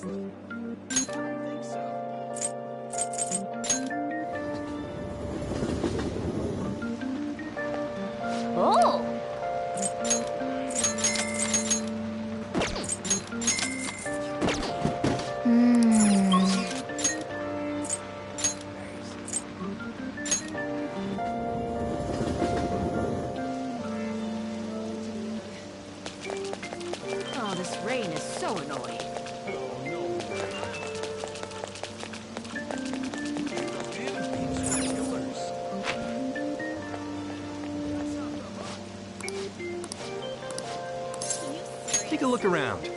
Oh! Oh, this rain is so annoying. Take a look around.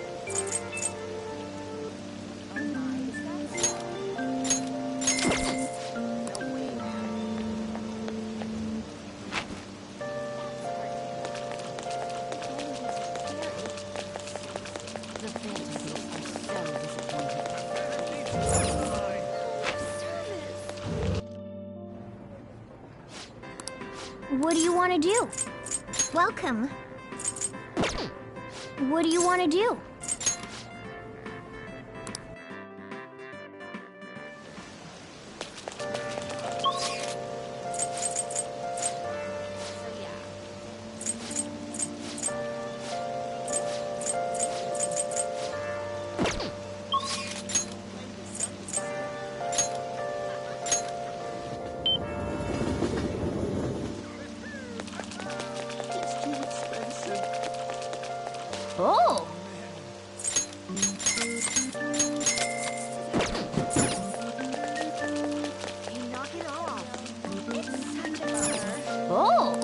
What do you want to do? Welcome. What do you want to do? Oh! Knock it off. It's such a bummer. Oh!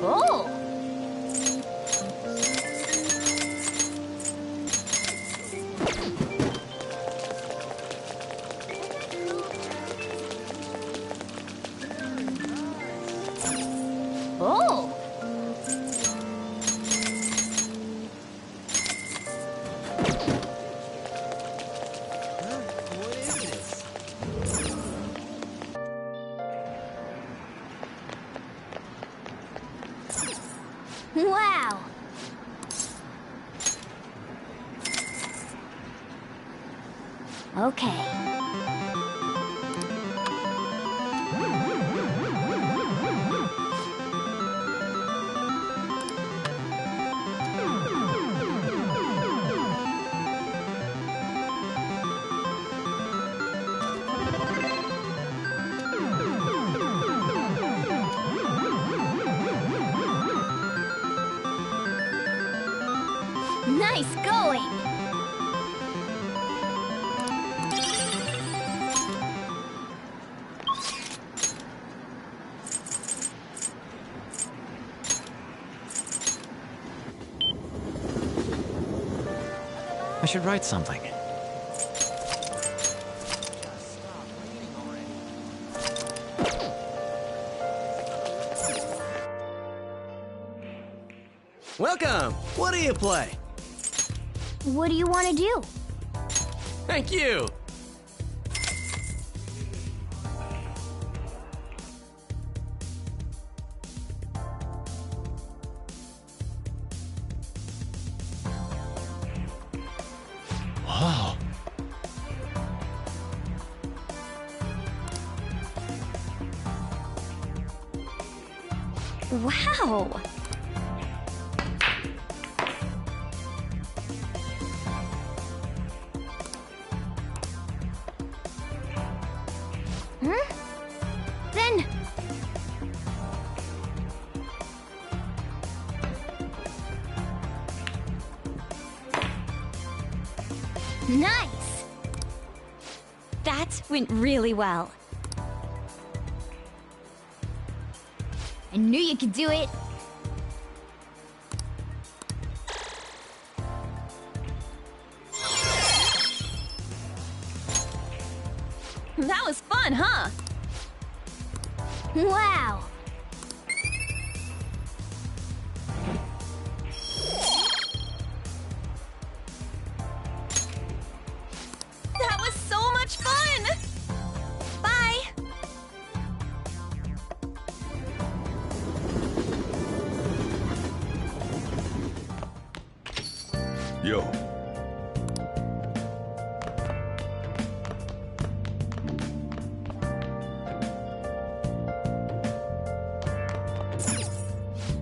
Oh! Oh! What is this? Wow! Okay. Nice going! I should write something. Welcome! What do you play? What do you want to do? Thank you! Wow. Wow! Then... Nice! That went really well. I knew you could do it. That was fun, huh? Wow! That was so much fun! Bye! Yo.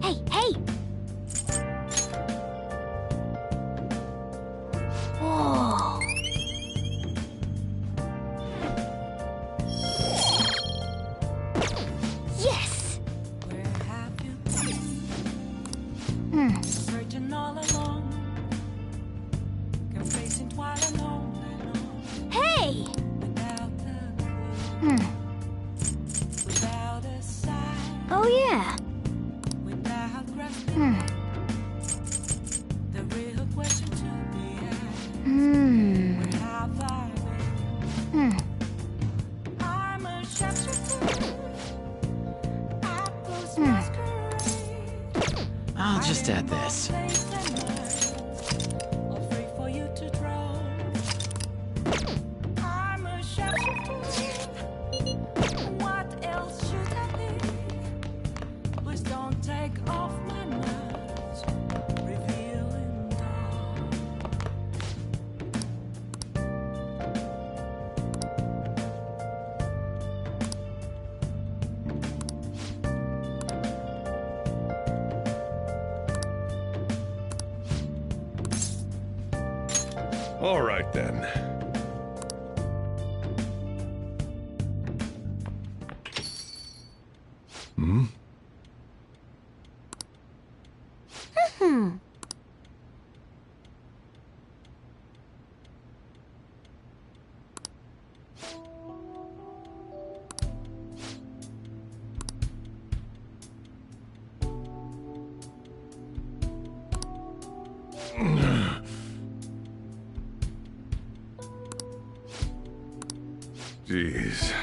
Hey, hey! Whoa! Yes! Where have you Hmm. been? Searching all along, confessing while alone and on, Hey! without a clue, Hmm. without a sign, Oh yeah. without grasping Hmm. the real question to be asked. Hmm. Where have I been? Hmm. I'm a shapeshifter. ATLUS Hmm. masquerade. I'll just add this. All free for you to draw. I'm a shapeshifter. What else should I be? Please don't take off my mask, revealing dawn. All right then. Hmm? Hmm. Jeez.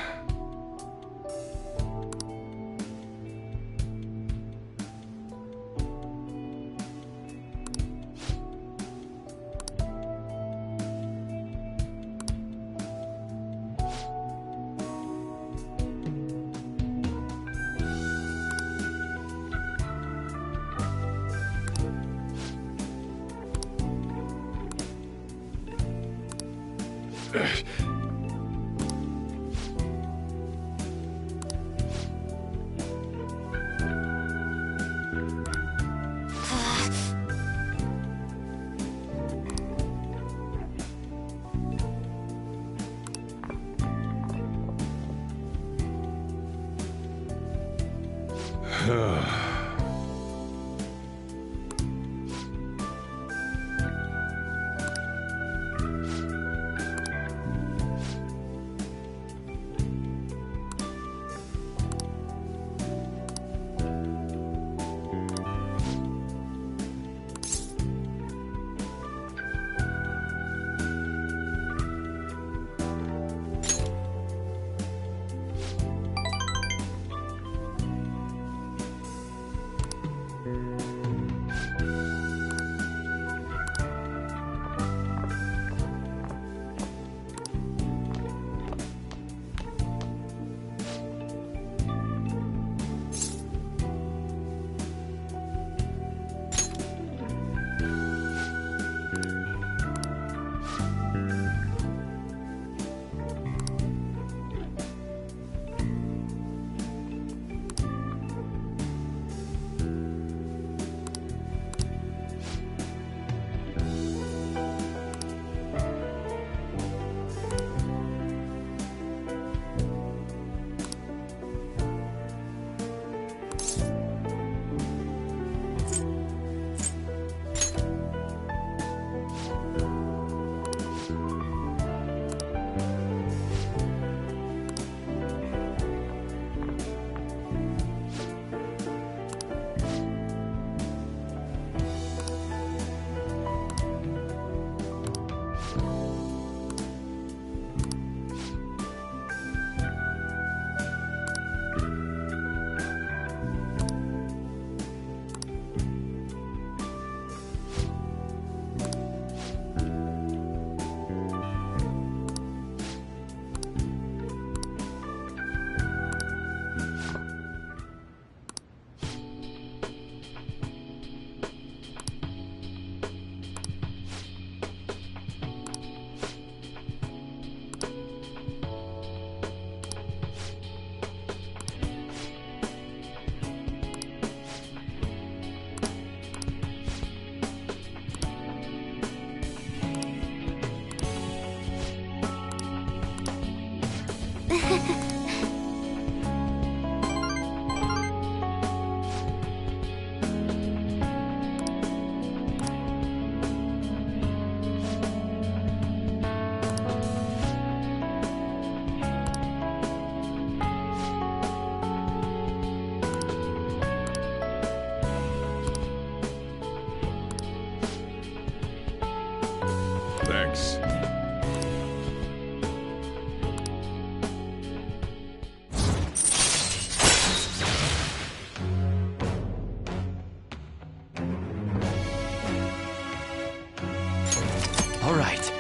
All right.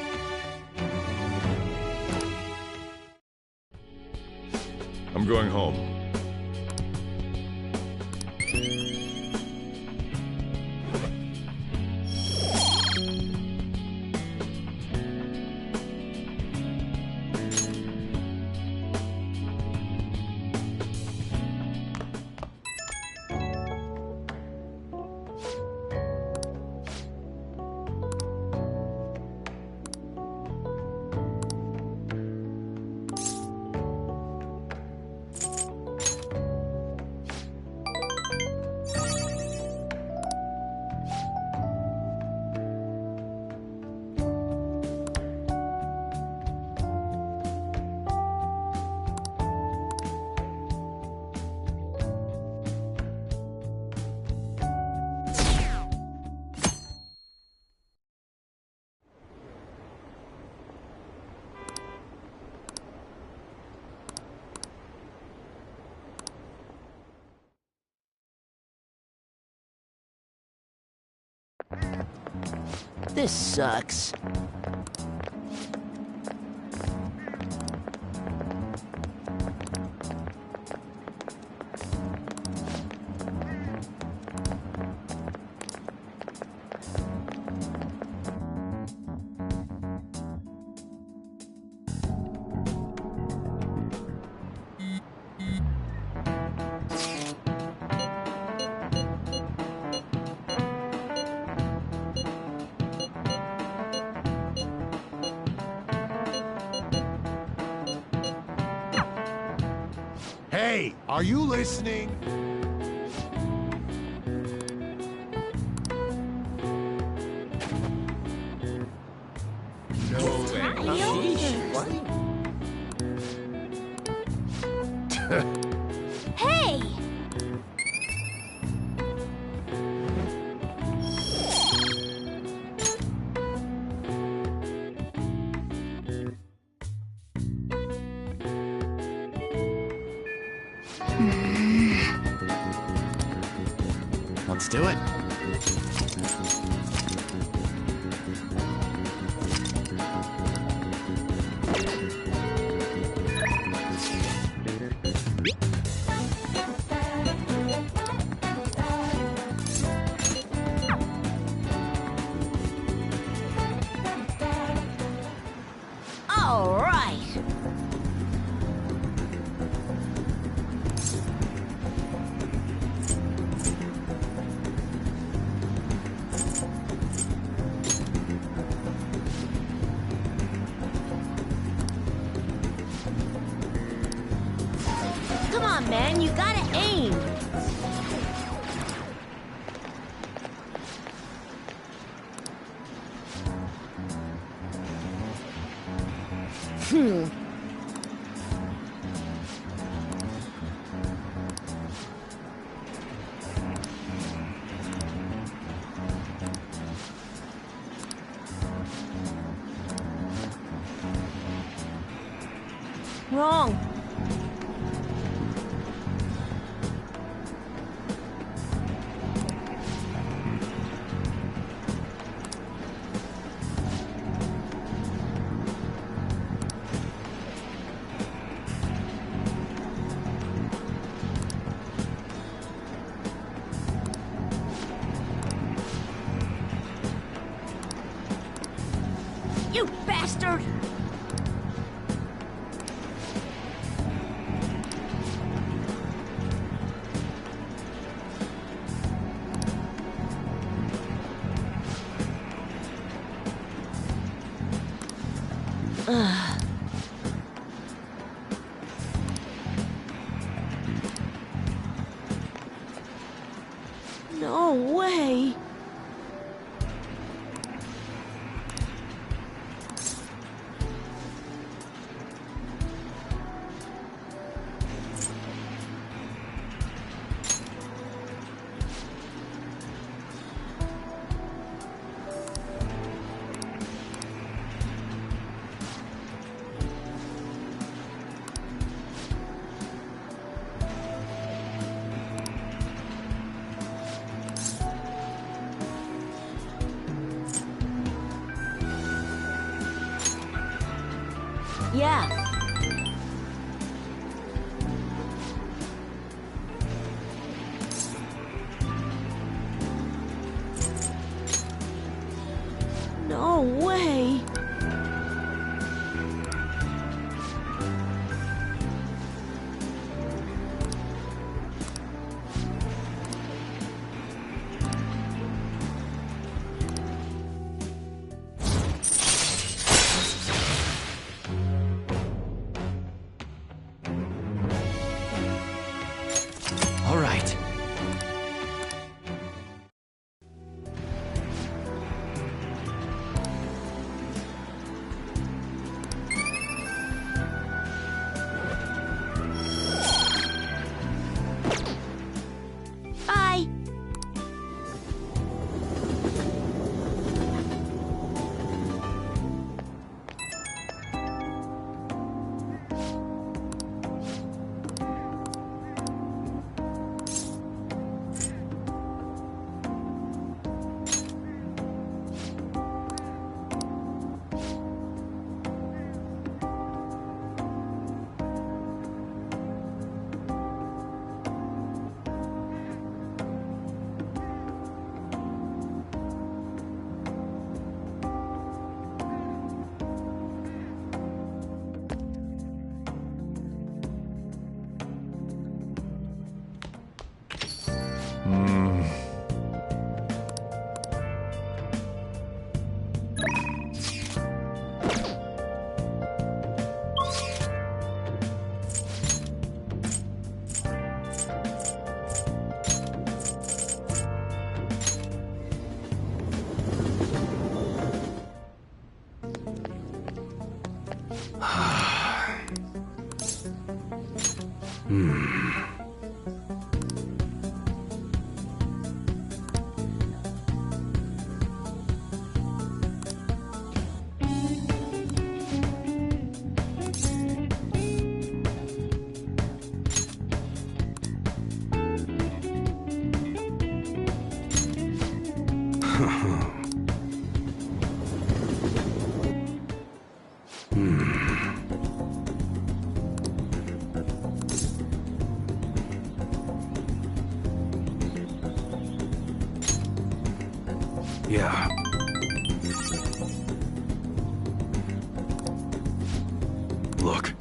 I'm going home. This sucks. Hey, are you listening? No Hey! Let's do it. All right. Come on, man, you gotta aim. Wrong. You bastard! No way! Yeah. No way. All right. Bye. Yeah. Look.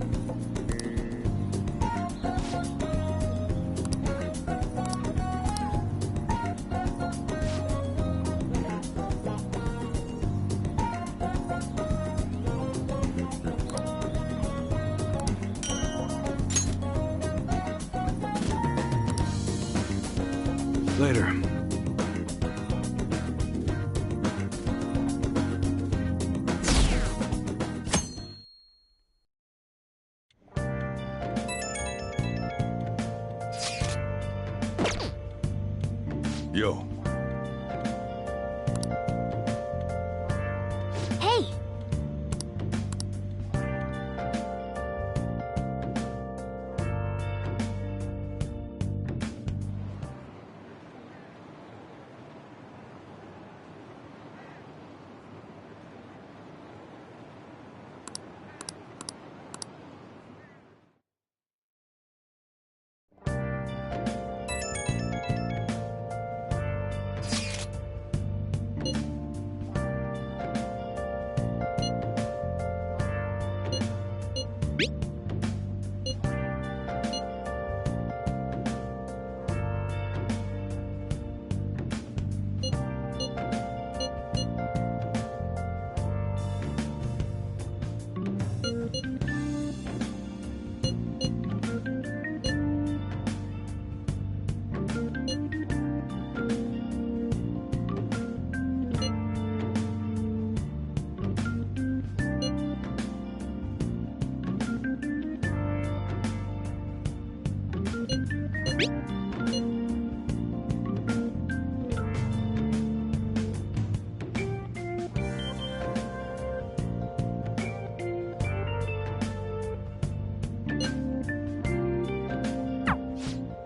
Later. Yo, Hey.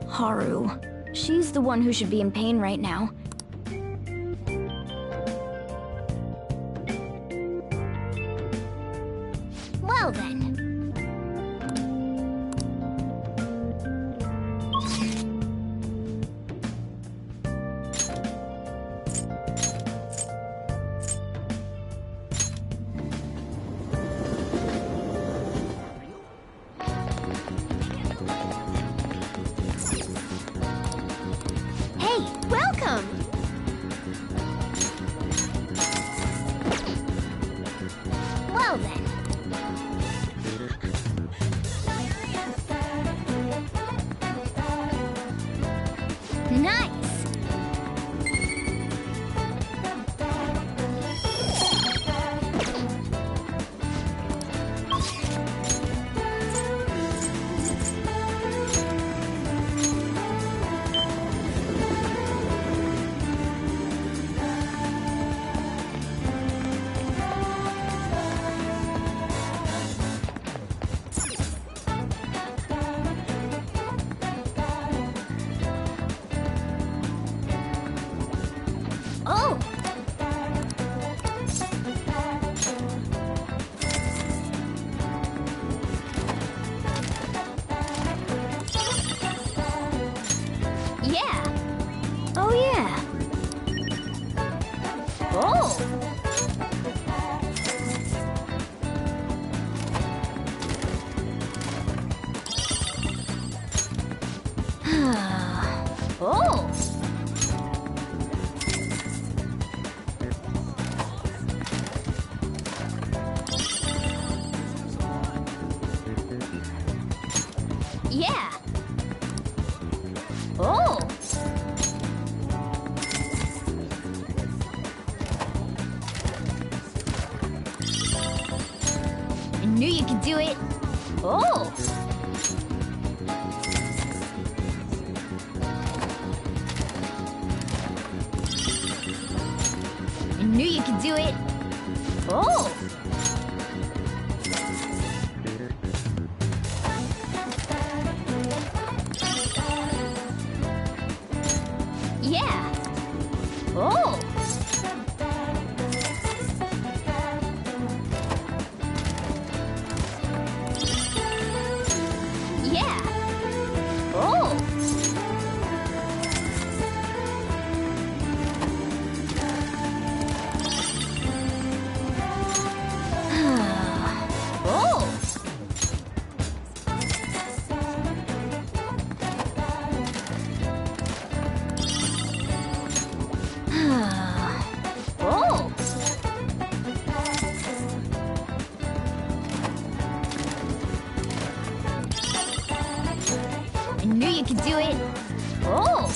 Haru. She's the one who should be in pain right now. Well then, knew you could do it. Oh! I knew you could do it. Oh! Yeah! Oh! Yeah! Oh! Oh! Oh! I knew you could do it. Oh!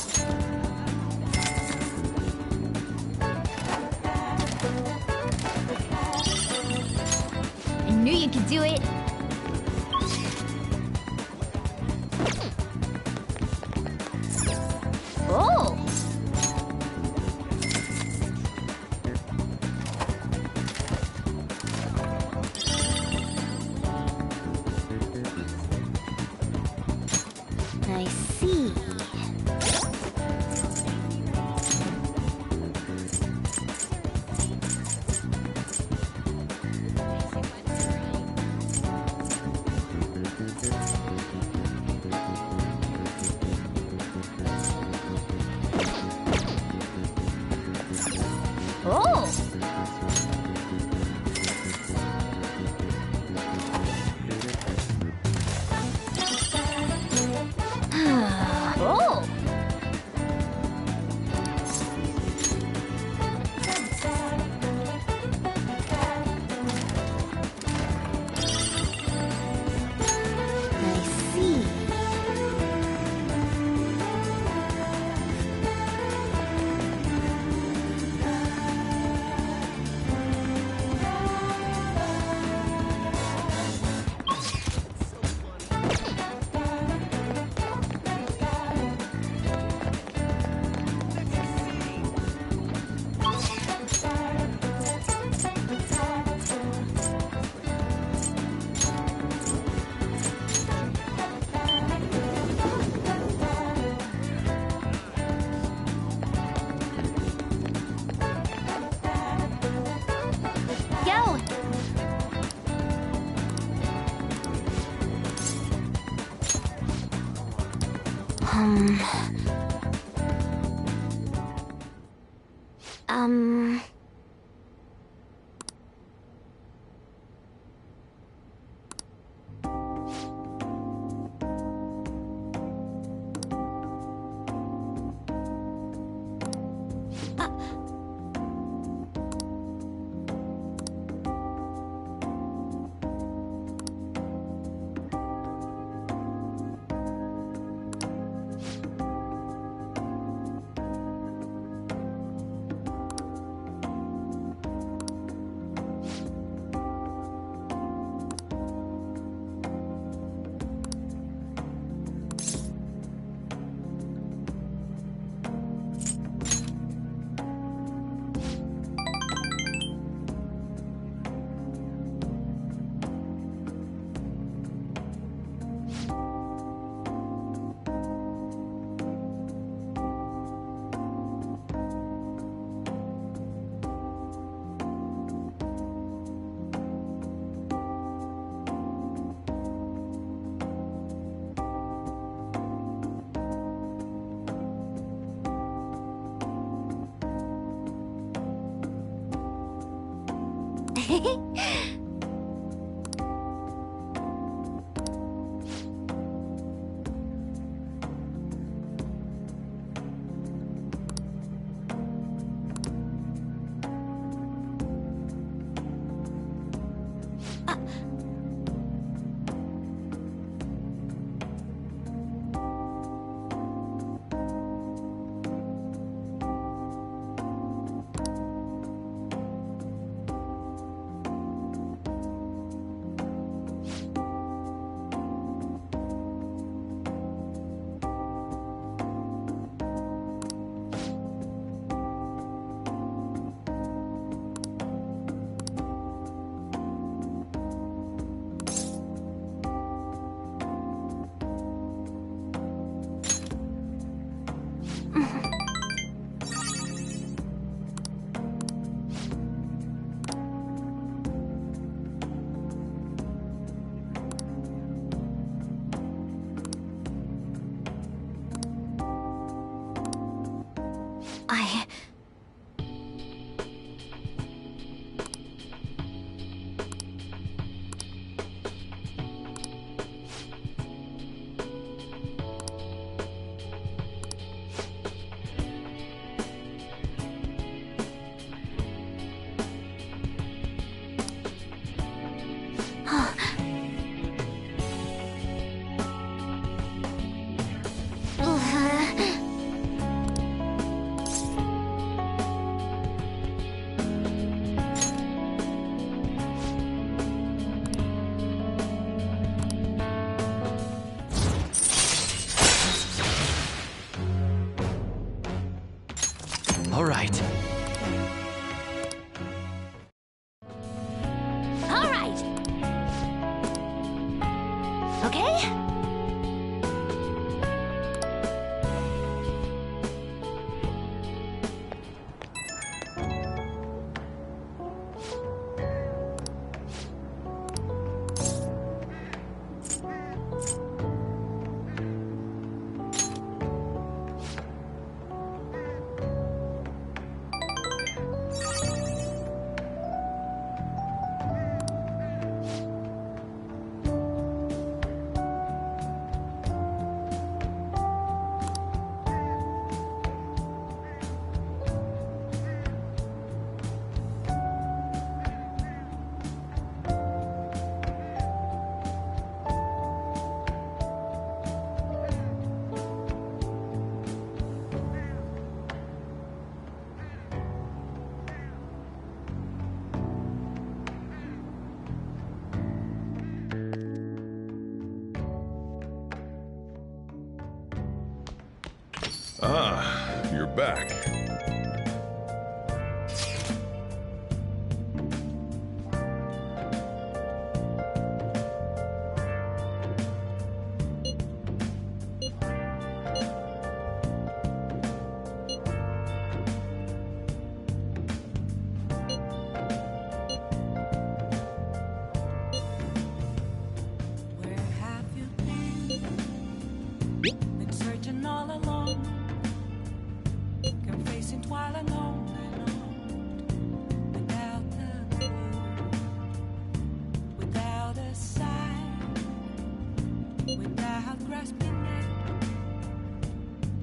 I knew you could do it. Oh! I see. Oh! Oh! I see. Go! Um... Um... Okay? Ah, you're back. Where have you been? Been searching all along, kept facing twilight on and on, without a clue, without a sign, without grasping it.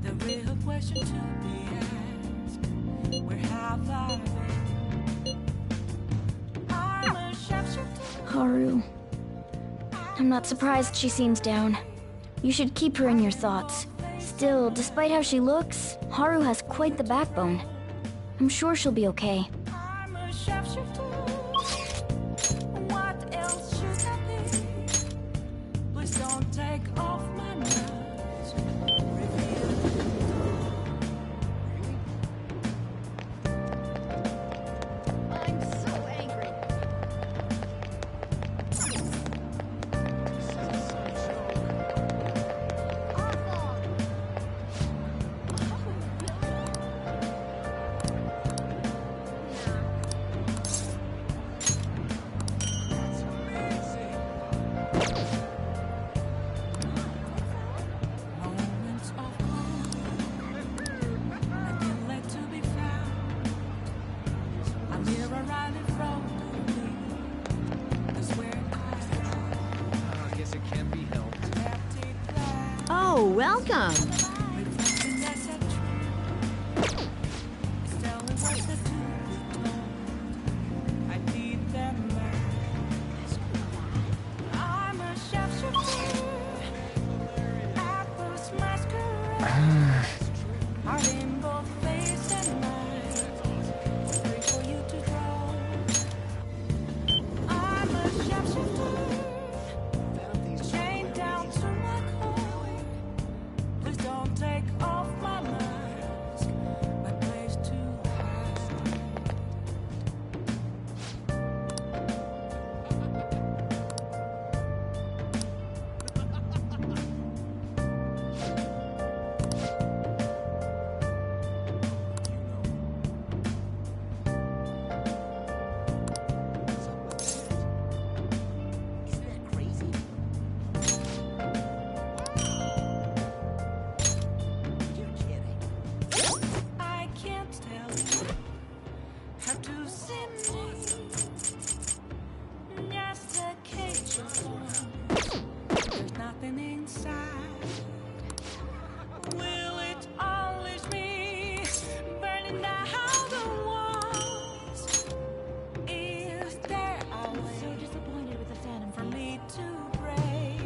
The real question to be asked: where have I been? I'm a shapeshifter. Haru. I'm not surprised she seems down. You should keep her in your thoughts. Still, despite how she looks, Haru has quite the backbone. I'm sure she'll be okay. I'm a shapeshifter. What else should I be? Please don't take off my mask. Reveal. I'm so angry. Moments of calm, nothing left to be found. A mirror right in front of me. That's where I guess it can't be helped. left it there. Oh, welcome. Reflecting as a tree. It's telling what the truth is told. I need them back. I'm a shapeshifter. ATLUS masquerade. Heart in both face and mind. Free for you to draw. I'm a shapeshifter. Chained down to my core. Please don't take off my mask. My place to hide. I can't tell you how to see me. Just a cage of thorns. There's nothing inside. Will it unleash me? Burning down the walls. Is there a way? So disappointed with the Phantom for me to break?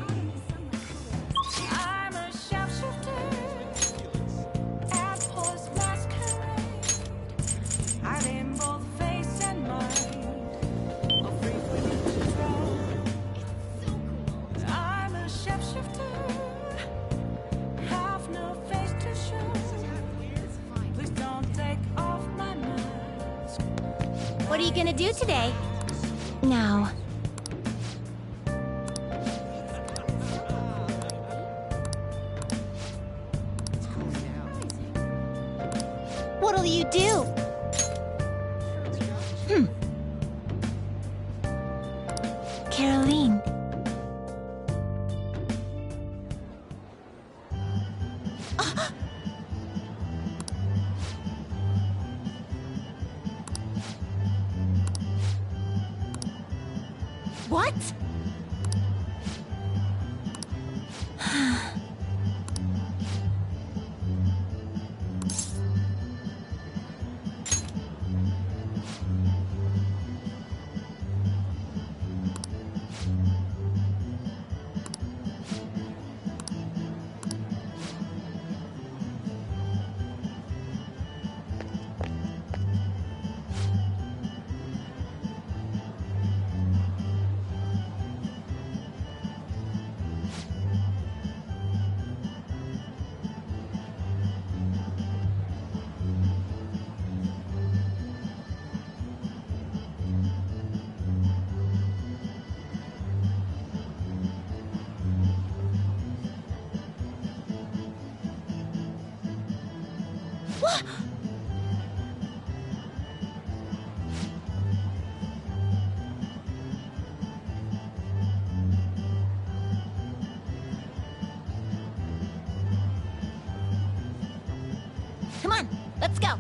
I'm a shapeshifter. ATLUS masquerade. Hide in both face and mind. All free for you to draw. I'm a shapeshifter. Have no face to show. Please don't take off my mask. What are you gonna do today? Now, What'll you do? Caroline. What? Come on, let's go.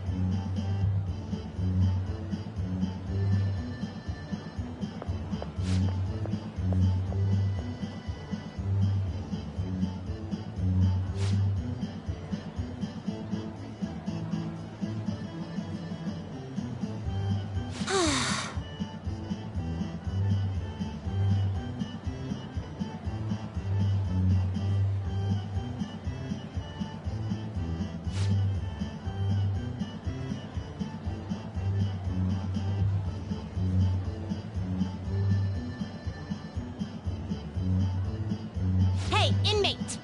Hey, inmate!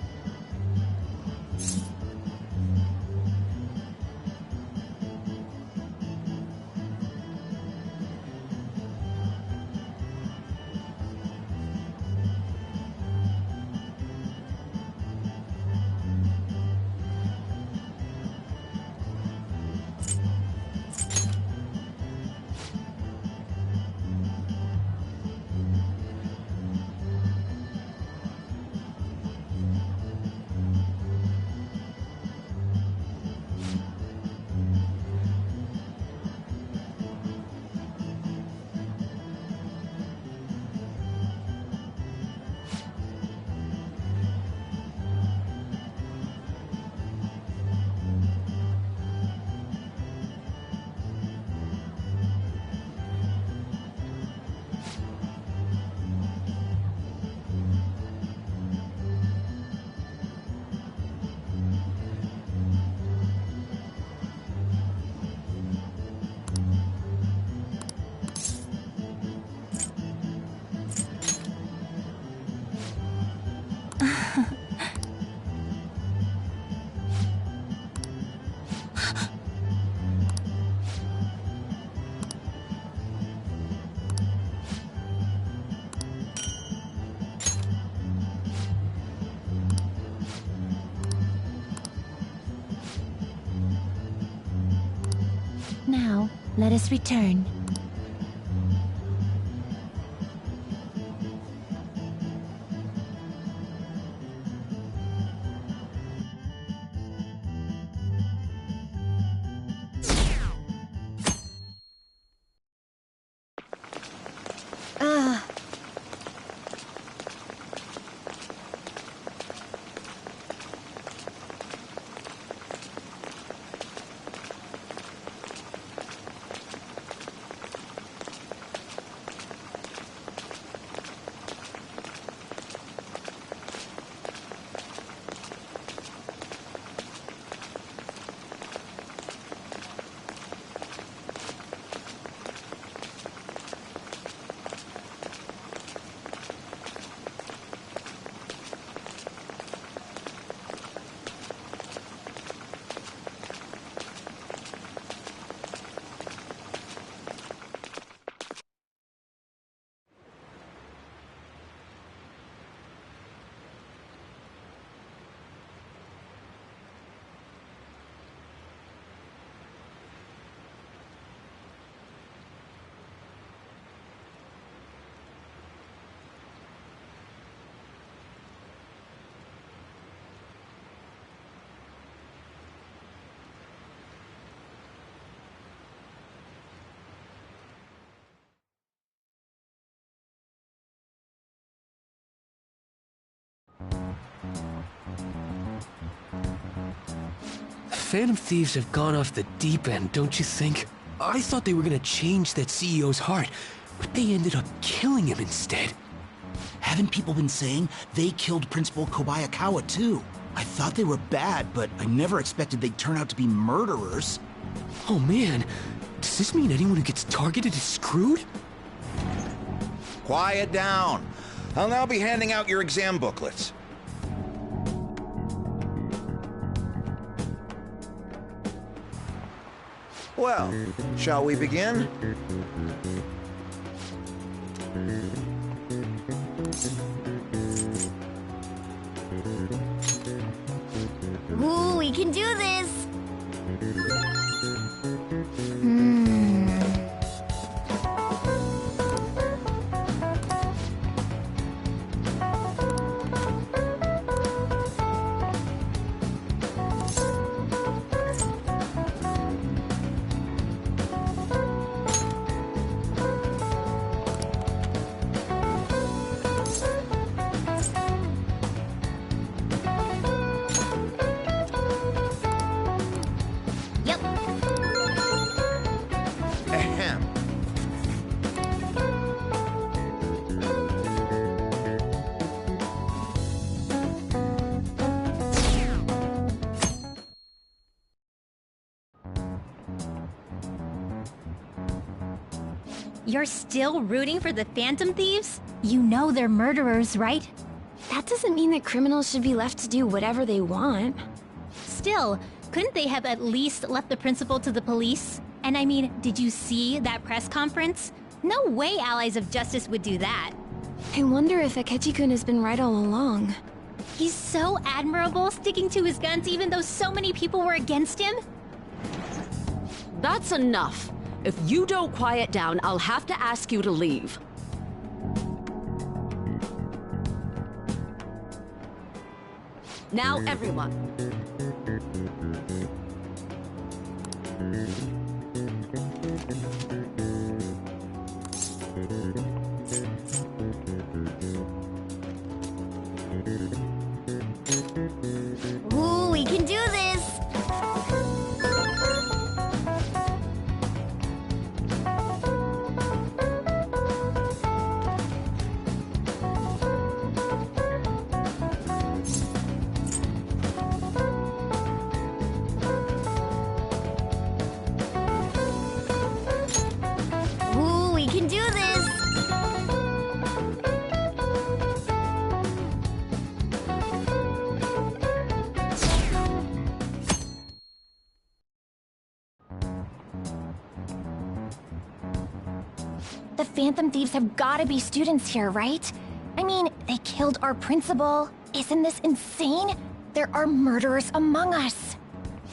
Now, let us return. Phantom Thieves have gone off the deep end, don't you think? I thought they were gonna change that CEO's heart, but they ended up killing him instead. Haven't people been saying they killed Principal Kobayakawa too? I thought they were bad, but I never expected they'd turn out to be murderers. Oh man, does this mean anyone who gets targeted is screwed? Quiet down. I'll now be handing out your exam booklets. Well, shall we begin? Ooh, we can do this! Yep. Ahem. You're still rooting for the Phantom Thieves? You know they're murderers, right? That doesn't mean that criminals should be left to do whatever they want. Still, couldn't they have at least left the principal to the police? And I mean, did you see that press conference? No way Allies of Justice would do that. I wonder if Akechi-kun has been right all along. He's so admirable, sticking to his guns even though so many people were against him. That's enough. If you don't quiet down, I'll have to ask you to leave. Now, everyone. Ooh, we can do this! Ooh, we can do this! The Phantom Thieves have gotta be students here, right? I mean, they killed our principal. Isn't this insane? There are murderers among us.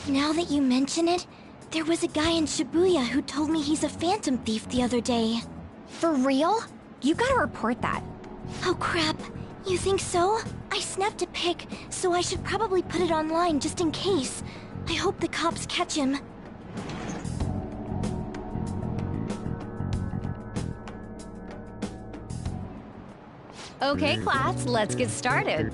Now that you mention it, there was a guy in Shibuya who told me he's a Phantom Thief the other day. For real? You gotta report that. Oh crap, you think so? I snapped a pic, so I should probably put it online just in case. I hope the cops catch him. Okay, class, let's get started.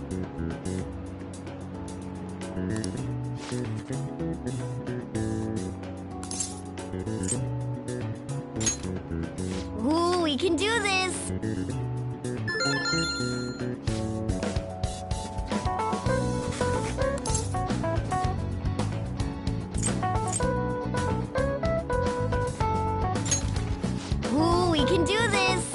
Ooh, we can do this! Ooh, we can do this!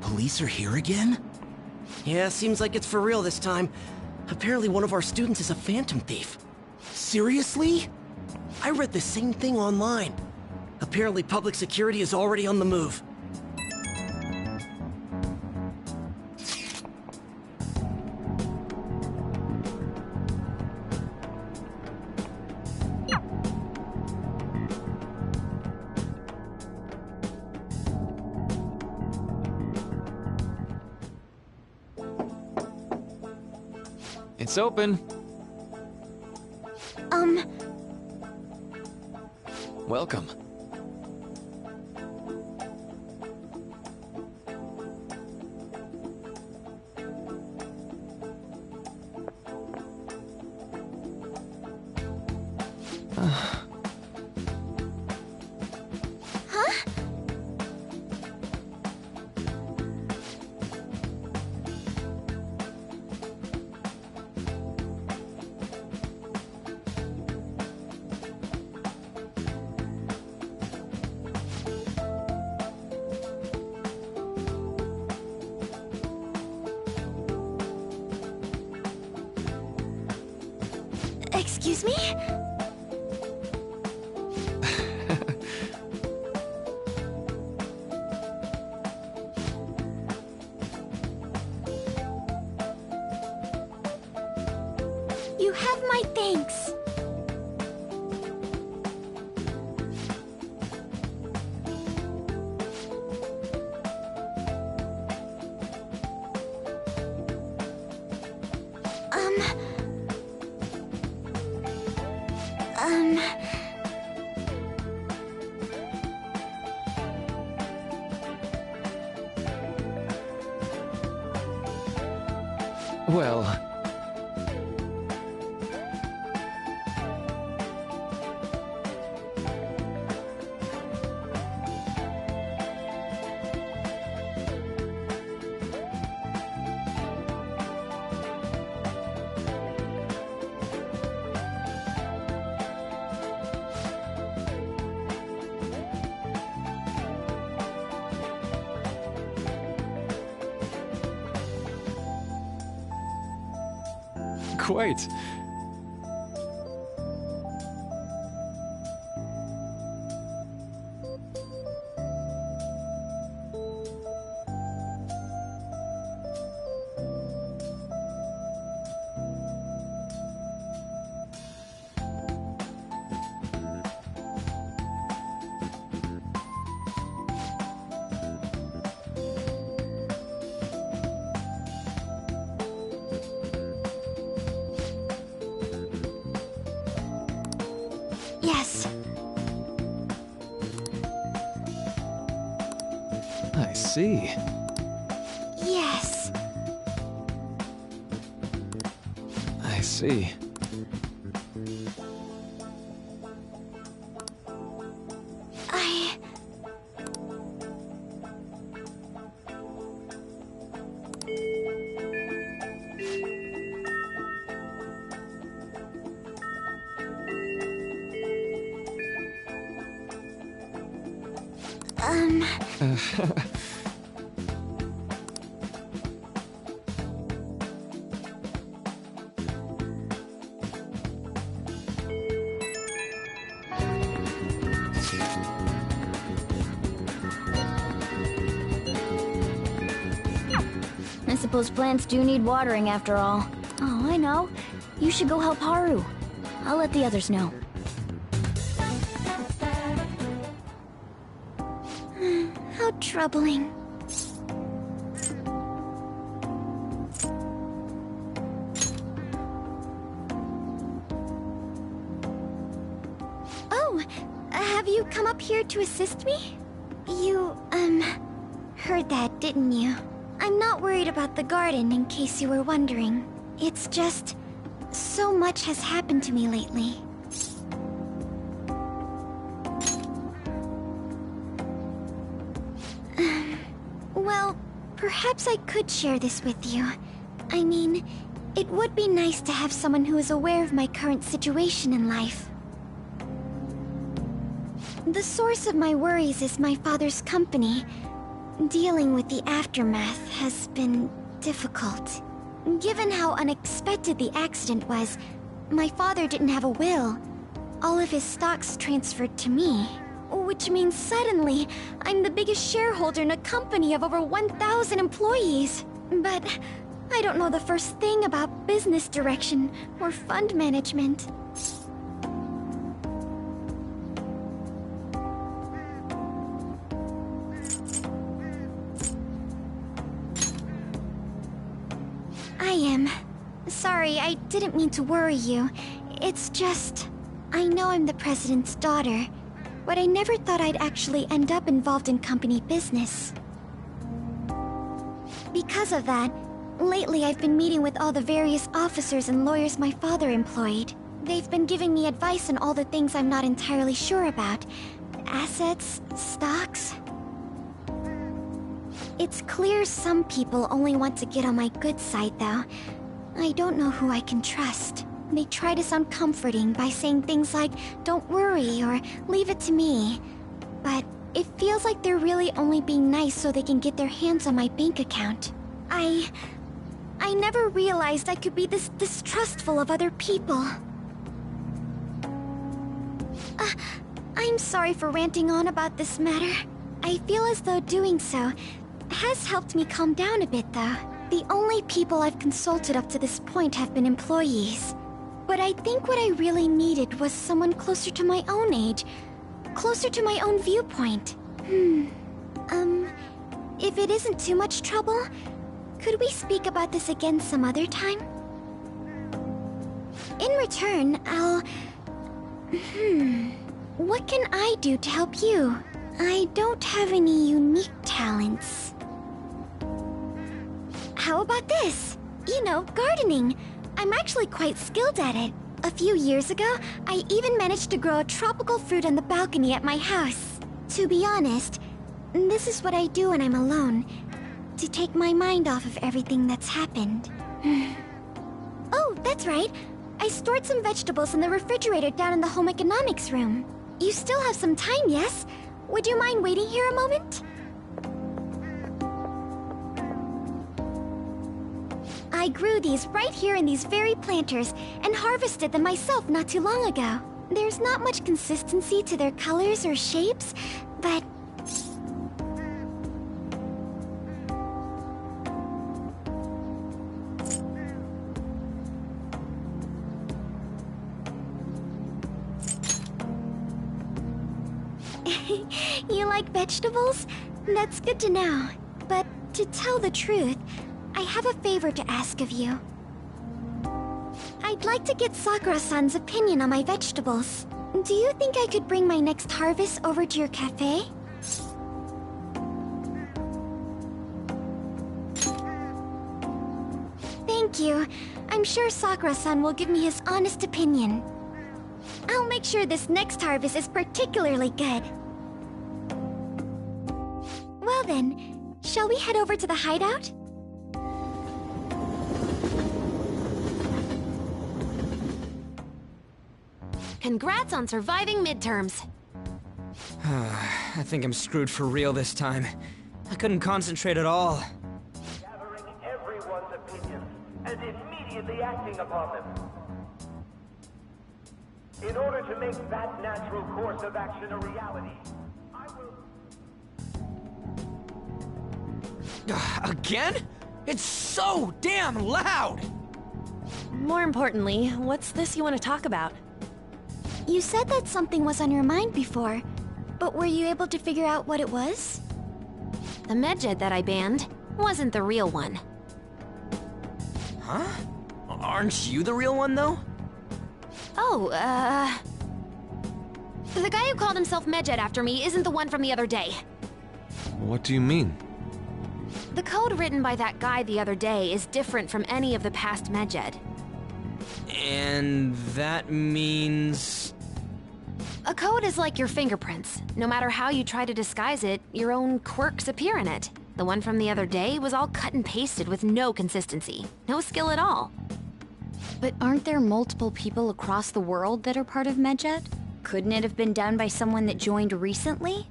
Police are here again? Yeah, seems like it's for real this time. Apparently one of our students is a Phantom Thief. Seriously? I read the same thing online. Apparently public security is already on the move. It's open. Welcome. Excuse me? You have my thanks. Well... Quite. Yes. I see. Yes. I see. I suppose plants do need watering after all. Oh, I know. You should go help Haru. I'll let the others know. How troubling. Oh, have you come up here to assist me? You, heard that, didn't you? I'm not worried about the garden, in case you were wondering. It's just... so much has happened to me lately. Well, perhaps I could share this with you. I mean, it would be nice to have someone who is aware of my current situation in life. The source of my worries is my father's company. Dealing with the aftermath has been difficult. Given how unexpected the accident was, my father didn't have a will. All of his stocks transferred to me. Which means suddenly, I'm the biggest shareholder in a company of over 1,000 employees. But I don't know the first thing about business direction or fund management. sorry, I didn't mean to worry you. It's just... I know I'm the president's daughter, but I never thought I'd actually end up involved in company business. Because of that, lately I've been meeting with all the various officers and lawyers my father employed. They've been giving me advice on all the things I'm not entirely sure about. Assets, stocks... It's clear some people only want to get on my good side, though. I don't know who I can trust. They try to sound comforting by saying things like, "Don't worry," or "Leave it to me." But it feels like they're really only being nice so they can get their hands on my bank account. I never realized I could be this distrustful of other people. I'm sorry for ranting on about this matter. I feel as though doing so has helped me calm down a bit, though. The only people I've consulted up to this point have been employees. But I think what I really needed was someone closer to my own age, closer to my own viewpoint. If it isn't too much trouble, could we speak about this again some other time? In return, I'll... What can I do to help you? I don't have any unique talents. How about this? You know, gardening. I'm actually quite skilled at it. A few years ago, I even managed to grow a tropical fruit on the balcony at my house. To be honest, this is what I do when I'm alone, to take my mind off of everything that's happened. Oh, that's right. I stored some vegetables in the refrigerator down in the home economics room. You still have some time, yes? Would you mind waiting here a moment? I grew these right here in these very planters and harvested them myself not too long ago. There's not much consistency to their colors or shapes, but... You like vegetables? That's good to know. But to tell the truth, I have a favor to ask of you. I'd like to get Sakura-san's opinion on my vegetables. Do you think I could bring my next harvest over to your cafe? Thank you. I'm sure Sakura-san will give me his honest opinion. I'll make sure this next harvest is particularly good. Well then, shall we head over to the hideout? Congrats on surviving midterms. I think I'm screwed for real this time. I couldn't concentrate at all. Gathering everyone's opinions and immediately acting upon them. In order to make that natural course of action a reality, I will... Again? It's so damn loud! More importantly, what's this you want to talk about? You said that something was on your mind before, but were you able to figure out what it was? The medjed that I banned wasn't the real one. Huh? Aren't you the real one, though? Oh, the guy who called himself medjed after me isn't the one from the other day. What do you mean? The code written by that guy the other day is different from any of the past medjed. And that means... A code is like your fingerprints. No matter how you try to disguise it, your own quirks appear in it. The one from the other day was all cut and pasted with no consistency. No skill at all. But aren't there multiple people across the world that are part of medjed? Couldn't it have been done by someone that joined recently?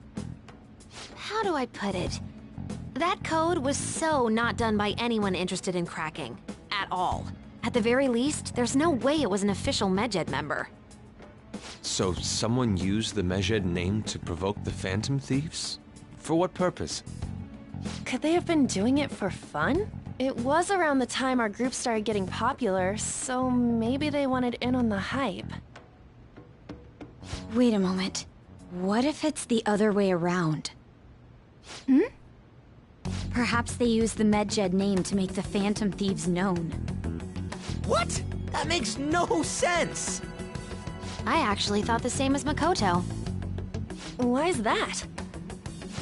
How do I put it? That code was so not done by anyone interested in cracking. At all. At the very least, there's no way it was an official medjed member. So someone used the medjed name to provoke the Phantom Thieves? For what purpose? Could they have been doing it for fun? It was around the time our group started getting popular, so maybe they wanted in on the hype. Wait a moment. What if it's the other way around? Perhaps they used the medjed name to make the Phantom Thieves known. What? That makes no sense! I actually thought the same as Makoto. Why's that?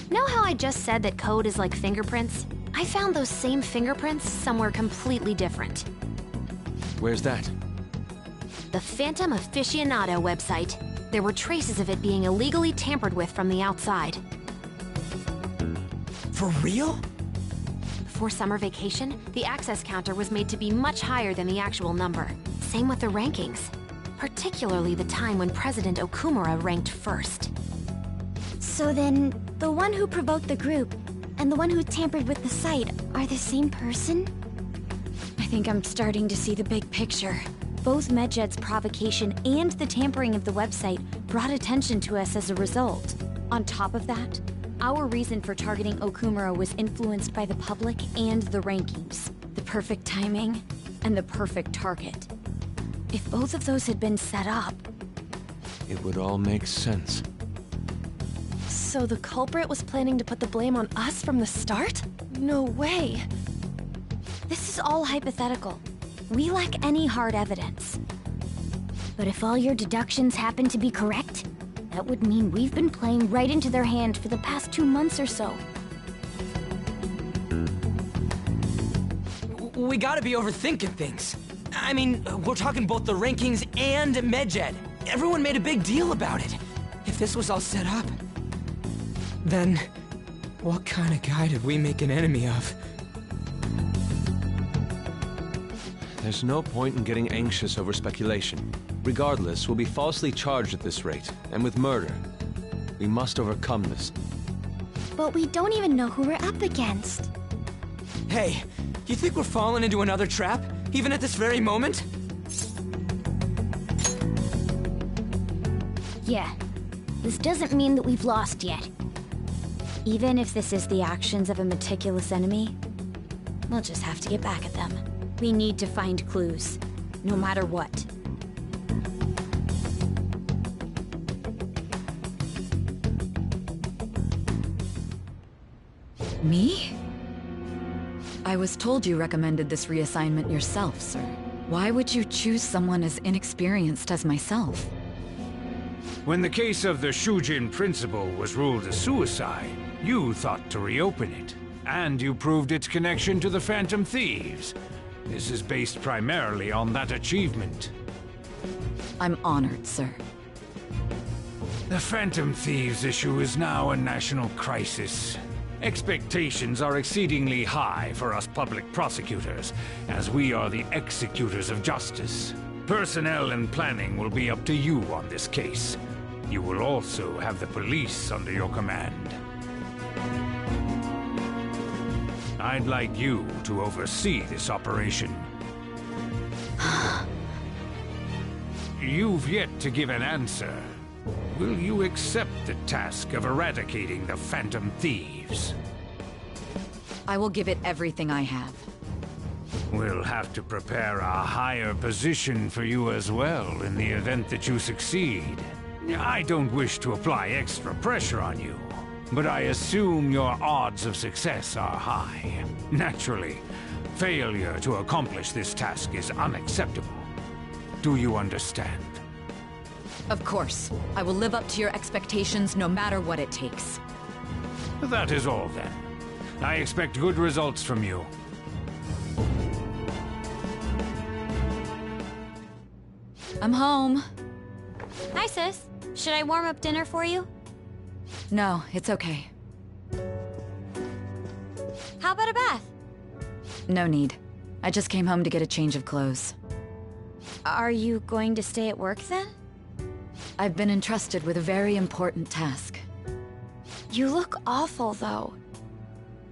Know how I just said that code is like fingerprints? I found those same fingerprints somewhere completely different. Where's that? The Phantom Aficionado website. There were traces of it being illegally tampered with from the outside. For real? For summer vacation, the access counter was made to be much higher than the actual number. Same with the rankings. Particularly the time when President Okumura ranked first. So then, the one who provoked the group and the one who tampered with the site are the same person? I think I'm starting to see the big picture. Both Medjed's provocation and the tampering of the website brought attention to us as a result. On top of that, our reason for targeting Okumura was influenced by the public and the rankings. The perfect timing and the perfect target. If both of those had been set up... It would all make sense. So the culprit was planning to put the blame on us from the start? No way. This is all hypothetical. We lack any hard evidence. But if all your deductions happen to be correct, that would mean we've been playing right into their hand for the past 2 months or so. We gotta be overthinking things. I mean, we're talking both the rankings and Medjed. Everyone made a big deal about it. If this was all set up, then what kind of guy did we make an enemy of? There's no point in getting anxious over speculation. Regardless, we'll be falsely charged at this rate, and with murder. We must overcome this. But we don't even know who we're up against. Hey, you think we're falling into another trap, even at this very moment? Yeah, this doesn't mean that we've lost yet. Even if this is the actions of a meticulous enemy, we'll just have to get back at them. We need to find clues, no matter what. Me? I was told you recommended this reassignment yourself, sir. Why would you choose someone as inexperienced as myself? When the case of the Shujin principal was ruled a suicide, you thought to reopen it. And you proved its connection to the Phantom Thieves. This is based primarily on that achievement. I'm honored, sir. The Phantom Thieves issue is now a national crisis. Expectations are exceedingly high for us public prosecutors, as we are the executors of justice. Personnel and planning will be up to you on this case. You will also have the police under your command. I'd like you to oversee this operation. You've yet to give an answer. Will you accept the task of eradicating the Phantom Thieves? I will give it everything I have. We'll have to prepare a higher position for you as well in the event that you succeed. I don't wish to apply extra pressure on you, but I assume your odds of success are high. Naturally, failure to accomplish this task is unacceptable. Do you understand? Of course. I will live up to your expectations no matter what it takes. That is all then. I expect good results from you. I'm home. Hi, sis. Should I warm up dinner for you? No, it's okay. How about a bath? No need. I just came home to get a change of clothes. Are you going to stay at work then? I've been entrusted with a very important task. You look awful, though.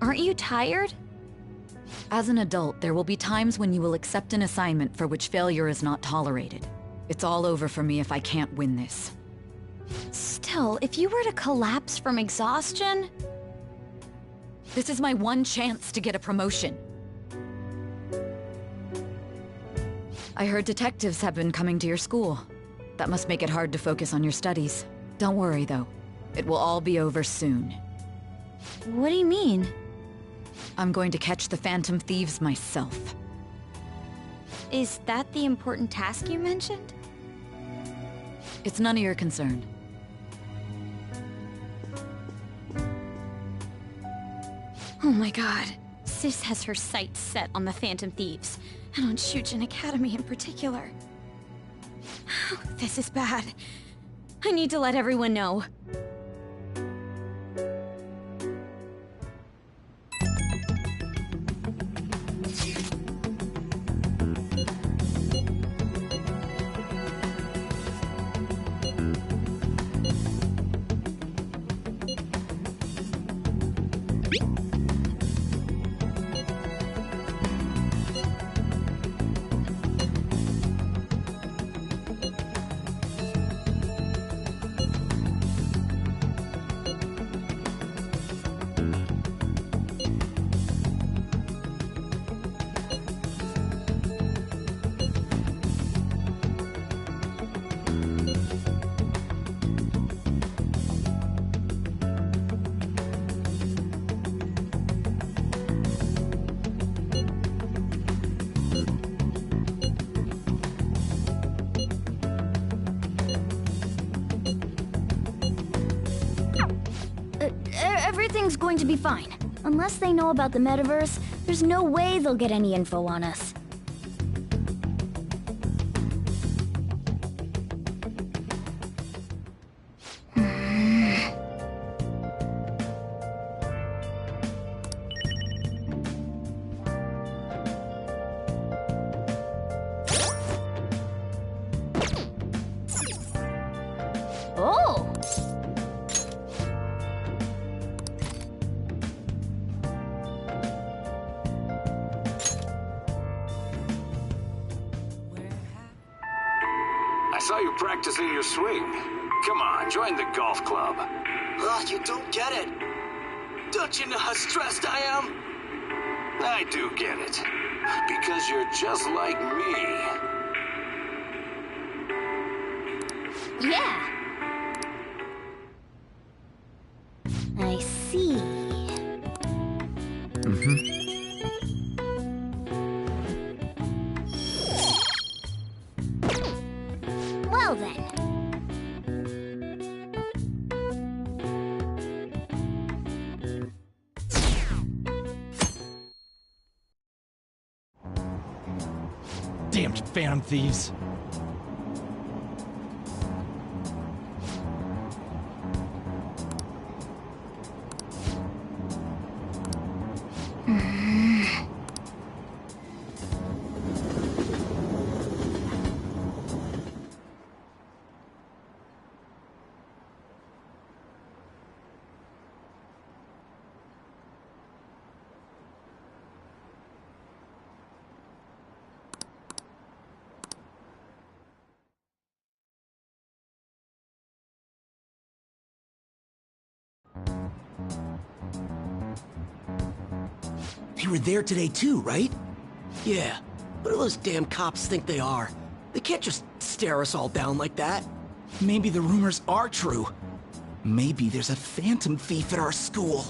Aren't you tired? As an adult, there will be times when you will accept an assignment for which failure is not tolerated. It's all over for me if I can't win this. Still, if you were to collapse from exhaustion... This is my one chance to get a promotion. I heard detectives have been coming to your school. That must make it hard to focus on your studies. Don't worry, though. It will all be over soon. What do you mean? I'm going to catch the Phantom Thieves myself. Is that the important task you mentioned? It's none of your concern. Oh my god. Sis has her sights set on the Phantom Thieves, and on Shujin Academy in particular. This is bad. I need to let everyone know. Everything's going to be fine. Unless they know about the metaverse, there's no way they'll get any info on us. Oh! I saw you practicing your swing. Come on, join the golf club. Ugh, you don't get it. Don't you know how stressed I am? I do get it. Because you're just like me. Yeah. I see. Well then. Damned Phantom Thieves. They were there today too, right? Yeah. What do those damn cops think they are? They can't just stare us all down like that. Maybe the rumors are true. Maybe there's a phantom thief at our school.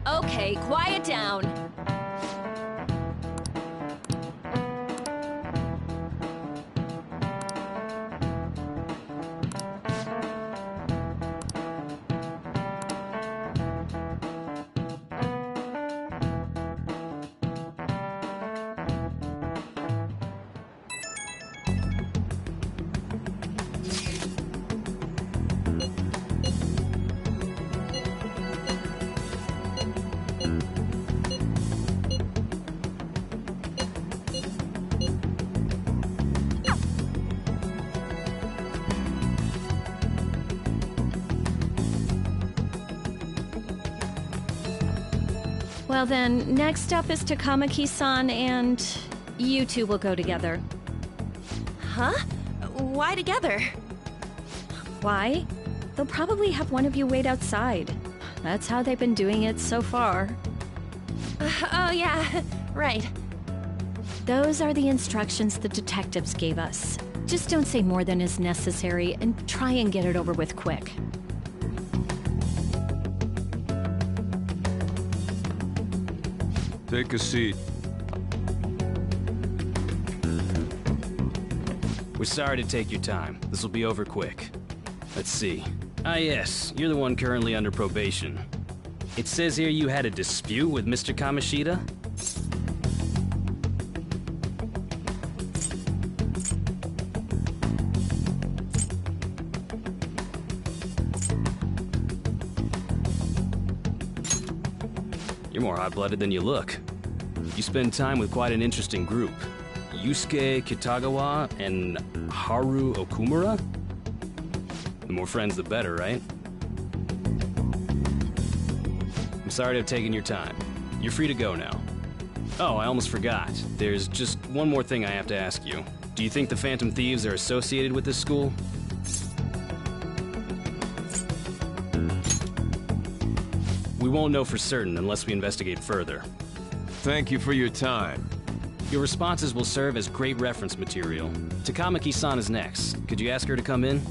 Okay, quiet down. Well then, next up is Takamaki-san, and you two will go together. Huh? Why together? Why? They'll probably have one of you wait outside. That's how they've been doing it so far. Oh yeah, right. Those are the instructions the detectives gave us. Just don't say more than is necessary, and try and get it over with quick. Take a seat. We're sorry to take your time. This will be over quick. Let's see. Ah yes, you're the one currently under probation. It says here you had a dispute with Mr. Kamishita? You're more hot-blooded than you look. You spend time with quite an interesting group. Yusuke Kitagawa and Haru Okumura? The more friends, the better, right? I'm sorry to have taken your time. You're free to go now. Oh, I almost forgot. There's just one more thing I have to ask you. Do you think the Phantom Thieves are associated with this school? We won't know for certain unless we investigate further. Thank you for your time. Your responses will serve as great reference material. Takamaki-san is next. Could you ask her to come in?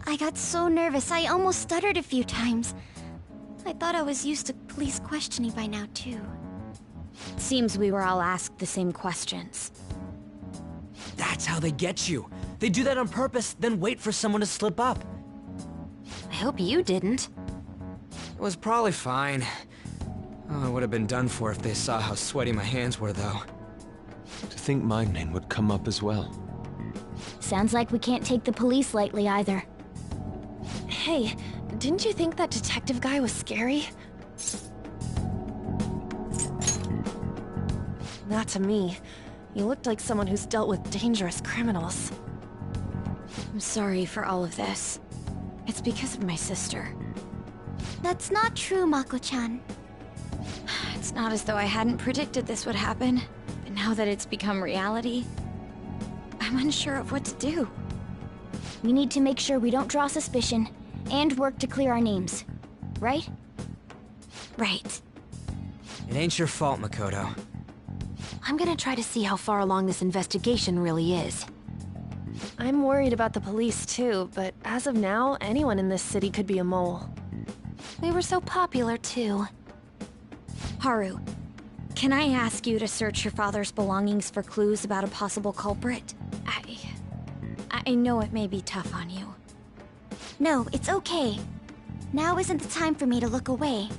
I got so nervous, I almost stuttered a few times. I thought I was used to police questioning by now, too. Seems we were all asked the same questions. That's how they get you. They do that on purpose, then wait for someone to slip up. I hope you didn't. It was probably fine. Oh, it would have been done for if they saw how sweaty my hands were, though. To think my name would come up as well. Sounds like we can't take the police lightly either. Hey, didn't you think that detective guy was scary? Not to me. You looked like someone who's dealt with dangerous criminals. I'm sorry for all of this. It's because of my sister. That's not true, Mako-chan. It's not as though I hadn't predicted this would happen, but now that it's become reality, I'm unsure of what to do. We need to make sure we don't draw suspicion, and work to clear our names. Right? Right. It ain't your fault, Makoto. I'm gonna try to see how far along this investigation really is. I'm worried about the police too, but as of now, anyone in this city could be a mole. We were so popular too. Haru, can I ask you to search your father's belongings for clues about a possible culprit? I know it may be tough on you. No, it's okay. Now isn't the time for me to look away.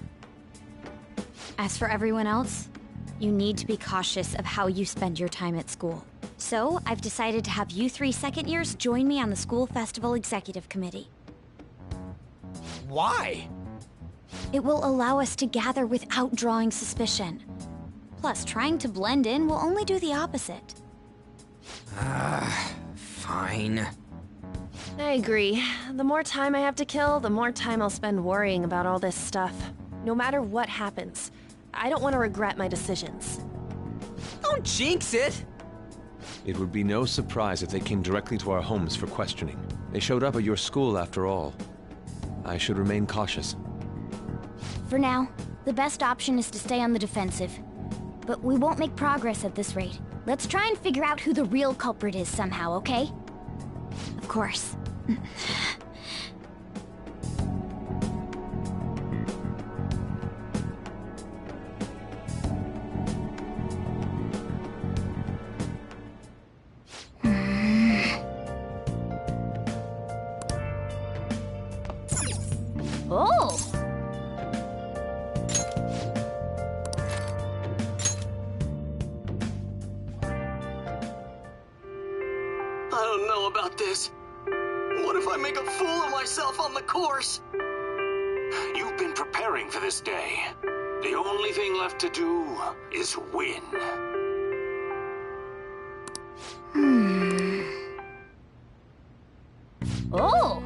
As for everyone else, you need to be cautious of how you spend your time at school. So, I've decided to have you 3 second years join me on the School Festival Executive Committee. Why? It will allow us to gather without drawing suspicion. Plus, trying to blend in will only do the opposite. Fine. I agree. The more time I have to kill, the more time I'll spend worrying about all this stuff. No matter what happens, I don't want to regret my decisions. Don't jinx it! It would be no surprise if they came directly to our homes for questioning. They showed up at your school after all. I should remain cautious. For now, the best option is to stay on the defensive. But we won't make progress at this rate. Let's try and figure out who the real culprit is somehow, okay? Of course. Oh! I don't know about this. What if I make a fool of myself on the course? You've been preparing for this day. The only thing left to do is win. Oh!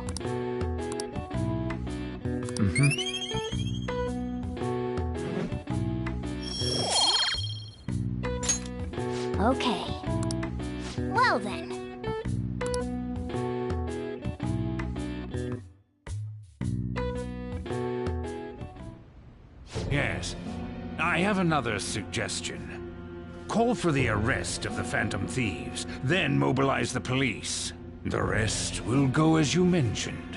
Okay. Well then. Yes. I have another suggestion. Call for the arrest of the Phantom Thieves, then mobilize the police. The rest will go as you mentioned.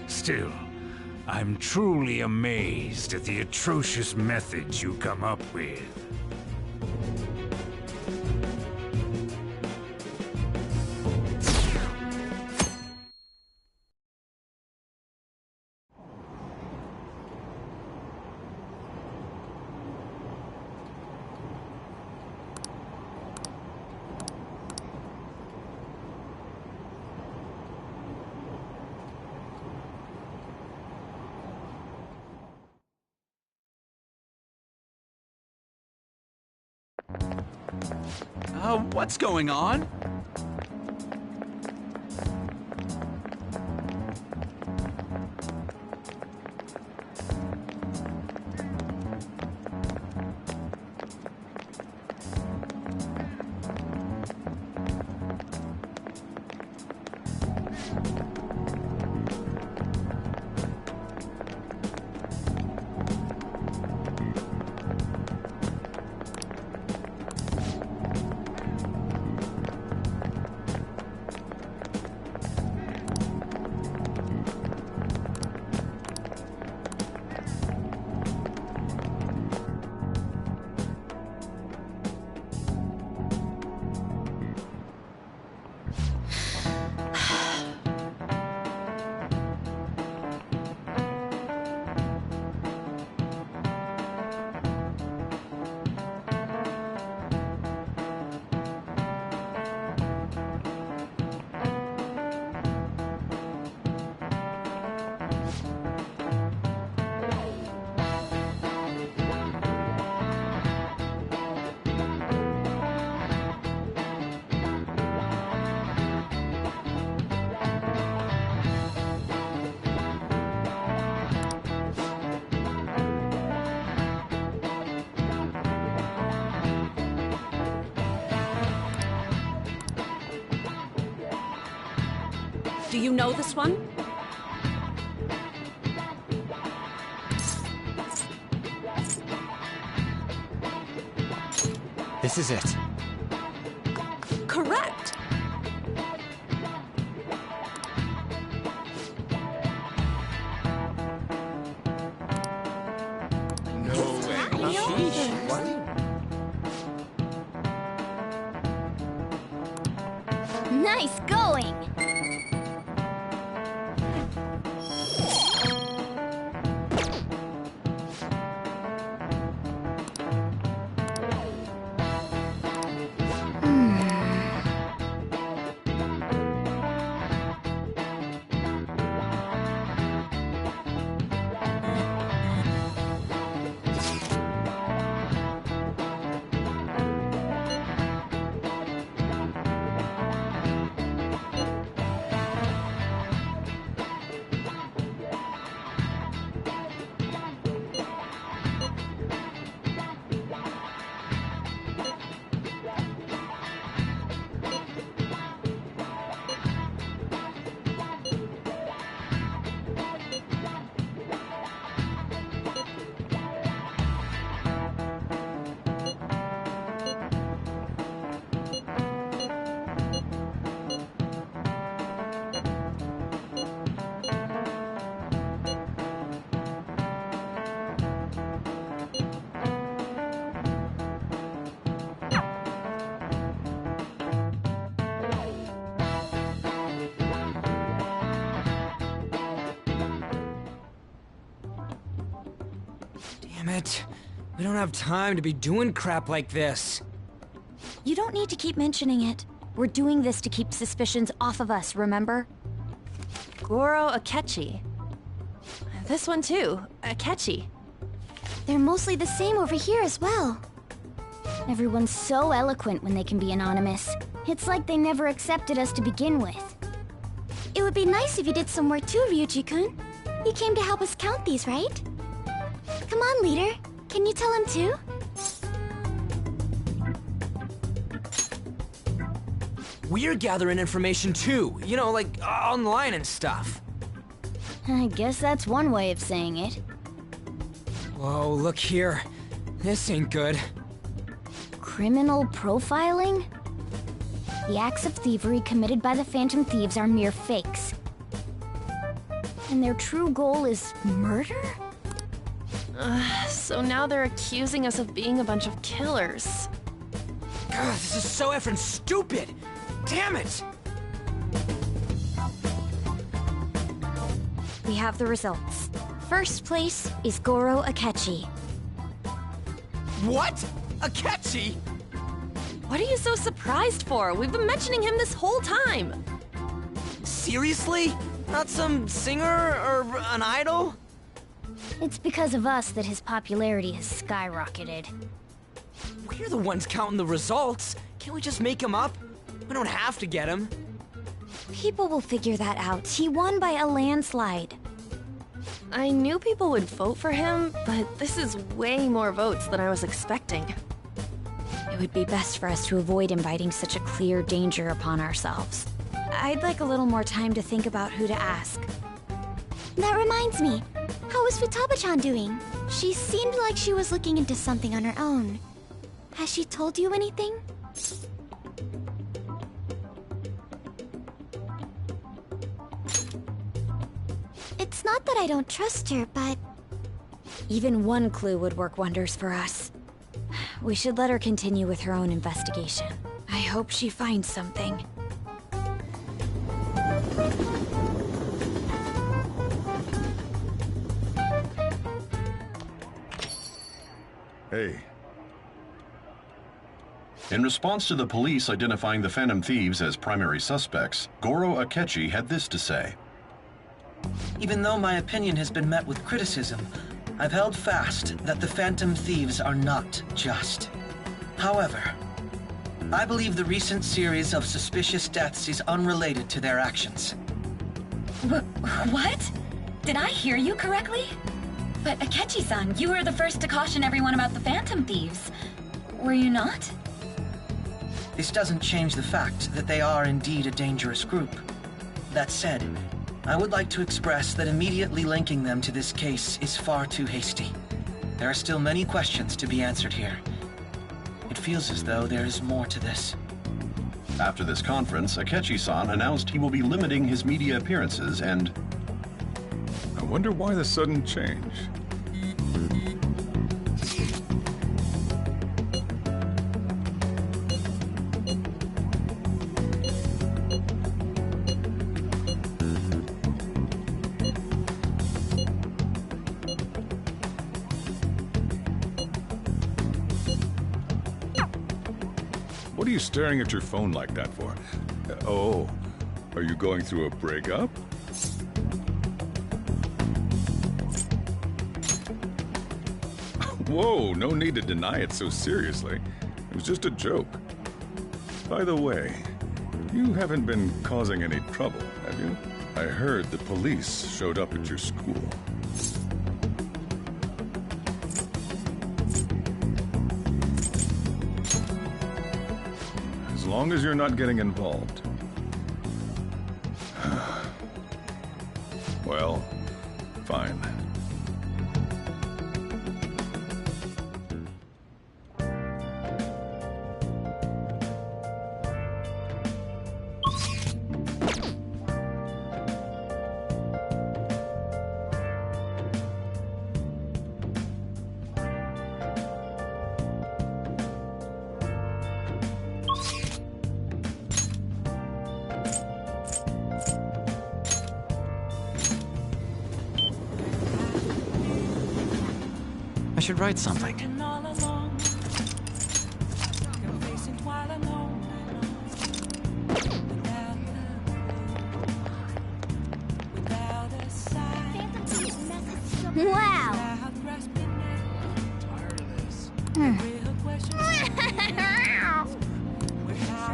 Still, I'm truly amazed at the atrocious methods you come up with. What's going on? Do you know this one? This is it. Correct! Nice going! Damn it. We don't have time to be doing crap like this. You don't need to keep mentioning it. We're doing this to keep suspicions off of us, remember? Goro Akechi. This one too, Akechi. They're mostly the same over here as well. Everyone's so eloquent when they can be anonymous. It's like they never accepted us to begin with. It would be nice if you did some work too, Ryuji-kun. You came to help us count these, right? Come on, leader. Can you tell him too? We're gathering information too, you know, like online and stuff. I guess that's one way of saying it. Whoa, look here. This ain't good. Criminal profiling? The acts of thievery committed by the Phantom Thieves are mere fakes. And their true goal is murder? So now they're accusing us of being a bunch of killers. God, this is so effing stupid! Damn it! We have the results. First place is Goro Akechi. What? Akechi? What are you so surprised for? We've been mentioning him this whole time. Seriously? Not some singer or an idol? It's because of us that his popularity has skyrocketed. We're the ones counting the results. Can't we just make him up? We don't have to get him. People will figure that out. He won by a landslide. I knew people would vote for him, but this is way more votes than I was expecting. It would be best for us to avoid inviting such a clear danger upon ourselves. I'd like a little more time to think about who to ask. That reminds me. How is Futaba-chan doing? She seemed like she was looking into something on her own. Has she told you anything? It's not that I don't trust her, but... Even one clue would work wonders for us. We should let her continue with her own investigation. I hope she finds something. Hey. In response to the police identifying the Phantom Thieves as primary suspects, Goro Akechi had this to say. Even though my opinion has been met with criticism, I've held fast that the Phantom Thieves are not just. However, I believe the recent series of suspicious deaths is unrelated to their actions. What? Did I hear you correctly? But Akechi-san, you were the first to caution everyone about the Phantom Thieves. Were you not? This doesn't change the fact that they are indeed a dangerous group. That said, I would like to express that immediately linking them to this case is far too hasty. There are still many questions to be answered here. It feels as though there is more to this. After this conference, Akechi-san announced he will be limiting his media appearances and... I wonder why the sudden change. What are you staring at your phone like that for? Oh, are you going through a breakup? Whoa, no need to deny it so seriously. It was just a joke. By the way, you haven't been causing any trouble, have you? I heard the police showed up at your school. As long as you're not getting involved. Well, fine. I should write something. Wow!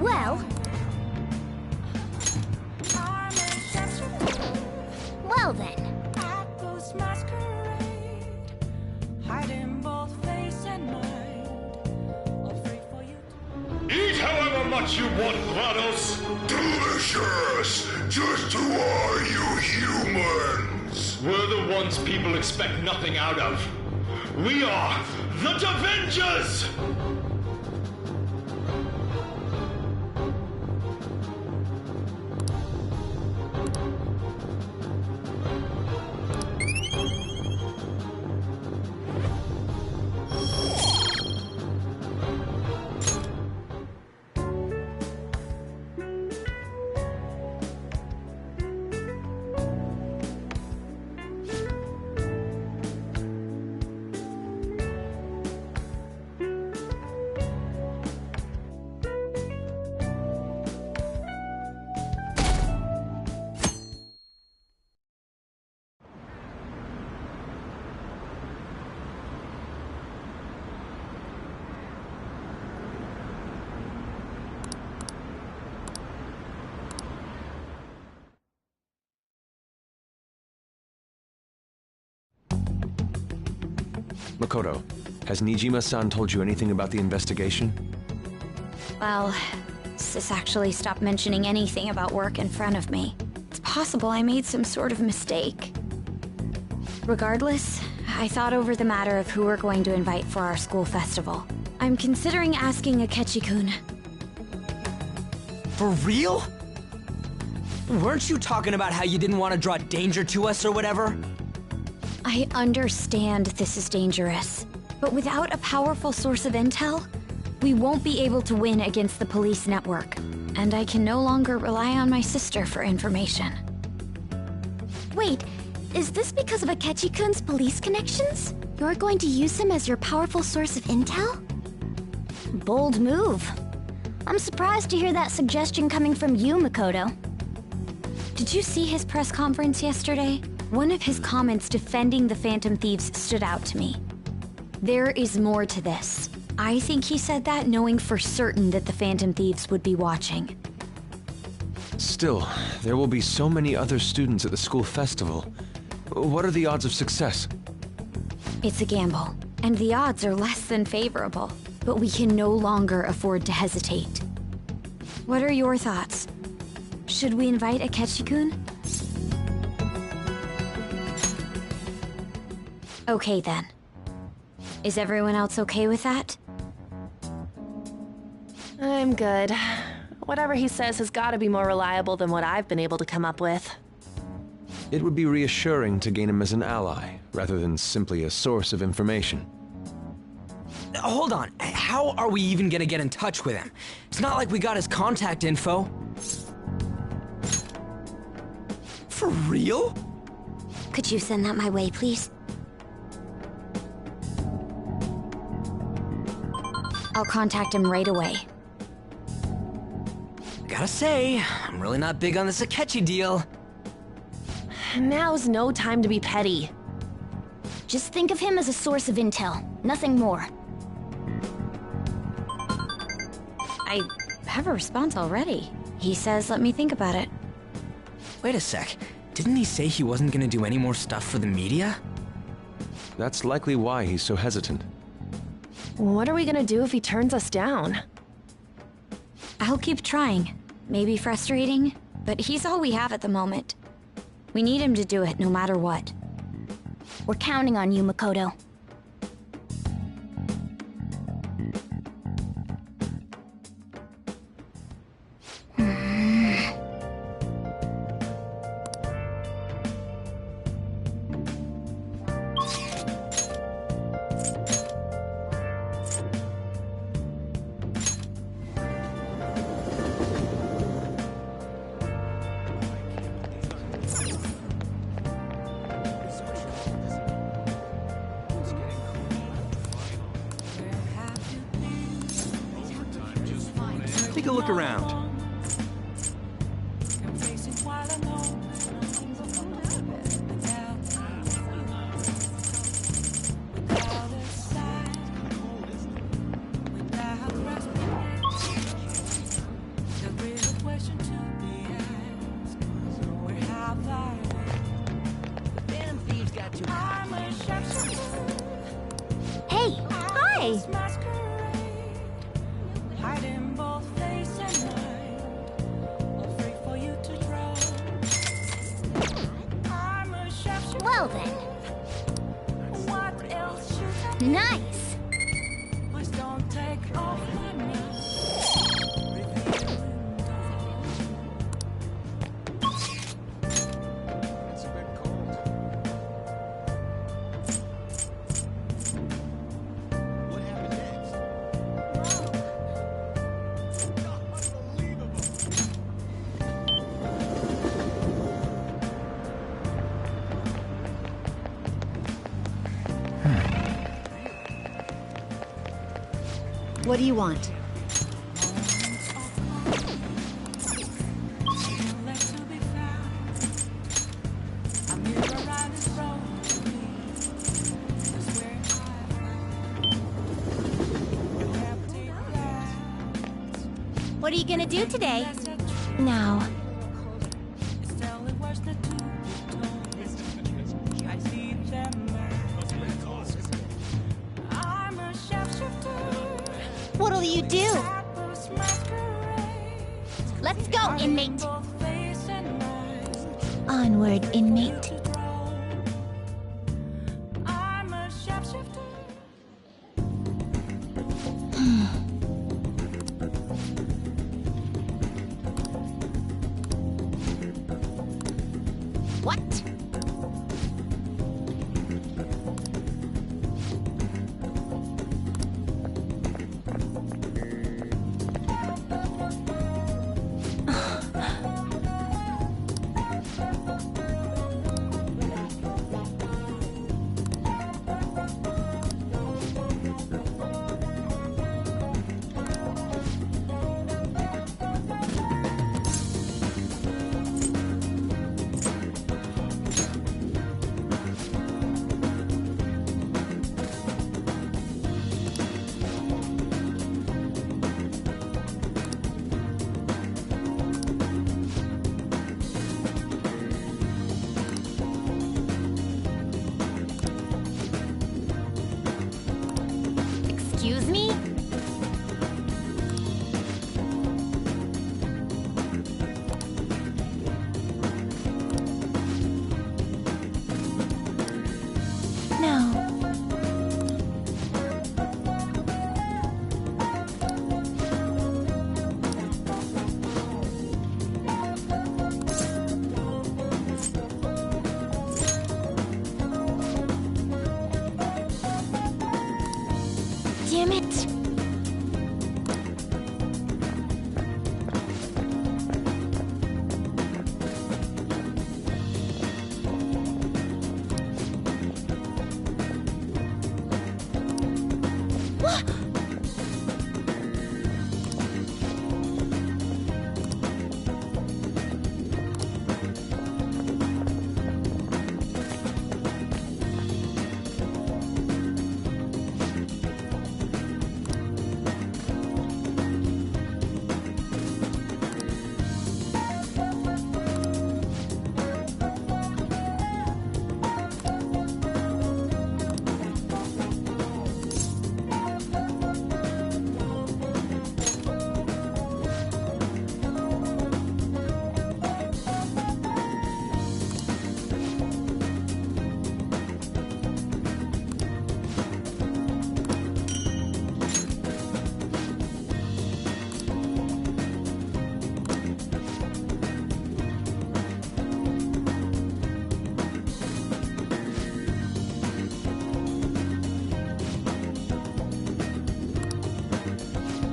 Well... Well then. Eat however much you want, GLaDOS! Delicious! Just who are you humans? We're the ones people expect nothing out of. We are the Avengers! Makoto, has Nijima-san told you anything about the investigation? Well, Sis actually stopped mentioning anything about work in front of me. It's possible I made some sort of mistake. Regardless, I thought over the matter of who we're going to invite for our school festival. I'm considering asking Akechi-kun. For real? Weren't you talking about how you didn't want to draw danger to us or whatever? I understand this is dangerous, but without a powerful source of intel, we won't be able to win against the police network, and I can no longer rely on my sister for information. Wait, is this because of Akechi-kun's police connections? You're going to use him as your powerful source of intel? Bold move. I'm surprised to hear that suggestion coming from you, Makoto. Did you see his press conference yesterday? One of his comments defending the Phantom Thieves stood out to me. There is more to this. I think he said that knowing for certain that the Phantom Thieves would be watching. Still, there will be so many other students at the school festival. What are the odds of success? It's a gamble, and the odds are less than favorable, but we can no longer afford to hesitate. What are your thoughts? Should we invite Akechi-kun? Okay then. Is everyone else okay with that? I'm good. Whatever he says has got to be more reliable than what I've been able to come up with. It would be reassuring to gain him as an ally, rather than simply a source of information. Hold on, how are we even gonna get in touch with him? It's not like we got his contact info. For real? Could you send that my way, please? I'll contact him right away. Gotta say, I'm really not big on this Akechi deal. Now's no time to be petty. Just think of him as a source of intel, nothing more. I have a response already. He says, let me think about it. Wait a sec. Didn't he say he wasn't gonna do any more stuff for the media? That's likely why he's so hesitant. What are we gonna do if he turns us down? I'll keep trying. Maybe frustrating, but he's all we have at the moment. We need him to do it no matter what. We're counting on you, Makoto. Take a look around. Hey, hi! Well then. Nice! What do you want? What are you gonna do today? Now. What'll you do? Let's go, inmate! Onward, inmate. What? Excuse me? No. Damn it!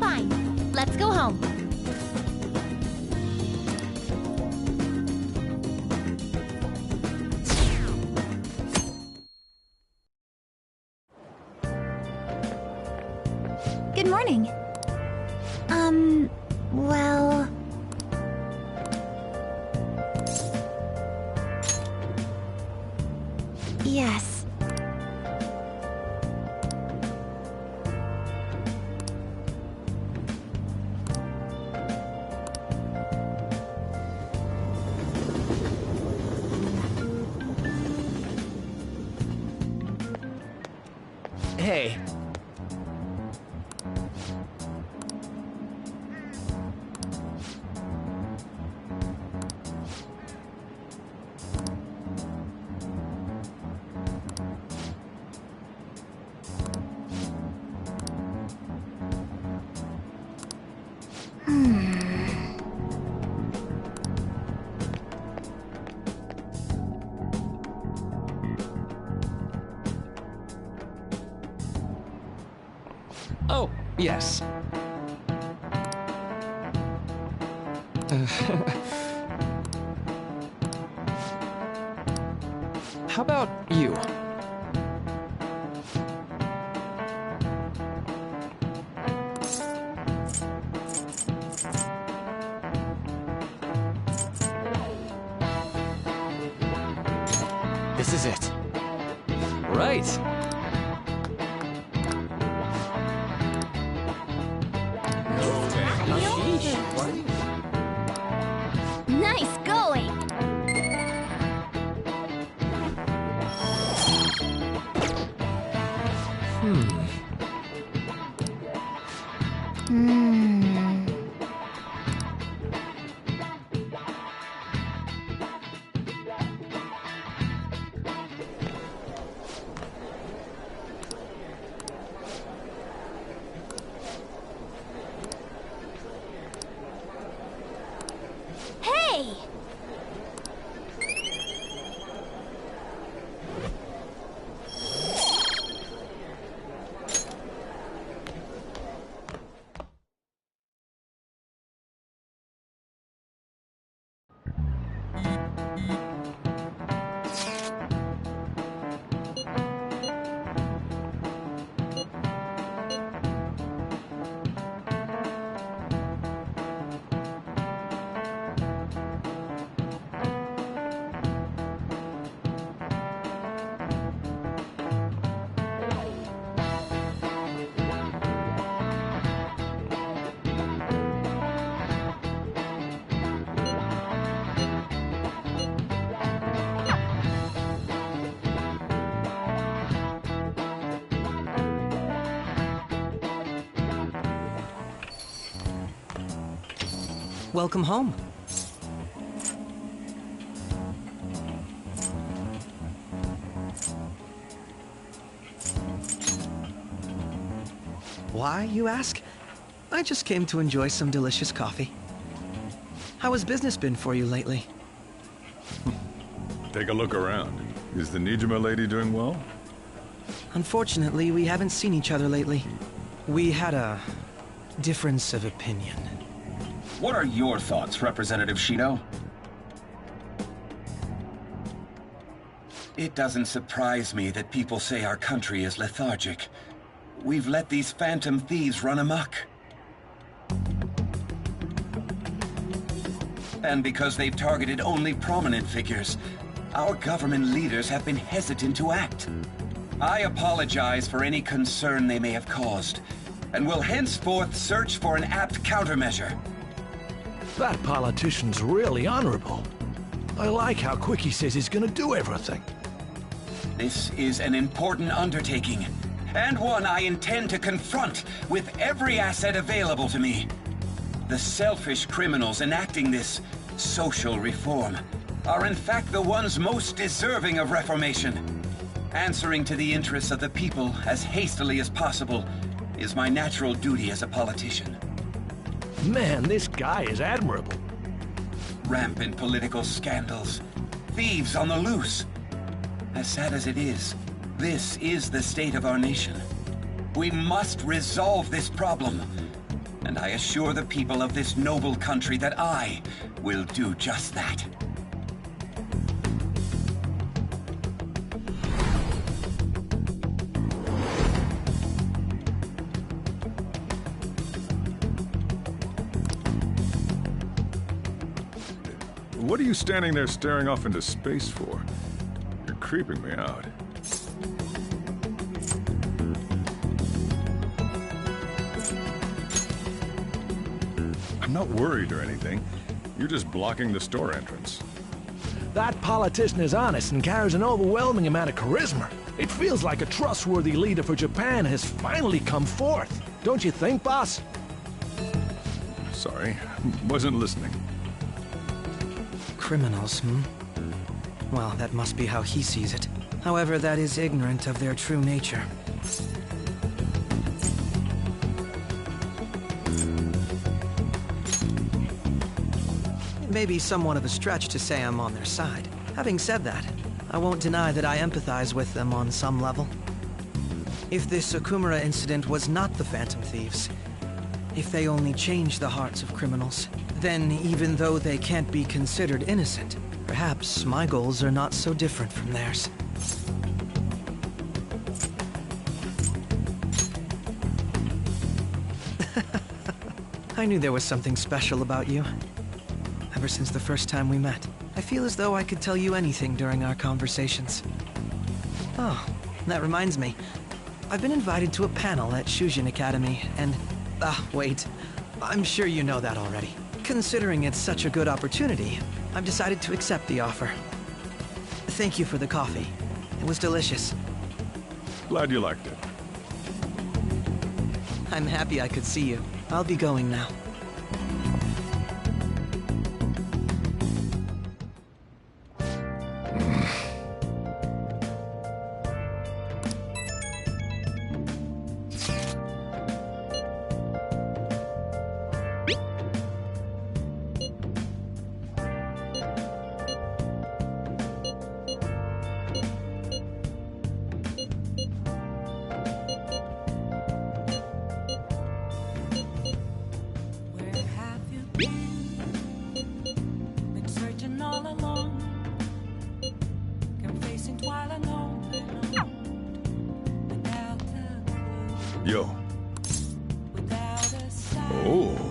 Fine. Let's go home. Good morning. Well... Yes. Hey. Oh, yes. How about you? This is it. Right. Nice going! Hey! Welcome home. Why, you ask? I just came to enjoy some delicious coffee. How has business been for you lately? Take a look around. Is the Nijima lady doing well? Unfortunately, we haven't seen each other lately. We had a difference of opinion. What are your thoughts, Representative Shido? It doesn't surprise me that people say our country is lethargic. We've let these phantom thieves run amok. And because they've targeted only prominent figures, our government leaders have been hesitant to act. I apologize for any concern they may have caused, and will henceforth search for an apt countermeasure. That politician's really honorable. I like how quick he says he's gonna do everything. This is an important undertaking, and one I intend to confront with every asset available to me. The selfish criminals enacting this social reform are in fact the ones most deserving of reformation. Answering to the interests of the people as hastily as possible is my natural duty as a politician. Man, this guy is admirable. Rampant political scandals. Thieves on the loose. As sad as it is, this is the state of our nation. We must resolve this problem. And I assure the people of this noble country that I will do just that. What are you standing there staring off into space for? You're creeping me out. I'm not worried or anything. You're just blocking the store entrance. That politician is honest and carries an overwhelming amount of charisma. It feels like a trustworthy leader for Japan has finally come forth. Don't you think, boss? Sorry, wasn't listening. Criminals, Well, that must be how he sees it. However, that is ignorant of their true nature. It may be somewhat of a stretch to say I'm on their side. Having said that, I won't deny that I empathize with them on some level. If this Okumura incident was not the Phantom Thieves, if they only change the hearts of criminals, then even though they can't be considered innocent, perhaps my goals are not so different from theirs. I knew there was something special about you. Ever since the first time we met, I feel as though I could tell you anything during our conversations. Oh, that reminds me. I've been invited to a panel at Shujin Academy, and... wait. I'm sure you know that already. Considering it's such a good opportunity, I've decided to accept the offer. Thank you for the coffee. It was delicious. Glad you liked it. I'm happy I could see you. I'll be going now. Yo. Oh.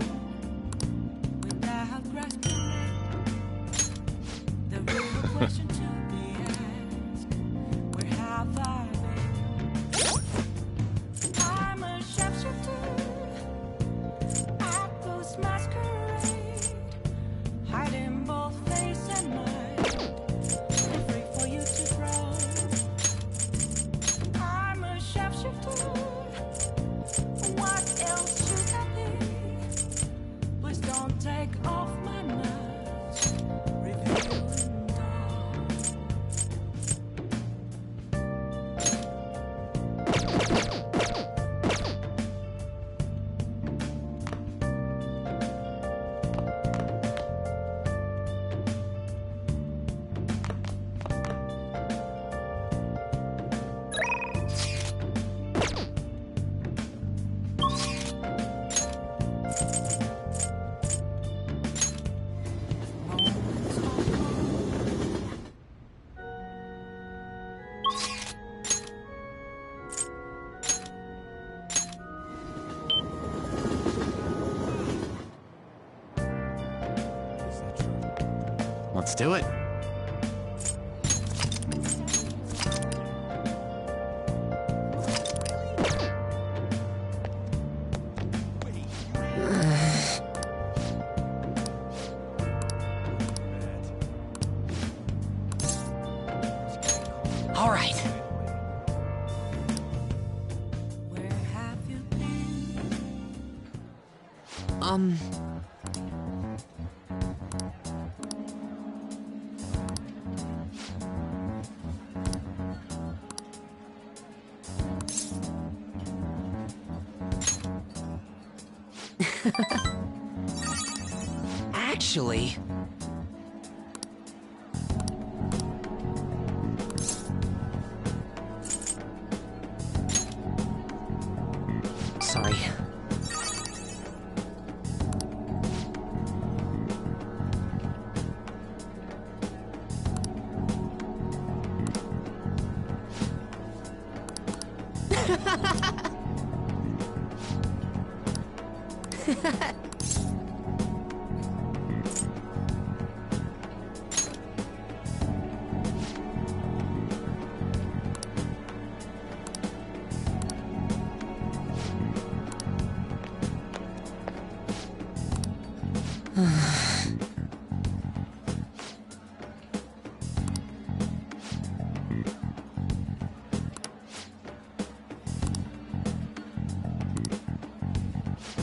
Let's do it. All right. Actually... Sorry.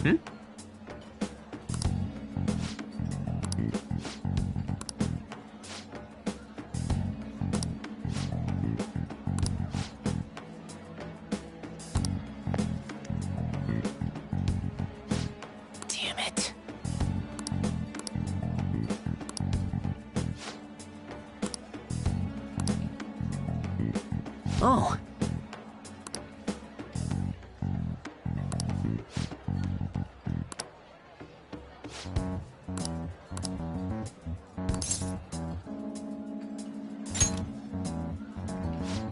Hmm? Damn it. Oh.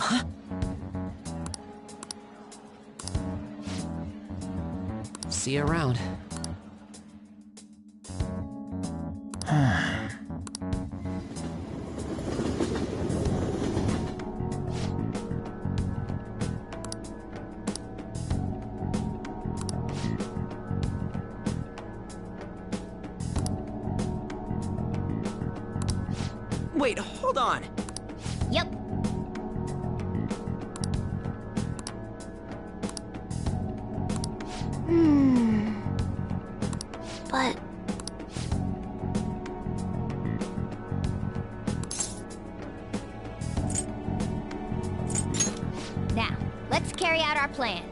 Huh? See you around. Wait, hold on. Yep. But... Now, let's carry out our plan.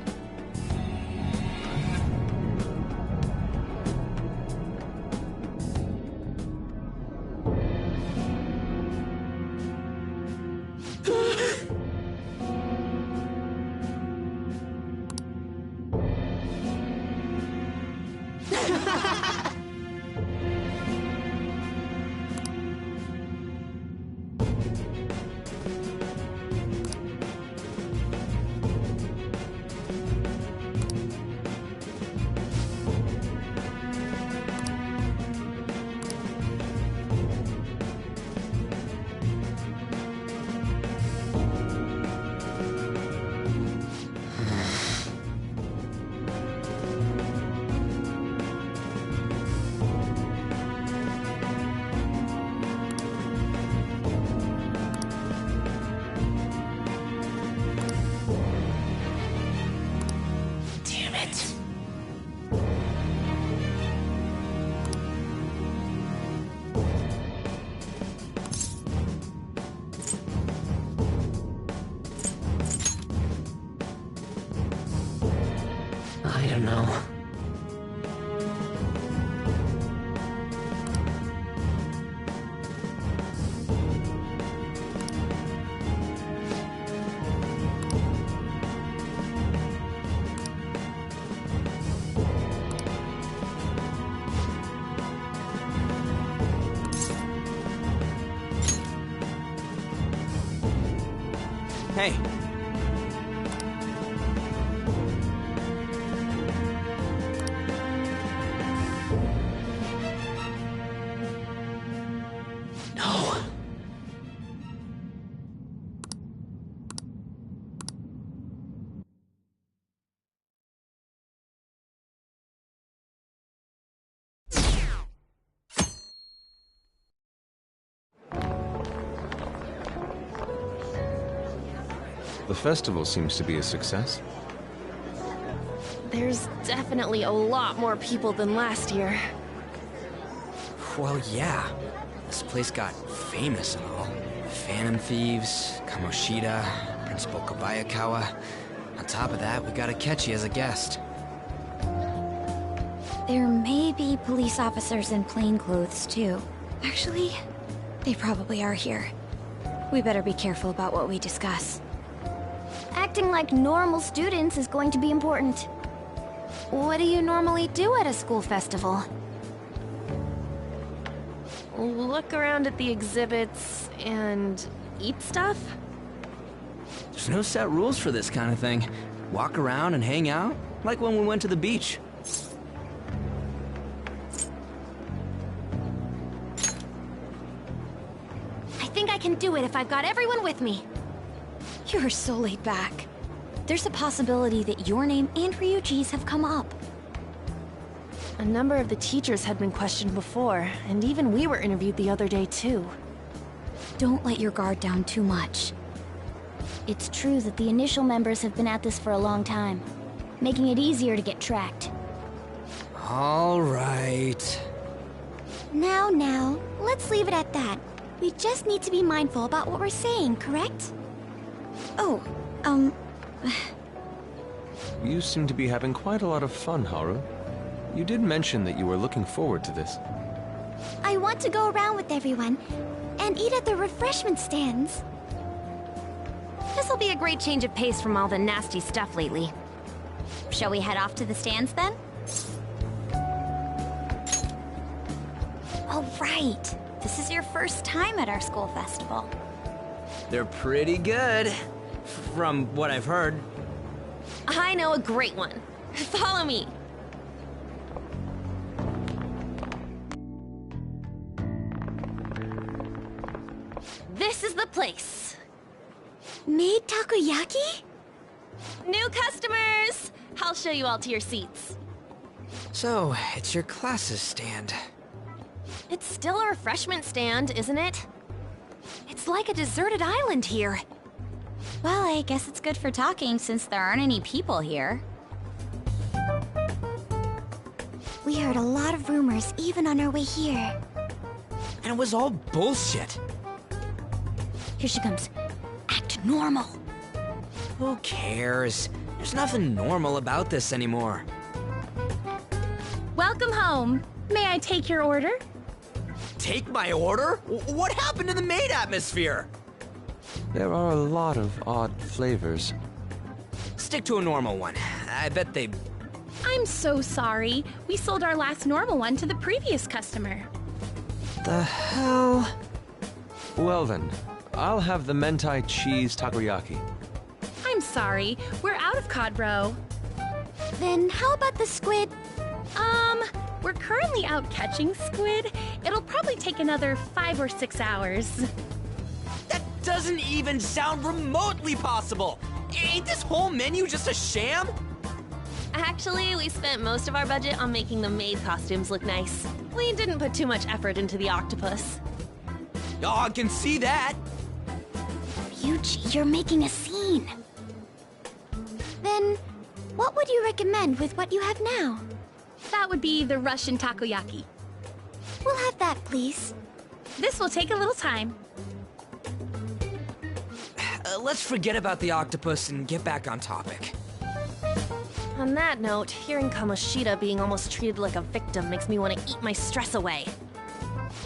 I don't know. Hey. No. The festival seems to be a success. There's definitely a lot more people than last year. Well, yeah. This place got famous and all. Phantom Thieves, Kamoshida, Principal Kobayakawa. On top of that, we got Akechi as a guest. There may be police officers in plainclothes, too. Actually, they probably are here. We better be careful about what we discuss. Acting like normal students is going to be important. What do you normally do at a school festival? Look around at the exhibits and eat stuff? There's no set rules for this kind of thing. Walk around and hang out, like when we went to the beach. I think I can do it if I've got everyone with me. You're so laid back. There's a possibility that your name and Ryuji's have come up. A number of the teachers had been questioned before, and even we were interviewed the other day too. Don't let your guard down too much. It's true that the initial members have been at this for a long time, making it easier to get tracked. All right. Now, let's leave it at that. We just need to be mindful about what we're saying, correct? Oh, You seem to be having quite a lot of fun, Haru. You did mention that you were looking forward to this. I want to go around with everyone and eat at the refreshment stands. This'll be a great change of pace from all the nasty stuff lately. shall we head off to the stands then? Oh, right. This is your first time at our school festival. They're pretty good. From what I've heard. I know a great one. Follow me. This is the place. Made takoyaki? New customers! I'll show you all to your seats. So, it's your class's stand. It's still a refreshment stand, isn't it? It's like a deserted island here. Well, I guess it's good for talking since there aren't any people here. We heard a lot of rumors even on our way here. And it was all bullshit. Here she comes. Act normal. Who cares? There's nothing normal about this anymore. Welcome home. May I take your order? Take my order? What happened to the maid atmosphere? There are a lot of odd flavors. Stick to a normal one. I bet they... I'm so sorry. We sold our last normal one to the previous customer. The hell? Well then, I'll have the mentai cheese takoyaki. I'm sorry. We're out of cod roe. Then how about the squid? We're currently out catching squid. It'll probably take another 5 or 6 hours. That doesn't even sound remotely possible! Ain't this whole menu just a sham? Actually, we spent most of our budget on making the maid costumes look nice. We didn't put too much effort into the octopus. Oh, I can see that! Ryuji, you're making a scene. Then, what would you recommend with what you have now? That would be the Russian takoyaki. We'll have that, please. This will take a little time. Let's forget about the octopus and get back on topic. On that note, hearing Kamoshida being almost treated like a victim makes me want to eat my stress away.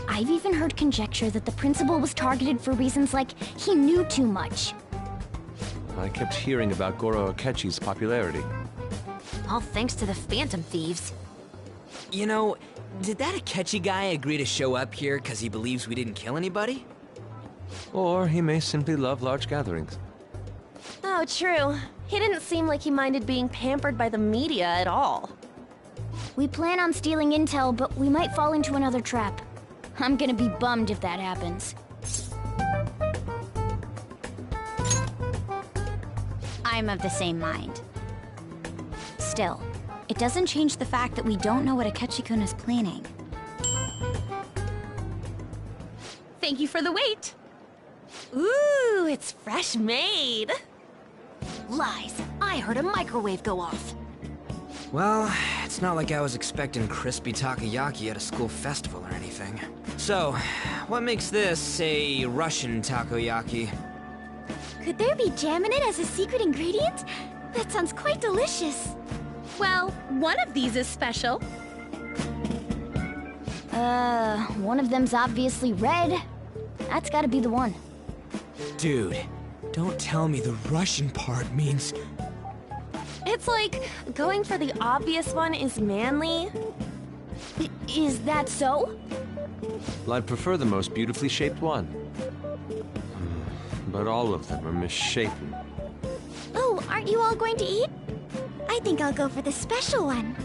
I've even heard conjecture that the principal was targeted for reasons like he knew too much. I kept hearing about Goro Akechi's popularity. All thanks to the Phantom Thieves. You know, did that Akechi guy agree to show up here because he believes we didn't kill anybody? Or he may simply love large gatherings. Oh, true. He didn't seem like he minded being pampered by the media at all. We plan on stealing intel, but we might fall into another trap. I'm gonna be bummed if that happens. I'm of the same mind. Still, it doesn't change the fact that we don't know what Akechi-kun is planning. Thank you for the wait. Ooh, it's fresh made. Lies. I heard a microwave go off. Well, it's not like I was expecting crispy takoyaki at a school festival or anything. So, what makes this a Russian takoyaki? Could there be jam in it as a secret ingredient? That sounds quite delicious. Well, one of these is special. One of them's obviously red. That's gotta be the one. Dude, don't tell me the Russian part means... It's like going for the obvious one is manly. Is that so? Well, I'd prefer the most beautifully shaped one. But all of them are misshapen. Oh, aren't you all going to eat? I think I'll go for the special one.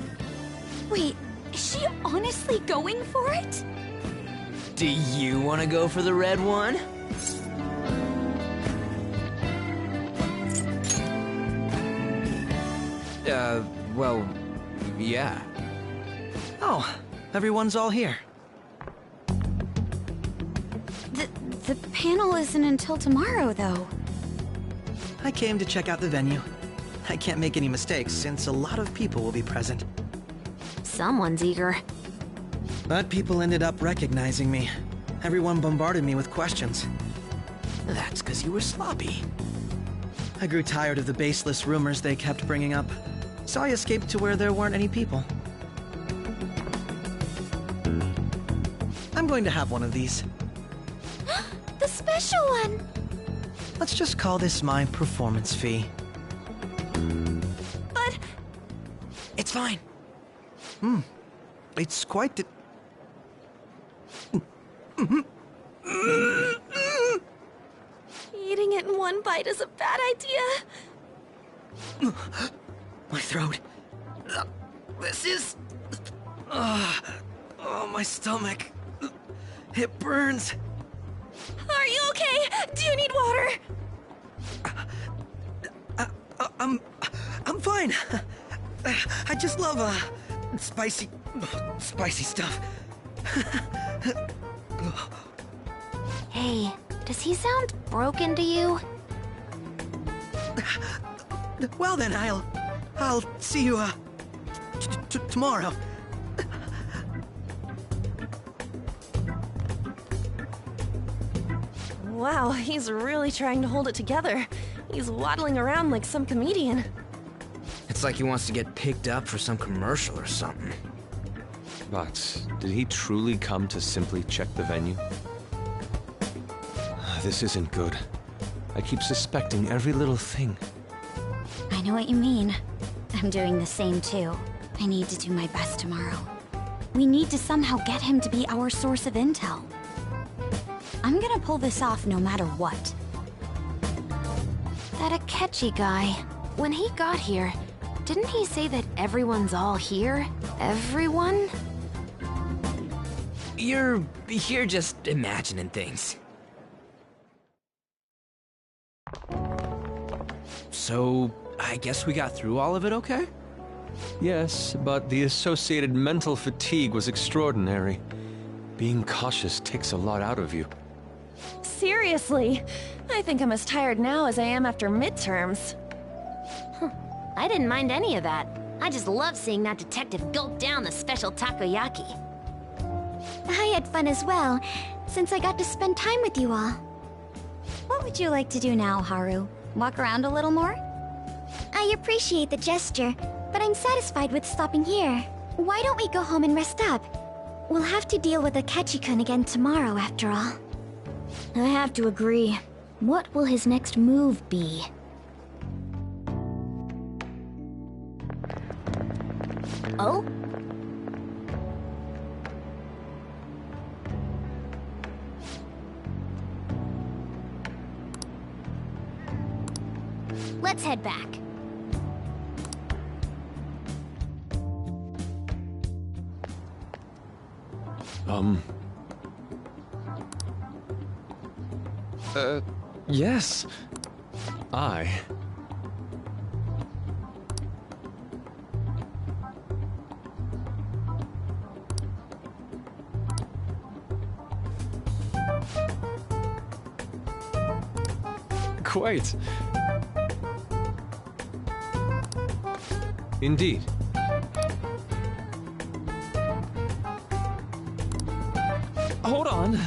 Wait, is she honestly going for it? Do you want to go for the red one? Well, yeah. Oh, everyone's all here. The panel isn't until tomorrow, though. I came to check out the venue. I can't make any mistakes since a lot of people will be present. Someone's eager. But people ended up recognizing me. Everyone bombarded me with questions. That's because you were sloppy. I grew tired of the baseless rumors they kept bringing up, so I escaped to where there weren't any people. I'm going to have one of these. The special one! Let's just call this my performance fee. But... It's fine. It's quite... Eating it in one bite is a bad idea. My throat. This is... oh, my stomach. It burns. Are you okay? Do you need water? I'm fine. I just love, spicy stuff. Hey, does he sound broken to you? Well then, I'll see you, tomorrow. Wow, he's really trying to hold it together. He's waddling around like some comedian. It's like he wants to get picked up for some commercial or something. But did he truly come to simply check the venue? This isn't good. I keep suspecting every little thing. I know what you mean. I'm doing the same too. I need to do my best tomorrow. We need to somehow get him to be our source of intel. I'm gonna pull this off no matter what. That Akechi guy, when he got here, didn't he say that everyone's all here? Everyone? You're just imagining things. So, I guess we got through all of it okay? Yes, but the associated mental fatigue was extraordinary. Being cautious takes a lot out of you. Seriously, I think I'm as tired now as I am after midterms. I didn't mind any of that. I just love seeing that detective gulp down the special takoyaki. I had fun as well, since I got to spend time with you all. What would you like to do now, Haru? Walk around a little more? I appreciate the gesture, but I'm satisfied with stopping here. Why don't we go home and rest up? We'll have to deal with Akechi-kun again tomorrow, after all. I have to agree. What will his next move be? Oh? Let's head back. Yes. Quite. Indeed. Hold on.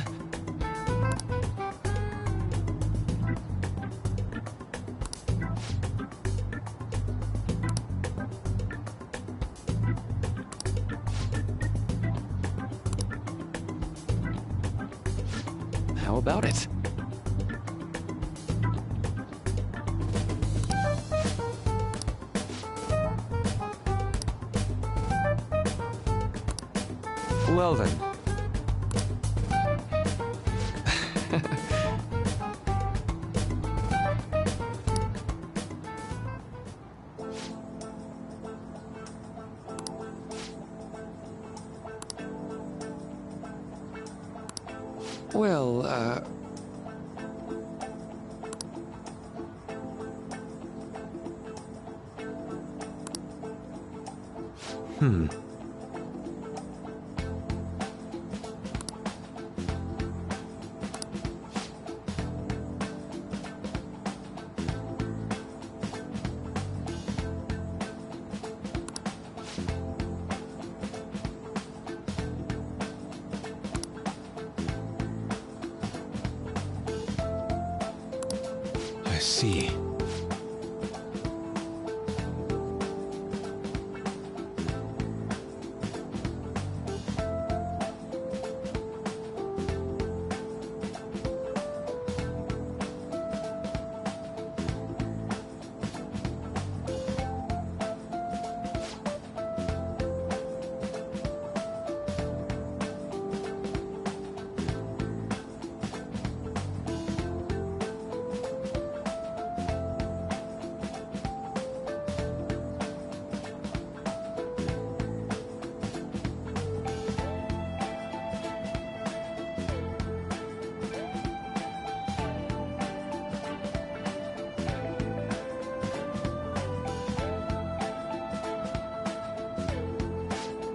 How about it? Well then. Well, I see.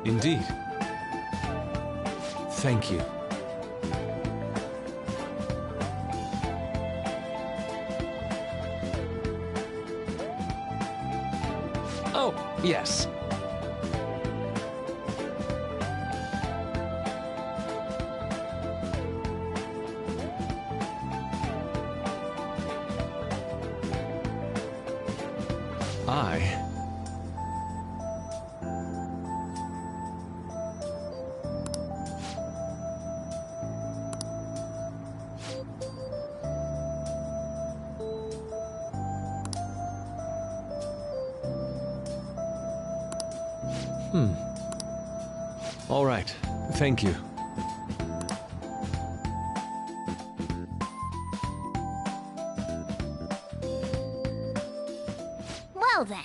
Indeed. Thank you. Oh, yes. All right. Thank you. Well then.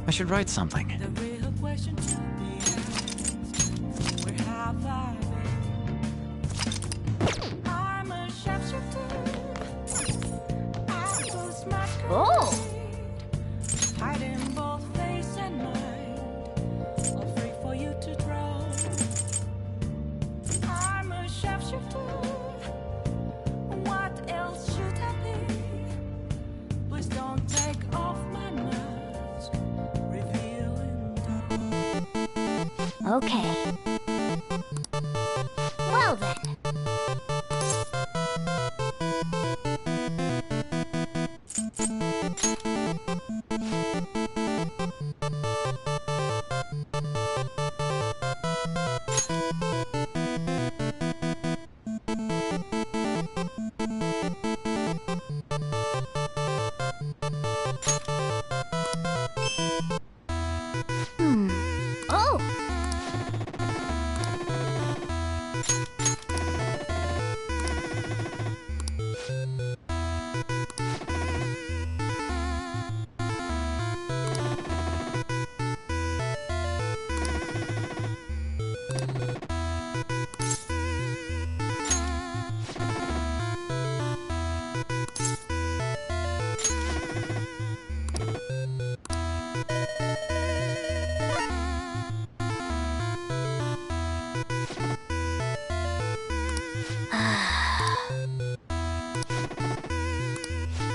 I should write something. Oh! Okay. Well then. Oh!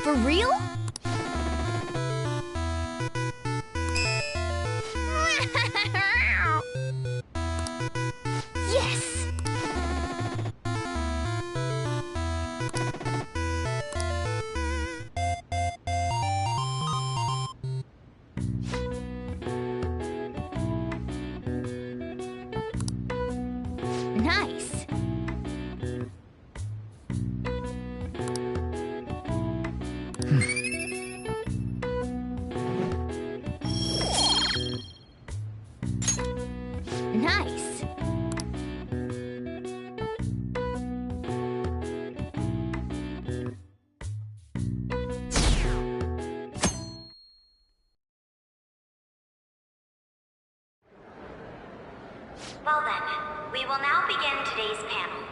For real? Yes! Nice! Nice! Well then, we will now begin today's panel.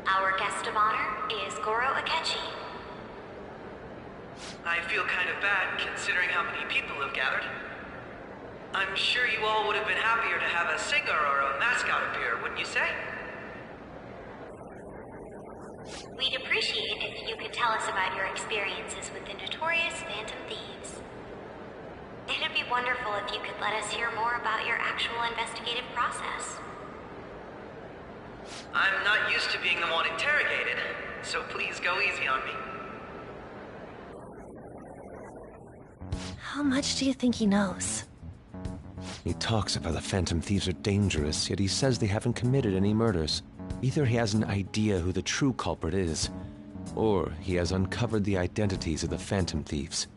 Our guest of honor is Goro Akechi. I feel kind of bad considering how many people have gathered. I'm sure you all would have been happier to have a SEGA or a mascot appear, wouldn't you say? We'd appreciate it if you could tell us about your experiences with the notorious Phantom Thieves. It'd be wonderful if you could let us hear more about your actual investigative process. I'm not used to being the one interrogated, so please go easy on me. How much do you think he knows? He talks about the Phantom Thieves are dangerous, yet he says they haven't committed any murders. Either he has an idea who the true culprit is, or he has uncovered the identities of the Phantom Thieves.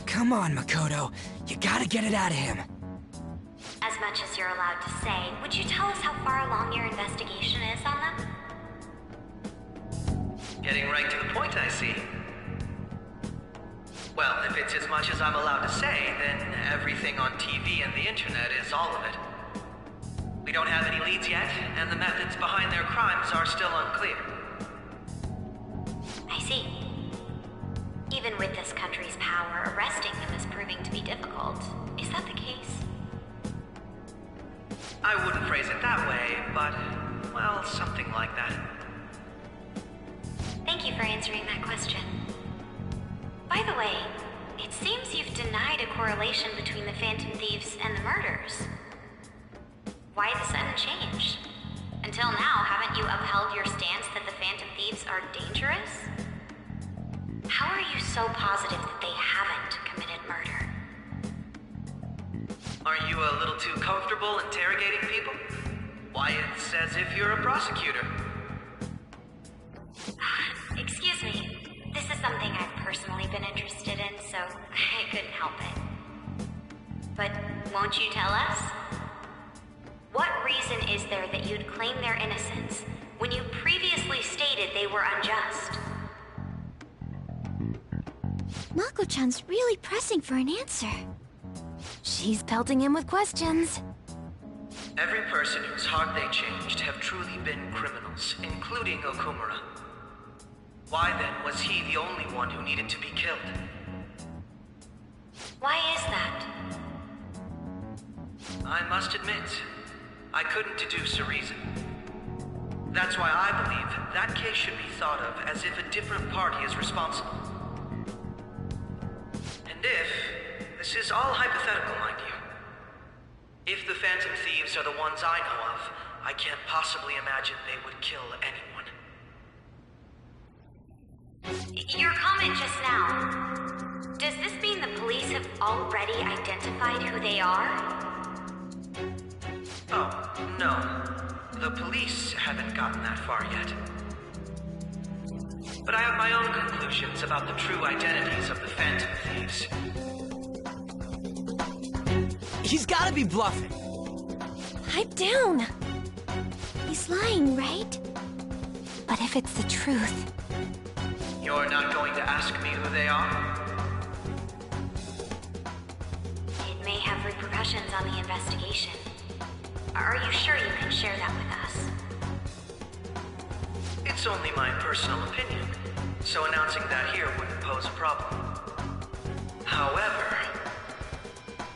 Come on, Makoto. You gotta get it out of him. As much as you're allowed to say, would you tell us how far along your investigation is on them? Getting right to the point, I see. Well, if it's as much as I'm allowed to say, then everything on TV and the internet is all of it. We don't have any leads yet, and the methods behind their crimes are still unclear. I see. Even with this country's power, arresting them is proving to be difficult. Is that the case? I wouldn't phrase it that way, but, well, something like that. Thank you for answering that question. By the way, it seems you've denied a correlation between the Phantom Thieves and the murders. Why the sudden change? Until now, haven't you upheld your stance that the Phantom Thieves are dangerous? How are you so positive that they haven't committed murder? Aren't you a little too comfortable interrogating people? Why, it's as if you're a prosecutor. Excuse me. This is something I've personally been interested in, so I couldn't help it. But won't you tell us? What reason is there that you'd claim their innocence when you previously stated they were unjust? Mako-chan's really pressing for an answer. She's pelting him with questions. Every person whose heart they changed have truly been criminals, including Okumura. Why then was he the only one who needed to be killed? Why is that? I must admit, I couldn't deduce a reason. That's why I believe that case should be thought of as if a different party is responsible. And this is all hypothetical, mind you. If the Phantom Thieves are the ones I know of, I can't possibly imagine they would kill anyone. Your comment just now, does this mean the police have already identified who they are? Oh, no. The police haven't gotten that far yet. But I have my own conclusions about the true identities of the Phantom Thieves. He's gotta be bluffing. Pipe down. He's lying, right? But if it's the truth... You're not going to ask me who they are? It may have repercussions on the investigation. Are you sure you can share that with us? It's only my personal opinion, so announcing that here wouldn't pose a problem. However,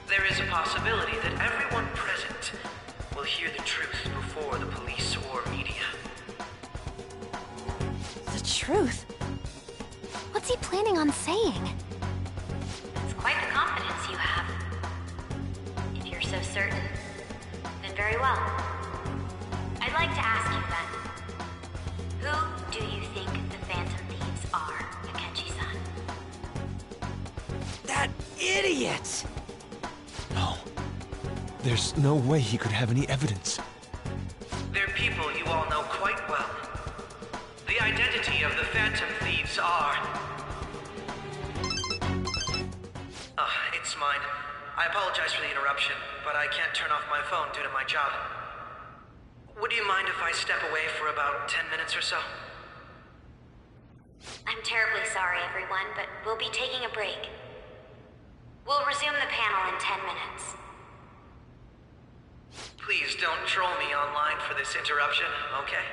there is a possibility that everyone present will hear the truth before the police or media. The truth? What's he planning on saying? It's quite the confidence you have. If you're so certain, then very well. I'd like to ask you then, who do you think the Phantom Thieves are, Akechi-san? That idiot! No. There's no way he could have any evidence. They're people you all know quite well. The identity of the Phantom Thieves are... it's mine. I apologize for the interruption, but I can't turn off my phone due to my job. Would you mind if I step away for about 10 minutes or so? I'm terribly sorry, everyone, but we'll be taking a break. We'll resume the panel in 10 minutes. Please don't troll me online for this interruption, okay?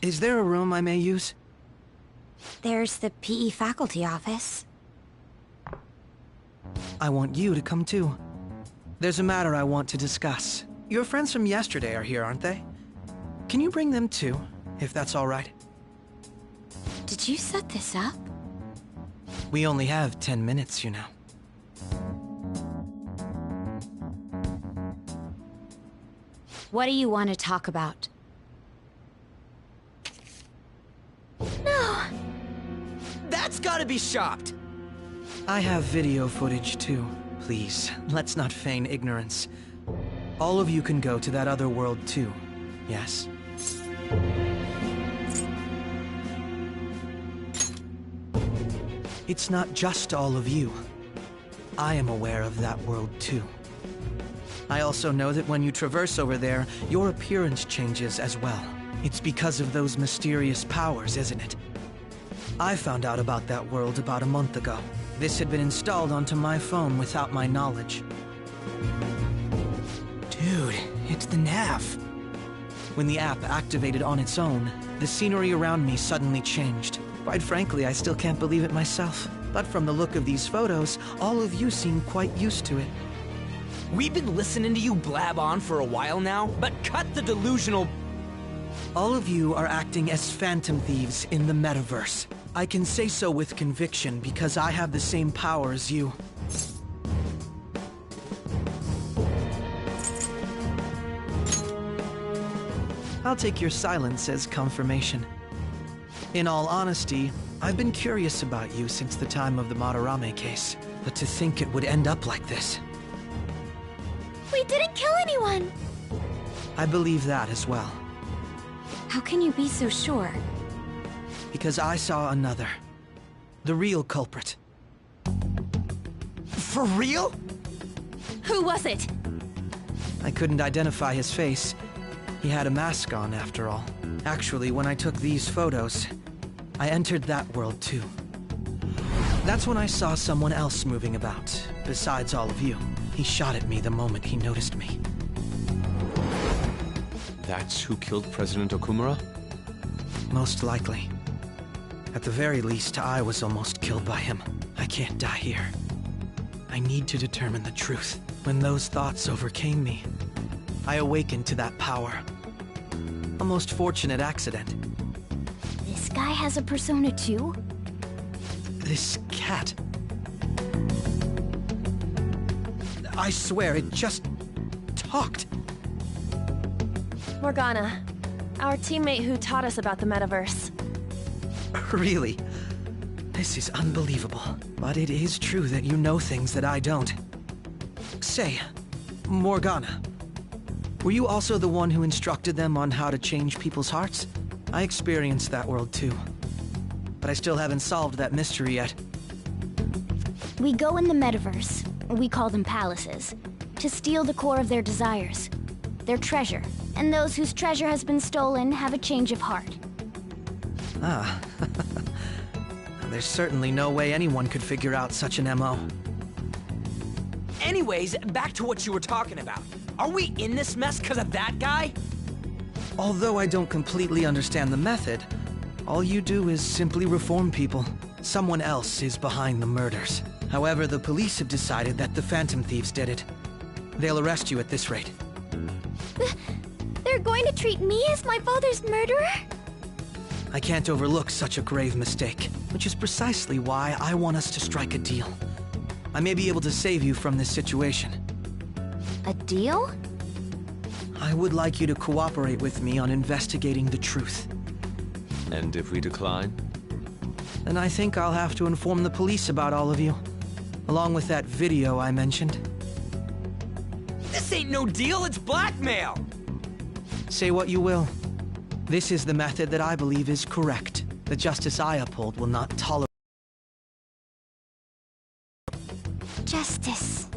Is there a room I may use? There's the PE faculty office. I want you to come too. There's a matter I want to discuss. Your friends from yesterday are here, aren't they? Can you bring them too, if that's all right? Did you set this up? We only have 10 minutes, you know. What do you want to talk about? No! That's gotta be shopped! I have video footage too. Please, let's not feign ignorance. All of you can go to that other world too, yes? It's not just all of you. I am aware of that world too. I also know that when you traverse over there, your appearance changes as well. It's because of those mysterious powers, isn't it? I found out about that world about a month ago. This had been installed onto my phone without my knowledge. Dude, it's the nav. When the app activated on its own, the scenery around me suddenly changed. Quite frankly, I still can't believe it myself. But from the look of these photos, all of you seem quite used to it. We've been listening to you blab on for a while now, but cut the delusional... All of you are acting as phantom thieves in the metaverse. I can say so with conviction because I have the same power as you. I'll take your silence as confirmation. In all honesty, I've been curious about you since the time of the Madarame case, but to think it would end up like this. We didn't kill anyone! I believe that as well. How can you be so sure? Because I saw another. The real culprit. For real? Who was it? I couldn't identify his face. He had a mask on, after all. Actually, when I took these photos, I entered that world too. That's when I saw someone else moving about, besides all of you. He shot at me the moment he noticed me. That's who killed President Okumura? Most likely. At the very least, I was almost killed by him. I can't die here. I need to determine the truth. When those thoughts overcame me, I awakened to that power. A most fortunate accident. This guy has a persona too? This cat. I swear, it just talked. Morgana, our teammate who taught us about the metaverse. Really? This is unbelievable. But it is true that you know things that I don't. Say, Morgana, were you also the one who instructed them on how to change people's hearts? I experienced that world too. But I still haven't solved that mystery yet. We go in the metaverse, we call them palaces, to steal the core of their desires, their treasure. And those whose treasure has been stolen have a change of heart. Ah. There's certainly no way anyone could figure out such an MO. Anyways, back to what you were talking about. Are we in this mess because of that guy? Although I don't completely understand the method, all you do is simply reform people. Someone else is behind the murders. However, the police have decided that the Phantom Thieves did it. They'll arrest you at this rate. They're going to treat me as my father's murderer? I can't overlook such a grave mistake, which is precisely why I want us to strike a deal. I may be able to save you from this situation. A deal? I would like you to cooperate with me on investigating the truth. And if we decline? Then I think I'll have to inform the police about all of you, along with that video I mentioned. This ain't no deal, it's blackmail! Say what you will. This is the method that I believe is correct. The justice I uphold will not tolerate. Justice.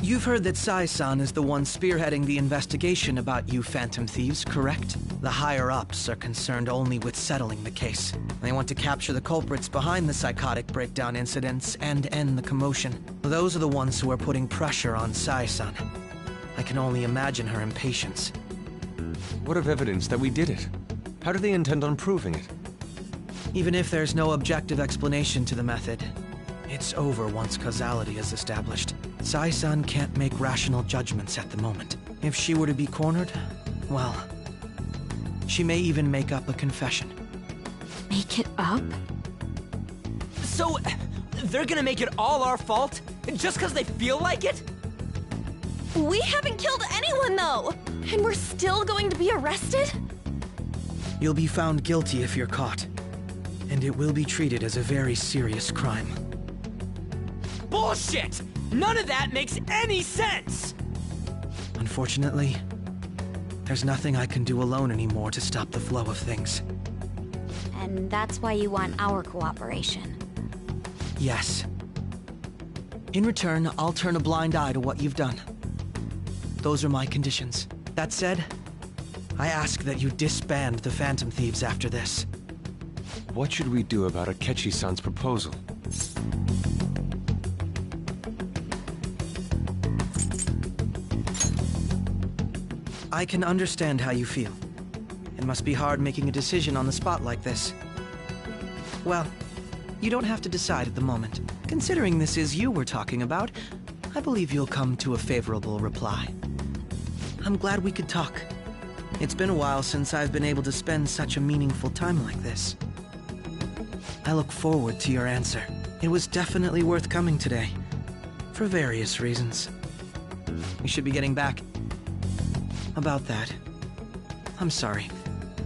You've heard that Sai-san is the one spearheading the investigation about you Phantom Thieves, correct? The higher-ups are concerned only with settling the case. They want to capture the culprits behind the psychotic breakdown incidents and end the commotion. Those are the ones who are putting pressure on Sai-san. I can only imagine her impatience. What of evidence that we did it? How do they intend on proving it? Even if there's no objective explanation to the method, it's over once causality is established. Sai-san can't make rational judgments at the moment. If she were to be cornered, well, she may even make up a confession. Make it up? So, they're gonna make it all our fault? Just because they feel like it? We haven't killed anyone, though! And we're still going to be arrested? You'll be found guilty if you're caught. And it will be treated as a very serious crime. Bullshit! None of that makes any sense! Unfortunately, there's nothing I can do alone anymore to stop the flow of things. And that's why you want our cooperation. Yes. In return, I'll turn a blind eye to what you've done. Those are my conditions. That said, I ask that you disband the Phantom Thieves after this. What should we do about Akechi-san's proposal? I can understand how you feel. It must be hard making a decision on the spot like this. Well, you don't have to decide at the moment. Considering this is you we're talking about, I believe you'll come to a favorable reply. I'm glad we could talk. It's been a while since I've been able to spend such a meaningful time like this. I look forward to your answer. It was definitely worth coming today, for various reasons. We should be getting back. About that, I'm sorry.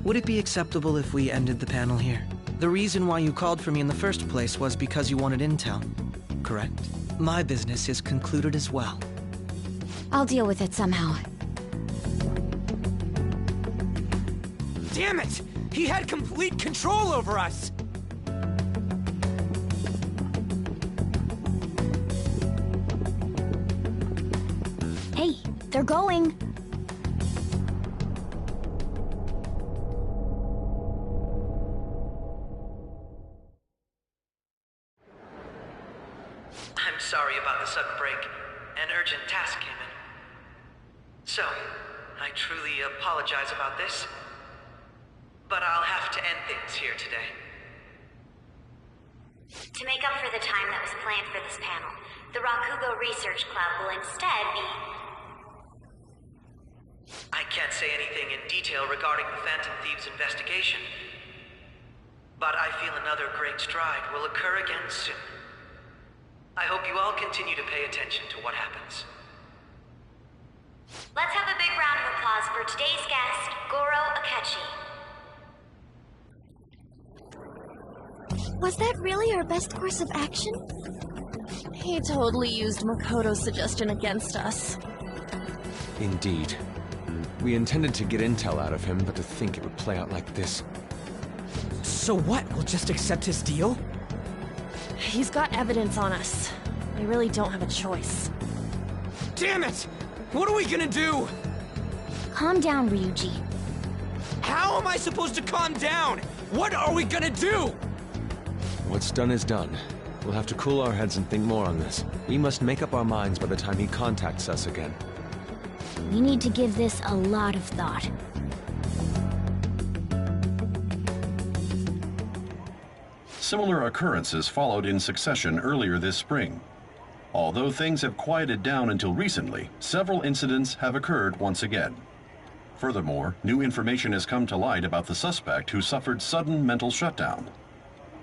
Would it be acceptable if we ended the panel here? The reason why you called for me in the first place was because you wanted intel, correct? My business is concluded as well. I'll deal with it somehow. Damn it! He had complete control over us! Hey, they're going. I'm sorry about the sudden break. An urgent task came in. So, I truly apologize about this. But I'll have to end things here today. To make up for the time that was planned for this panel, the Rakugo Research Club will instead be... I can't say anything in detail regarding the Phantom Thieves investigation. But I feel another great stride will occur again soon. I hope you all continue to pay attention to what happens. Let's have a big round of applause for today's guest, Goro Akechi. Was that really our best course of action? He totally used Makoto's suggestion against us. Indeed. We intended to get intel out of him, but to think it would play out like this. So what? We'll just accept his deal? He's got evidence on us. We really don't have a choice. Damn it! What are we gonna do? Calm down, Ryuji. How am I supposed to calm down? What are we gonna do? What's done is done. We'll have to cool our heads and think more on this. We must make up our minds by the time he contacts us again. We need to give this a lot of thought. Similar occurrences followed in succession earlier this spring. Although things have quieted down until recently, several incidents have occurred once again. Furthermore, new information has come to light about the suspect who suffered sudden mental shutdown.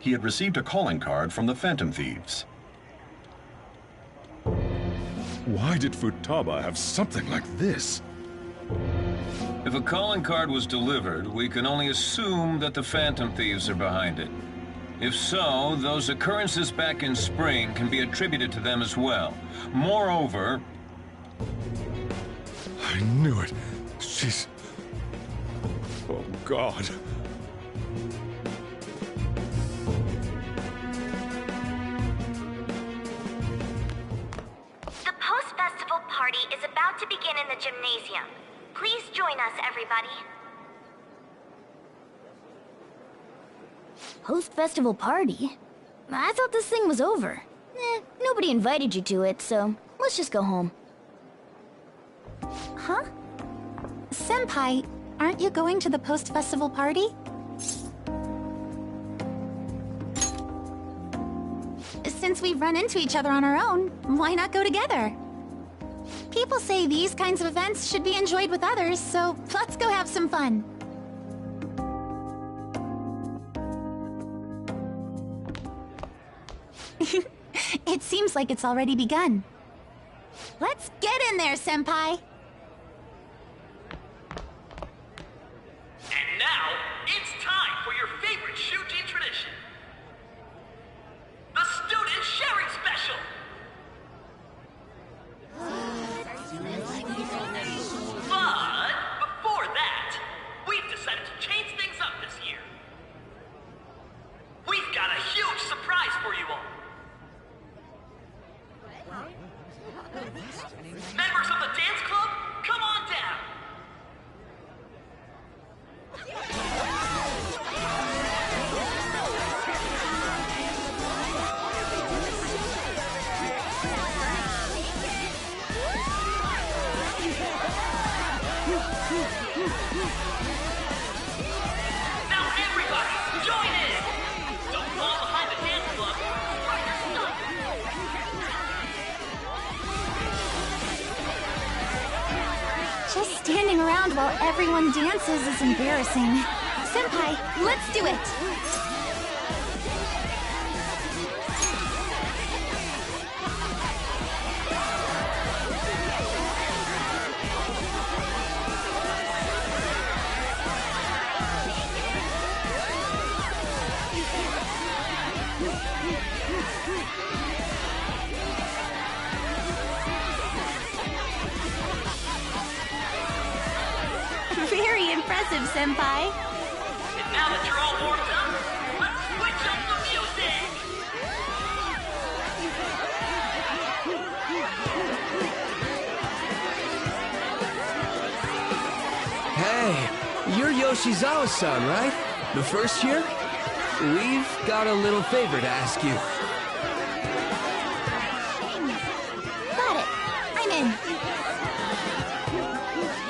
He had received a calling card from the Phantom Thieves. Why did Futaba have something like this? If a calling card was delivered, we can only assume that the Phantom Thieves are behind it. If so, those occurrences back in spring can be attributed to them as well. Moreover... I knew it. She's... Oh, God. The post-festival party is about to begin in the gymnasium. Please join us, everybody. Post-festival party? I thought this thing was over. Nobody invited you to it, so let's just go home. Huh? Senpai, aren't you going to the post-festival party? Since we've run into each other on our own, why not go together? People say these kinds of events should be enjoyed with others, so let's go have some fun. It seems like it's already begun. Let's get in there, Senpai! And now, it's time for your favorite shooting tradition. for you all. Members of the dance club, come on down. Now everybody, join in! Don't fall behind the dance club. Try your stuff. Just standing around while everyone dances is embarrassing. Senpai, let's do it! Very impressive, Senpai. And now that you're all warmed up, let's switch up the music! Hey, you're Yoshizawa-san, right? The first year? We've got a little favor to ask you. Got it. I'm in.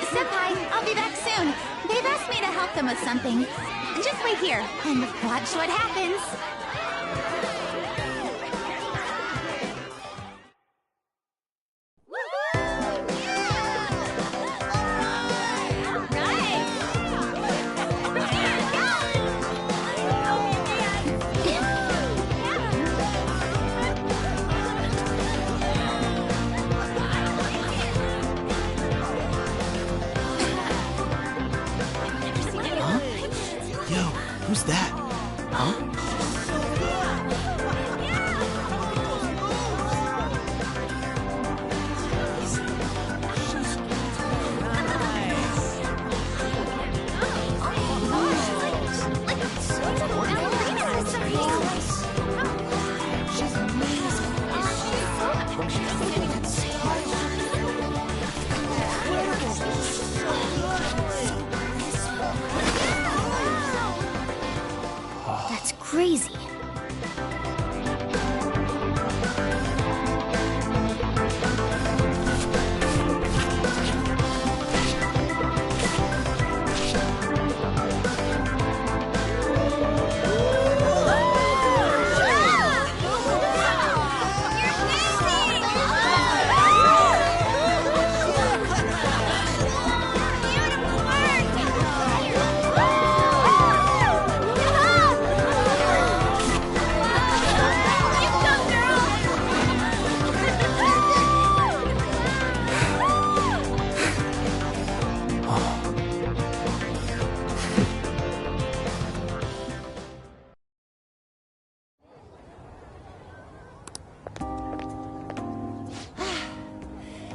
Senpai, I'll be back soon. They've asked me to help them with something. Just wait here and watch what happens. Who's that? Huh? That's crazy.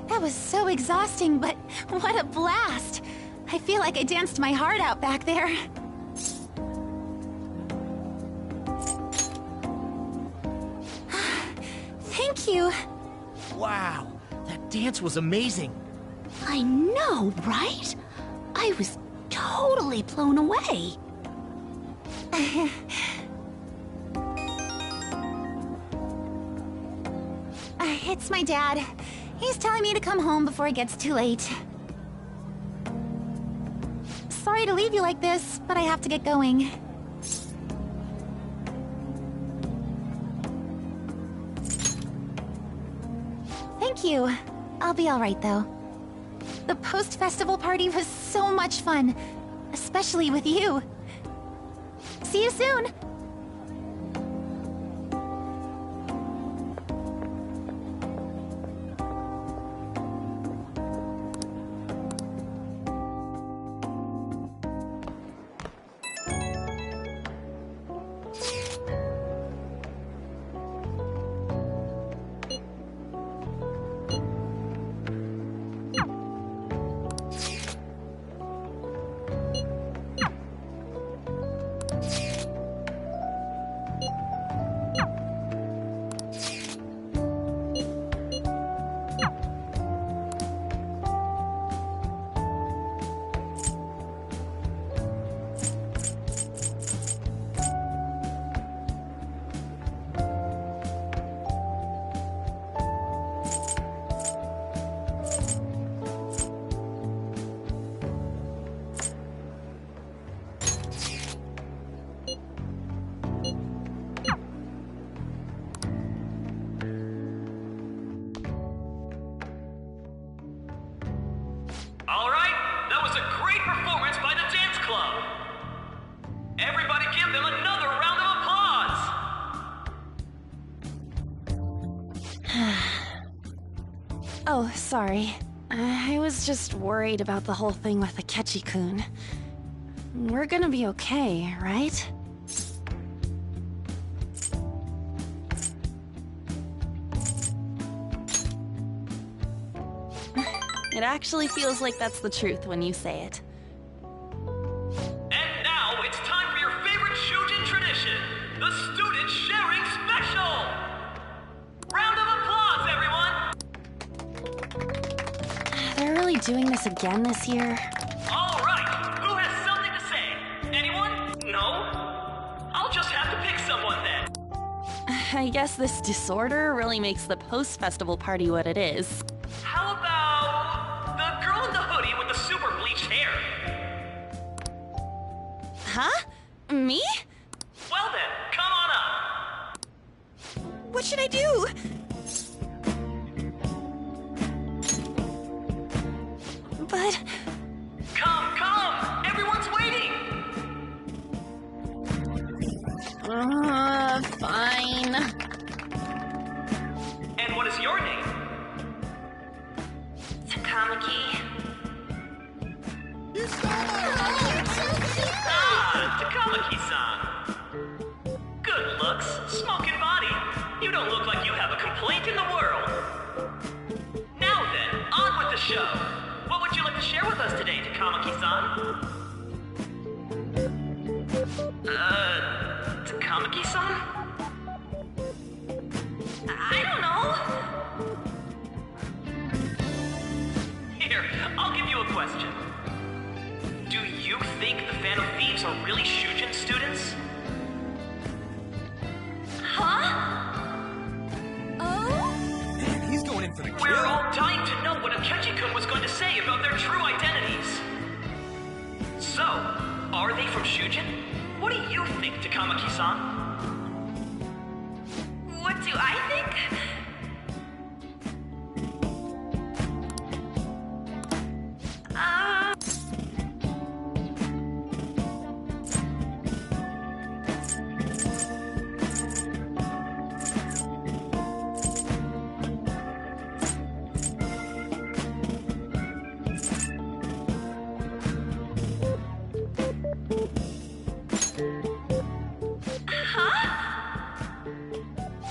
That was so exhausting, but what a blast! I feel like I danced my heart out back there. Thank you. Wow, that dance was amazing. I know, right? I was totally blown away. It's my dad. He's telling me to come home before it gets too late. Sorry to leave you like this, but I have to get going. Thank you. I'll be alright, though. The post-festival party was so much fun, especially with you. See you soon! Oh, sorry. I was just worried about the whole thing with Akechi-kun. We're gonna be okay, right? It actually feels like that's the truth when you say it. And now it's time for your favorite Shujin tradition, the Student Sharing Special! Round of applause, everyone! They're really doing this again this year? All right, who has something to say? Anyone? No? I'll just have to pick someone then. I guess this disorder really makes the post-festival party what it is. How about the girl in the hoodie with the super bleached hair? Huh? Me? Well then, come on up. What should I do? But... Come! Everyone's waiting! Fine. And what is your name? Takamaki. Takamaki-san. Good looks, smoking body. You don't look like you have a complaint in the world. Now then, on with the show. What would you like to share with us today, Takamaki-san? Takamaki-san? I don't know. Here, I'll give you a question. Do you think the Phantom Thieves are really Shujin students? Huh? Oh? Man, he's going in for the kill. We're all dying to know what Akechi-kun was going to say about their true identities. So, are they from Shujin? What do you think, Takamaki-san? What do I think?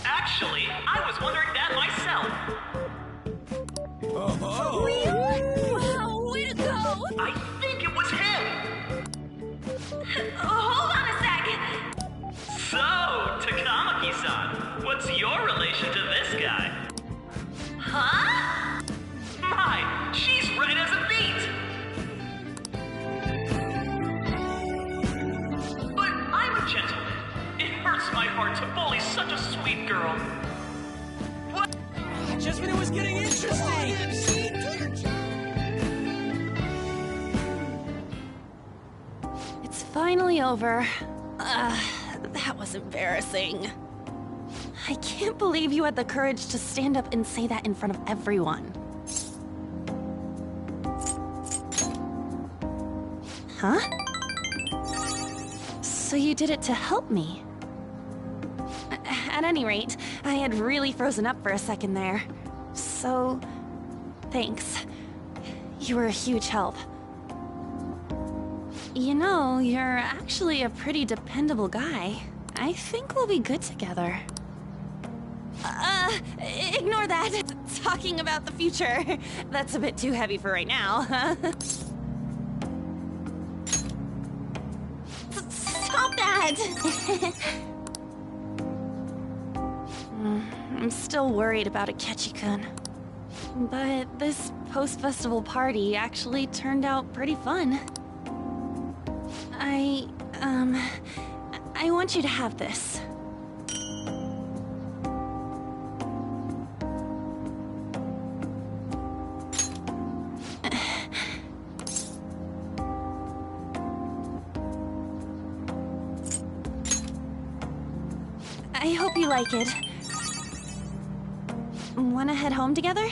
Actually, I was wondering that myself. Oh. Really? Wow, way to go! I think it was him. Hold on a sec. So, Takamaki-san, what's your relation to this guy? Huh? My, she's red as a beet. But I'm a gentleman. It hurts my heart to bully such a sweet girl. What? Just when it was getting interesting! It's finally over. That was embarrassing. I can't believe you had the courage to stand up and say that in front of everyone. Huh? So you did it to help me? At any rate, I had really frozen up for a second there. So, thanks. You were a huge help. You know, you're actually a pretty dependable guy. I think we'll be good together. Ignore that. Talking about the future. That's a bit too heavy for right now, huh? Stop that! I'm still worried about Akechi-kun. But this post-festival party actually turned out pretty fun. I want you to have this. I hope you like it. Wanna head home together?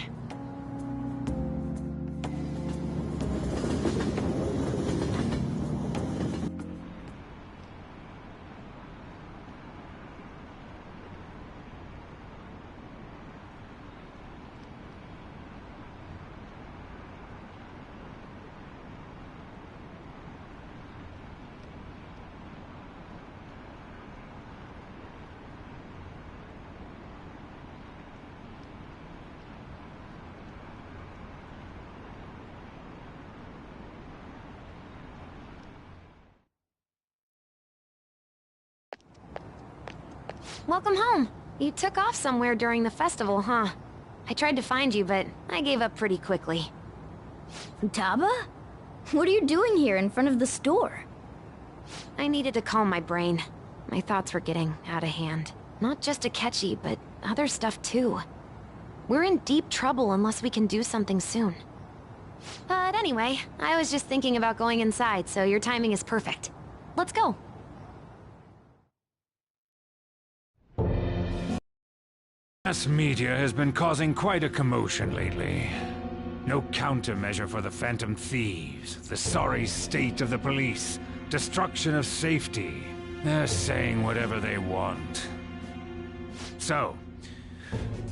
Welcome home. You took off somewhere during the festival, huh? I tried to find you, but I gave up pretty quickly. Futaba? What are you doing here in front of the store? I needed to calm my brain. My thoughts were getting out of hand. Not just Akechi, but other stuff too. We're in deep trouble unless we can do something soon. But anyway, I was just thinking about going inside, so your timing is perfect. Let's go. Mass media has been causing quite a commotion lately. No countermeasure for the Phantom Thieves, the sorry state of the police, destruction of safety. They're saying whatever they want. So,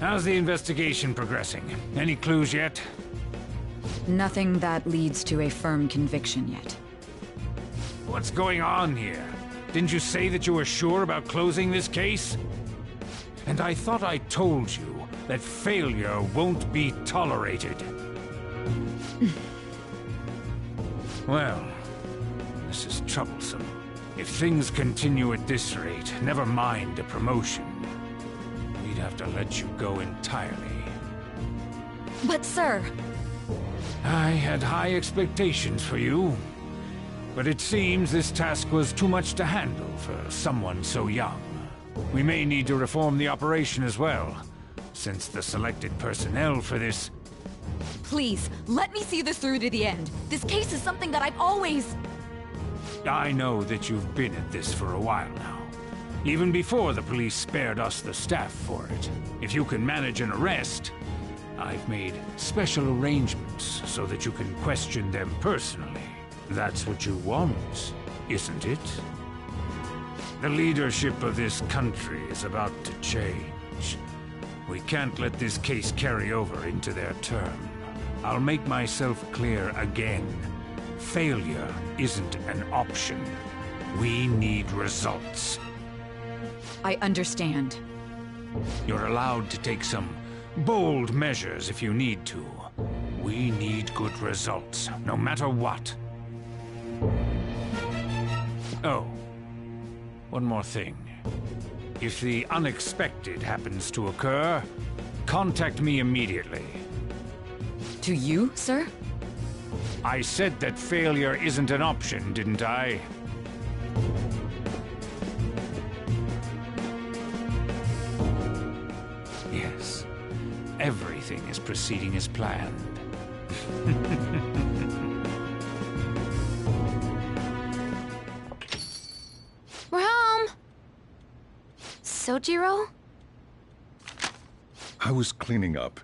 how's the investigation progressing? Any clues yet? Nothing that leads to a firm conviction yet. What's going on here? Didn't you say that you were sure about closing this case? And I thought I told you that failure won't be tolerated. Well, this is troublesome. If things continue at this rate, never mind a promotion. We'd have to let you go entirely. But sir... I had high expectations for you. But it seems this task was too much to handle for someone so young. We may need to reform the operation as well, since the selected personnel for this... Please, let me see this through to the end. This case is something that I've always... I know that you've been at this for a while now. Even before the police spared us the staff for it. If you can manage an arrest, I've made special arrangements so that you can question them personally. That's what you want, isn't it? The leadership of this country is about to change. We can't let this case carry over into their term. I'll make myself clear again. Failure isn't an option. We need results. I understand. You're allowed to take some bold measures if you need to. We need good results, no matter what. Oh, one more thing. If the unexpected happens to occur, contact me immediately. To you, sir? I said that failure isn't an option, didn't I? Yes. Everything is proceeding as planned. We're home! Sojiro? I was cleaning up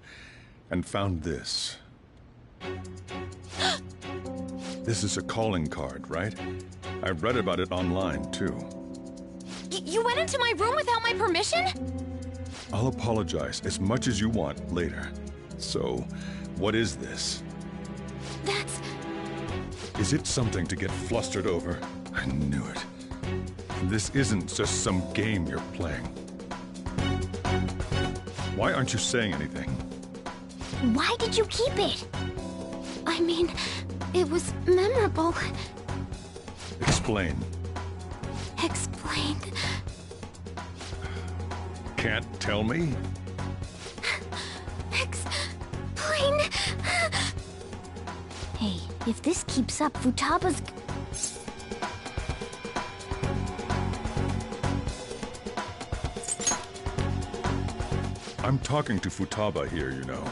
and found this. This is a calling card, right? I read about it online, too. You went into my room without my permission? I'll apologize as much as you want later. So, what is this? That's... Is it something to get flustered over? I knew it. This isn't just some game you're playing. Why aren't you saying anything? Why did you keep it? I mean, it was memorable. Explain. Explain. Can't tell me? Explain. Hey, if this keeps up, Futaba's... I'm talking to Futaba here, you know.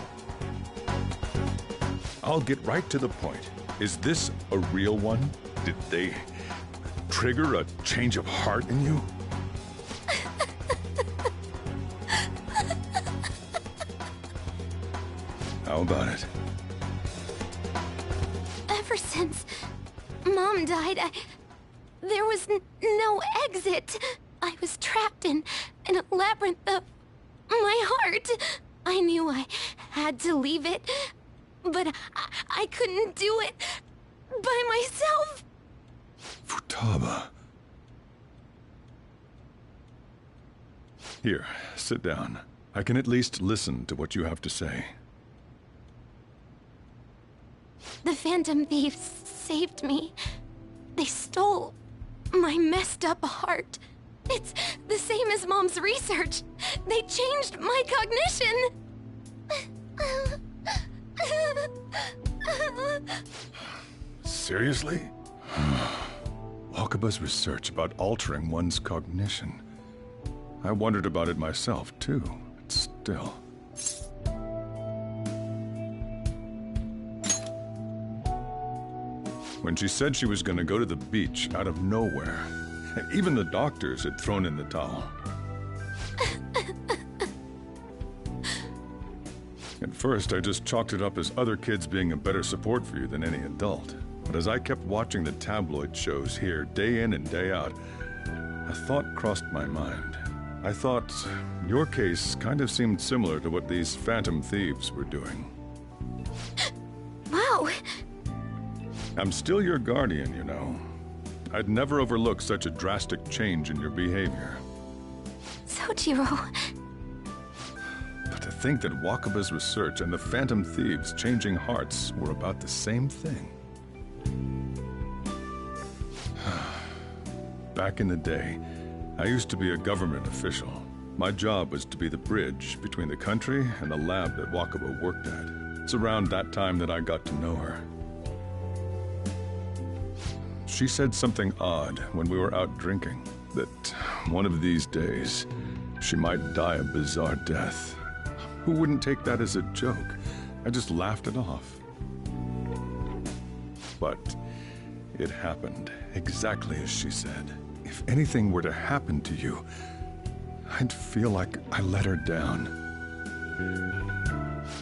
I'll get right to the point. Is this a real one? Did they trigger a change of heart in you? How about it? Ever since Mom died, there was no exit. I was trapped in a labyrinth of my heart. I knew I had to leave it, but I couldn't do it by myself. Futaba. Here, sit down. I can at least listen to what you have to say. The Phantom Thieves saved me. They stole my messed up heart It's the same as Mom's research. They changed my cognition. Seriously? Wakaba's research about altering one's cognition. I wondered about it myself, too, but still. When she said she was going to go to the beach out of nowhere, even the doctors had thrown in the towel. At first, I just chalked it up as other kids being a better support for you than any adult. But as I kept watching the tabloid shows here, day in and day out, a thought crossed my mind. I thought your case kind of seemed similar to what these phantom thieves were doing. Wow. I'm still your guardian, you know. I'd never overlook such a drastic change in your behavior. Sojiro. But to think that Wakaba's research and the phantom thieves changing hearts were about the same thing. Back in the day, I used to be a government official. My job was to be the bridge between the country and the lab that Wakaba worked at. It's around that time that I got to know her. She said something odd when we were out drinking, that one of these days, she might die a bizarre death. Who wouldn't take that as a joke? I just laughed it off. But it happened exactly as she said. If anything were to happen to you, I'd feel like I let her down.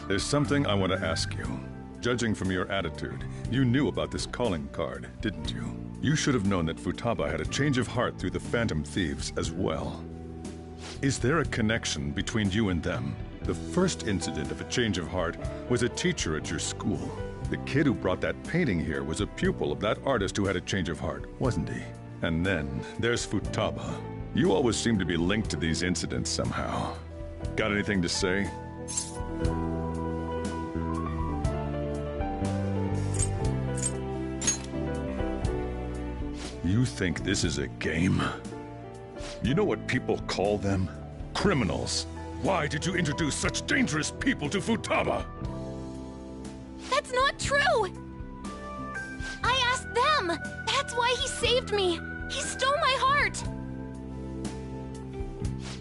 There's something I want to ask you. Judging from your attitude, you knew about this calling card, didn't you? You should have known that Futaba had a change of heart through the Phantom Thieves as well. Is there a connection between you and them? The first incident of a change of heart was a teacher at your school. The kid who brought that painting here was a pupil of that artist who had a change of heart, wasn't he? And then there's Futaba. You always seem to be linked to these incidents somehow. Got anything to say? You think this is a game? You know what people call them? Criminals. Why did you introduce such dangerous people to Futaba? That's not true! I asked them! That's why he saved me! He stole my heart!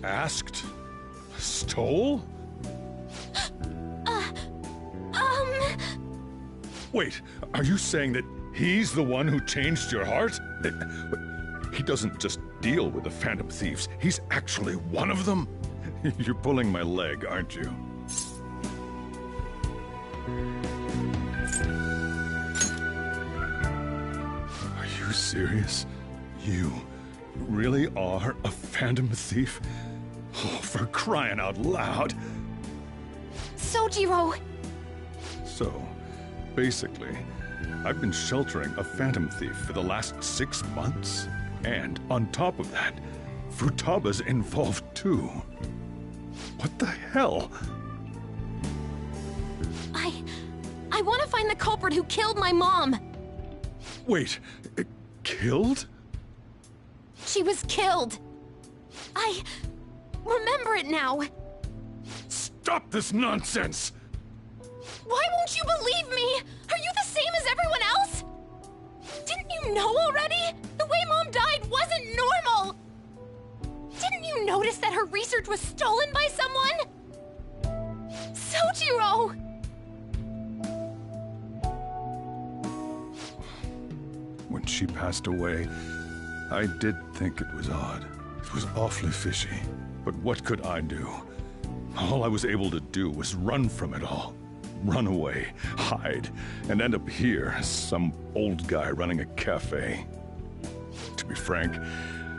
Asked? Stole? Wait, are you saying that he's the one who changed your heart? He doesn't just deal with the Phantom Thieves, he's actually one of them? You're pulling my leg, aren't you? Are you serious? You really are a Phantom Thief? Oh, for crying out loud! Sojiro! So, basically, I've been sheltering a Phantom Thief for the last 6 months. And on top of that, Futaba's involved too. What the hell? I want to find the culprit who killed my mom! Wait, killed? She was killed! I remember it now! Stop this nonsense! Why won't you believe me? Are you the same as everyone else? Didn't you know already? The way Mom died wasn't normal! Didn't you notice that her research was stolen by someone? Sojiro! When she passed away, I did think it was odd. It was awfully fishy. But what could I do? All I was able to do was run from it all. Run away, hide, and end up here as some old guy running a cafe. To be frank,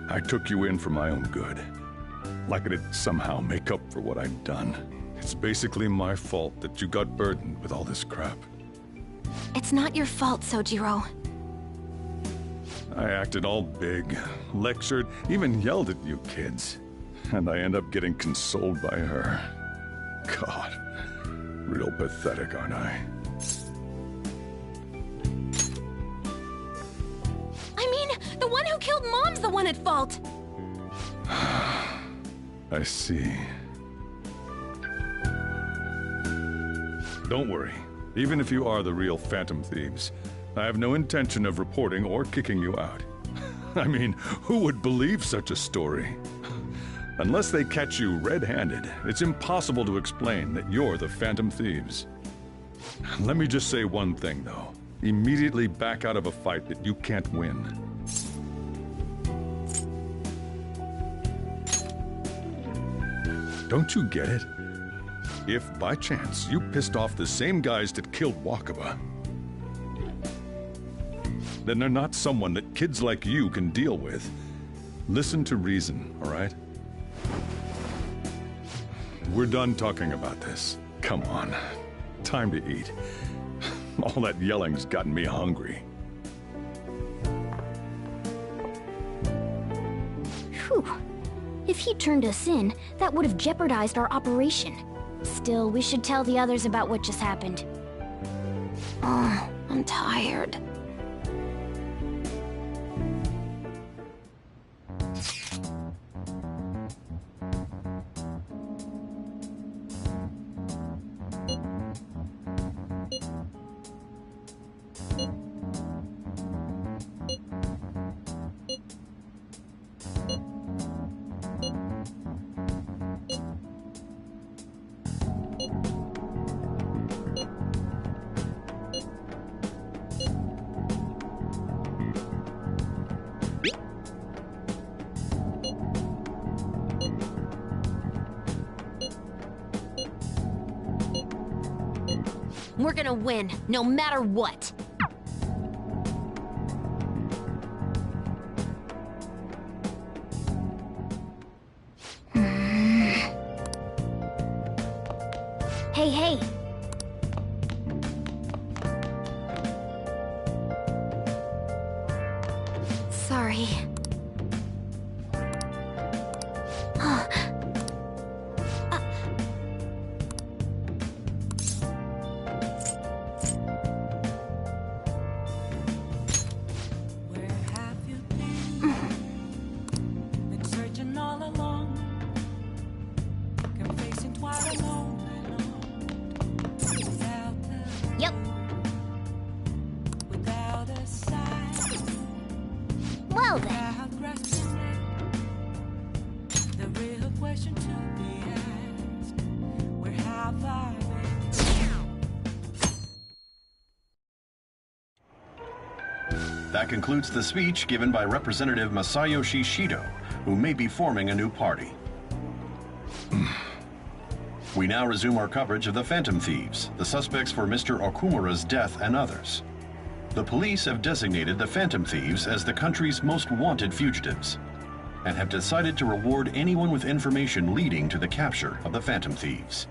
I took you in for my own good. Like it'd somehow make up for what I'd done. It's basically my fault that you got burdened with all this crap. It's not your fault, Sojiro. I acted all big, lectured, even yelled at you kids. And I end up getting consoled by her. God, real pathetic, aren't I? I mean, the one who killed Mom's the one at fault! I see. Don't worry. Even if you are the real Phantom Thieves, I have no intention of reporting or kicking you out. I mean, who would believe such a story? Unless they catch you red-handed, it's impossible to explain that you're the Phantom Thieves. Let me just say one thing, though. Immediately back out of a fight that you can't win. Don't you get it? If, by chance, you pissed off the same guys that killed Wakaba, then they're not someone that kids like you can deal with. Listen to reason, all right? We're done talking about this. Come on. Time to eat. All that yelling's gotten me hungry. Whew. If he turned us in, that would have jeopardized our operation. Still, we should tell the others about what just happened. Oh, I'm tired. We're gonna win, no matter what. Hey, hey! Sorry. Yep. Well then. That concludes the speech given by Representative Masayoshi Shido, who may be forming a new party. We now resume our coverage of the Phantom Thieves, the suspects for Mr. Okumura's death and others. The police have designated the Phantom Thieves as the country's most wanted fugitives, and have decided to reward anyone with information leading to the capture of the Phantom Thieves.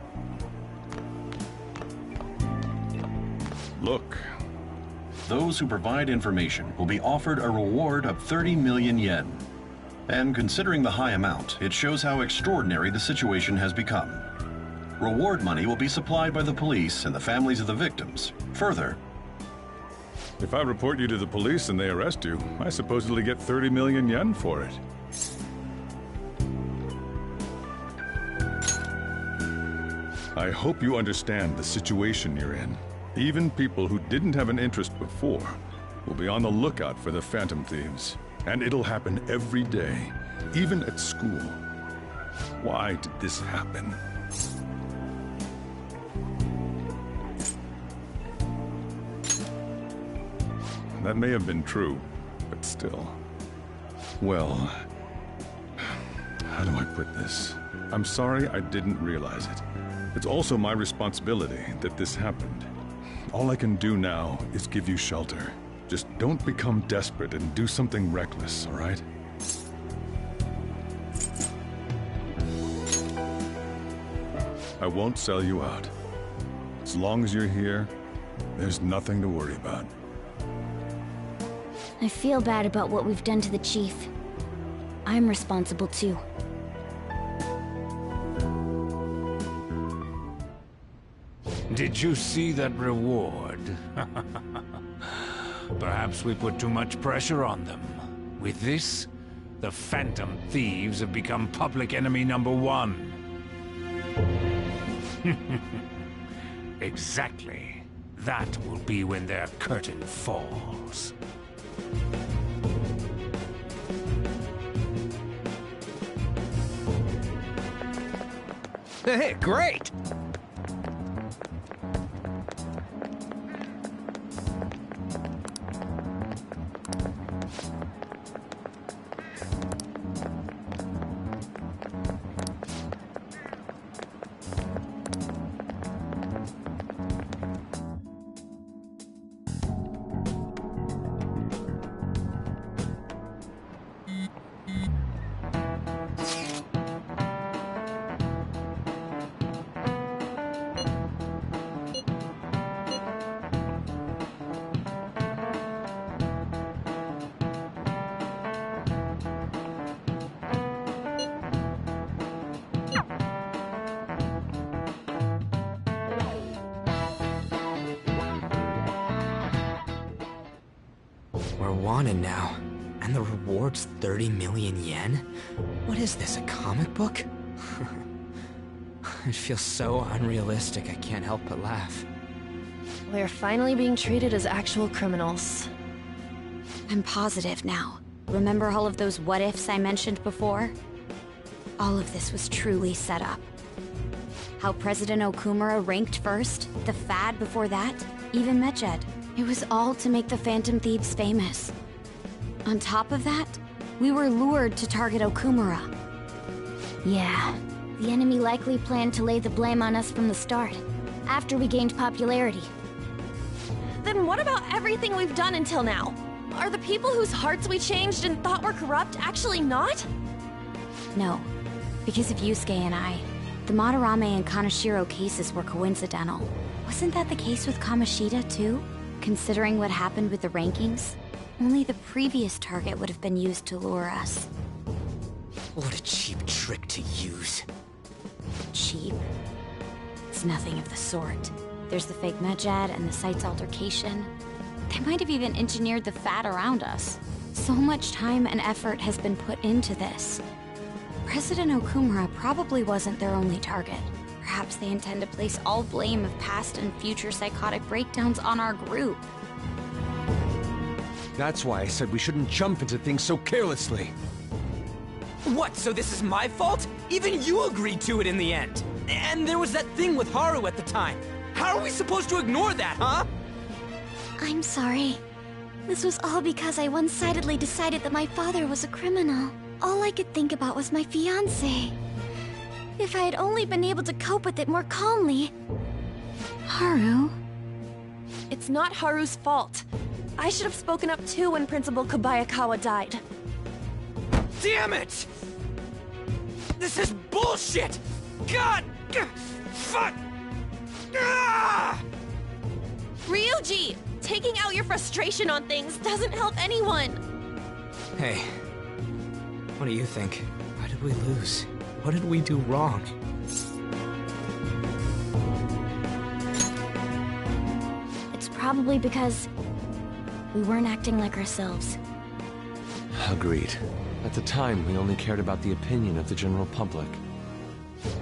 Look. Those who provide information will be offered a reward of 30 million yen. And considering the high amount, it shows how extraordinary the situation has become. Reward money will be supplied by the police and the families of the victims. Further, if I report you to the police and they arrest you, I supposedly get 30 million yen for it. I hope you understand the situation you're in. Even people who didn't have an interest before will be on the lookout for the Phantom Thieves. And it'll happen every day, even at school. Why did this happen? That may have been true, but still. Well, how do I put this? I'm sorry I didn't realize it. It's also my responsibility that this happened. All I can do now is give you shelter. Just don't become desperate and do something reckless, all right? I won't sell you out. As long as you're here, there's nothing to worry about. I feel bad about what we've done to the chief. I'm responsible too. Did you see that reward? Perhaps we put too much pressure on them. With this, The Phantom Thieves have become public enemy #1. Exactly. That will be when their curtain falls. Hey, great! We're wanted now, and the reward's 30 million yen? What is this, a comic book? It feels so unrealistic I can't help but laugh. We're finally being treated as actual criminals. I'm positive now. Remember all of those what-ifs I mentioned before? All of this was truly set up. How President Okumura ranked first, the fad before that, even Medjed. It was all to make the Phantom Thieves famous. On top of that, we were lured to target Okumura. Yeah, the enemy likely planned to lay the blame on us from the start, after we gained popularity. Then what about everything we've done until now? Are the people whose hearts we changed and thought were corrupt actually not? No, because of Yusuke and I. The Madarame and Kaneshiro cases were coincidental. Wasn't that the case with Kamoshida, too? Considering what happened with the rankings, only the previous target would have been used to lure us. What a cheap trick to use. Cheap? It's nothing of the sort. There's the fake Medjed and the site's altercation. They might have even engineered the fad around us. So much time and effort has been put into this. President Okumura probably wasn't their only target. Perhaps they intend to place all blame of past and future psychotic breakdowns on our group. That's why I said we shouldn't jump into things so carelessly. What, so this is my fault? Even you agreed to it in the end. And there was that thing with Haru at the time. How are we supposed to ignore that, huh? I'm sorry. This was all because I one-sidedly decided that my father was a criminal. All I could think about was my fiancé. If I had only been able to cope with it more calmly... Haru? It's not Haru's fault. I should have spoken up too when Principal Kobayakawa died. Damn it! This is bullshit! God! Fuck! Ah! Ryuji! Taking out your frustration on things doesn't help anyone! Hey, what do you think? Why did we lose? What did we do wrong? It's probably because we weren't acting like ourselves. Agreed. At the time, we only cared about the opinion of the general public.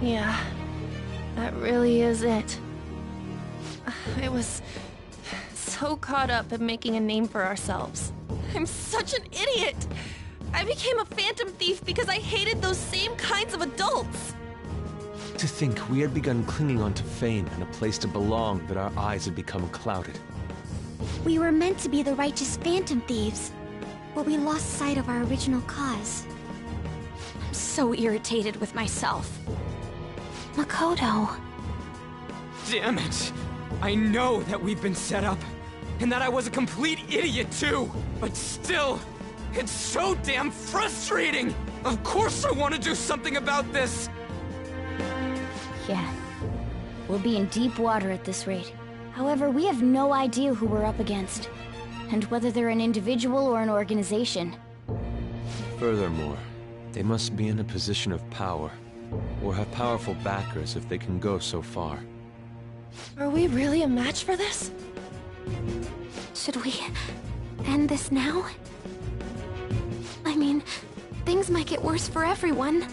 Yeah, that really is it. I was so caught up in making a name for ourselves. I'm such an idiot! I became a phantom thief because I hated those same kinds of adults! To think we had begun clinging on to fame and a place to belong, that our eyes had become clouded. We were meant to be the righteous phantom thieves, but we lost sight of our original cause. I'm so irritated with myself. Makoto. Damn it! I know that we've been set up, and that I was a complete idiot too! But still, it's so damn frustrating! Of course I want to do something about this! Yeah. We'll be in deep water at this rate. However, we have no idea who we're up against, and whether they're an individual or an organization. Furthermore, they must be in a position of power, or have powerful backers if they can go so far. Are we really a match for this? Should we end this now? I mean, things might get worse for everyone.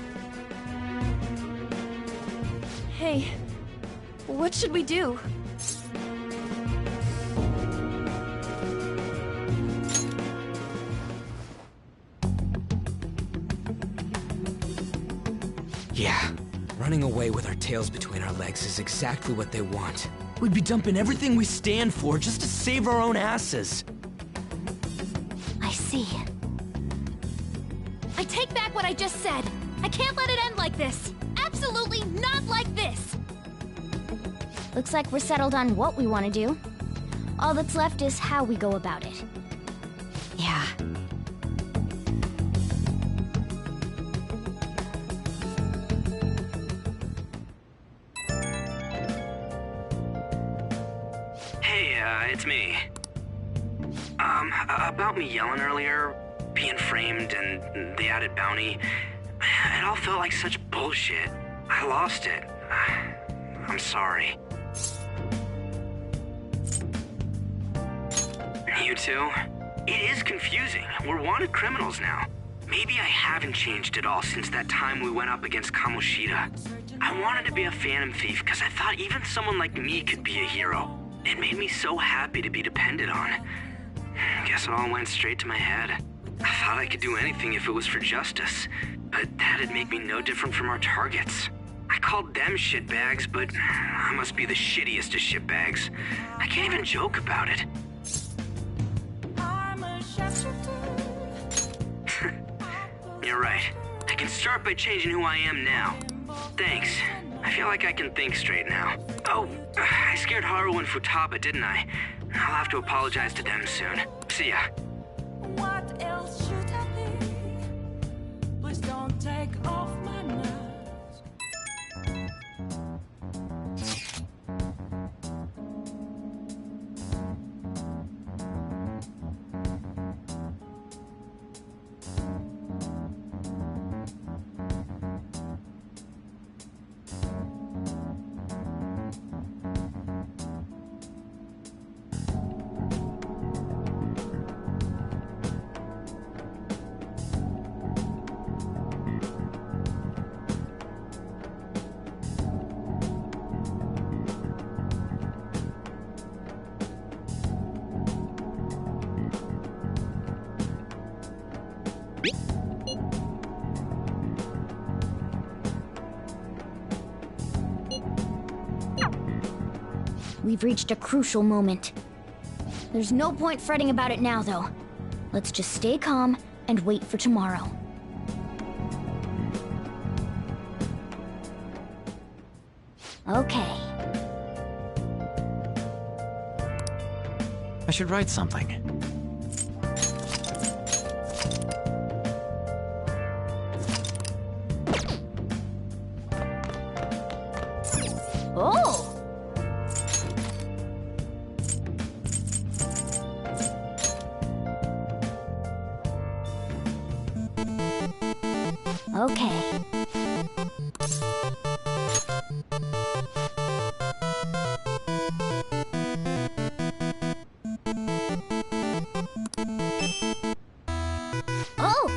Hey, what should we do? Yeah, running away with our tails between our legs is exactly what they want. We'd be dumping everything we stand for just to save our own asses. I see. I take back what I just said. I can't let it end like this. Absolutely not like this. Looks like we're settled on what we want to do. All that's left is how we go about it. Yeah. Hey, it's me. About me yelling earlier, being framed, and the added bounty, it all felt like such bullshit. I lost it. I'm sorry. You too? It is confusing. We're wanted criminals now. Maybe I haven't changed at all since that time we went up against Kamoshida. I wanted to be a phantom thief because I thought even someone like me could be a hero. It made me so happy to be depended on. Guess it all went straight to my head. I thought I could do anything if it was for justice, but that'd make me no different from our targets. I called them shitbags, but I must be the shittiest of shitbags. I can't even joke about it. You're right. I can start by changing who I am now. Thanks. I feel like I can think straight now. Oh, I scared Haru and Futaba, didn't I? I'll have to apologize to them soon. See ya. What else should I be? Please don't take off my nerves. We've reached a crucial moment. There's no point fretting about it now, though. Let's just stay calm and wait for tomorrow. Okay. I should write something. Oh! Okay. Oh!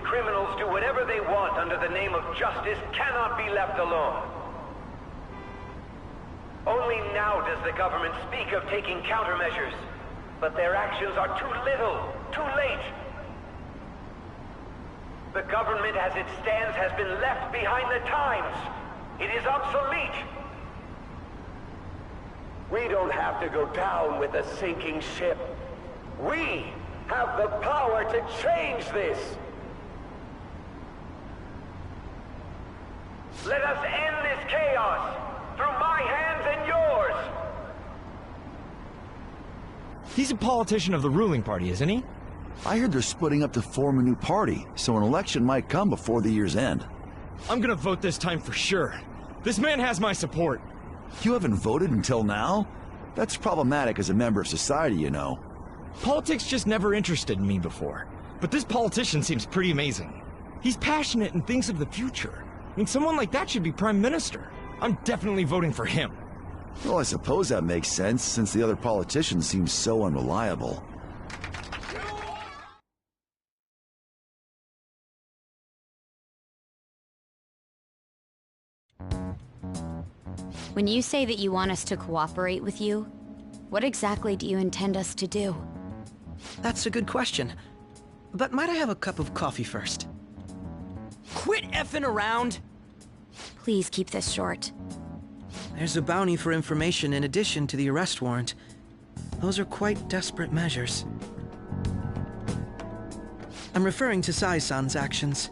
Criminals do whatever they want under the name of justice cannot be left alone. Only now does the government speak of taking countermeasures, but their actions are too little, too late. The government as it stands has been left behind the times. It is obsolete. We don't have to go down with a sinking ship. We have the power to change this. Let us end this chaos through my hands and yours. He's a politician of the ruling party, isn't he? I heard they're splitting up to form a new party, so an election might come before the year's end. I'm gonna vote this time for sure. This man has my support. You haven't voted until now? That's problematic as a member of society, you know. Politics just never interested in me before. But this politician seems pretty amazing. He's passionate and thinks of the future. I mean, someone like that should be prime minister. I'm definitely voting for him. Well, I suppose that makes sense, since the other politicians seem so unreliable. When you say that you want us to cooperate with you, what exactly do you intend us to do? That's a good question. But might I have a cup of coffee first? Quit effing around! Please keep this short. There's a bounty for information in addition to the arrest warrant. Those are quite desperate measures. I'm referring to Sai-san's actions.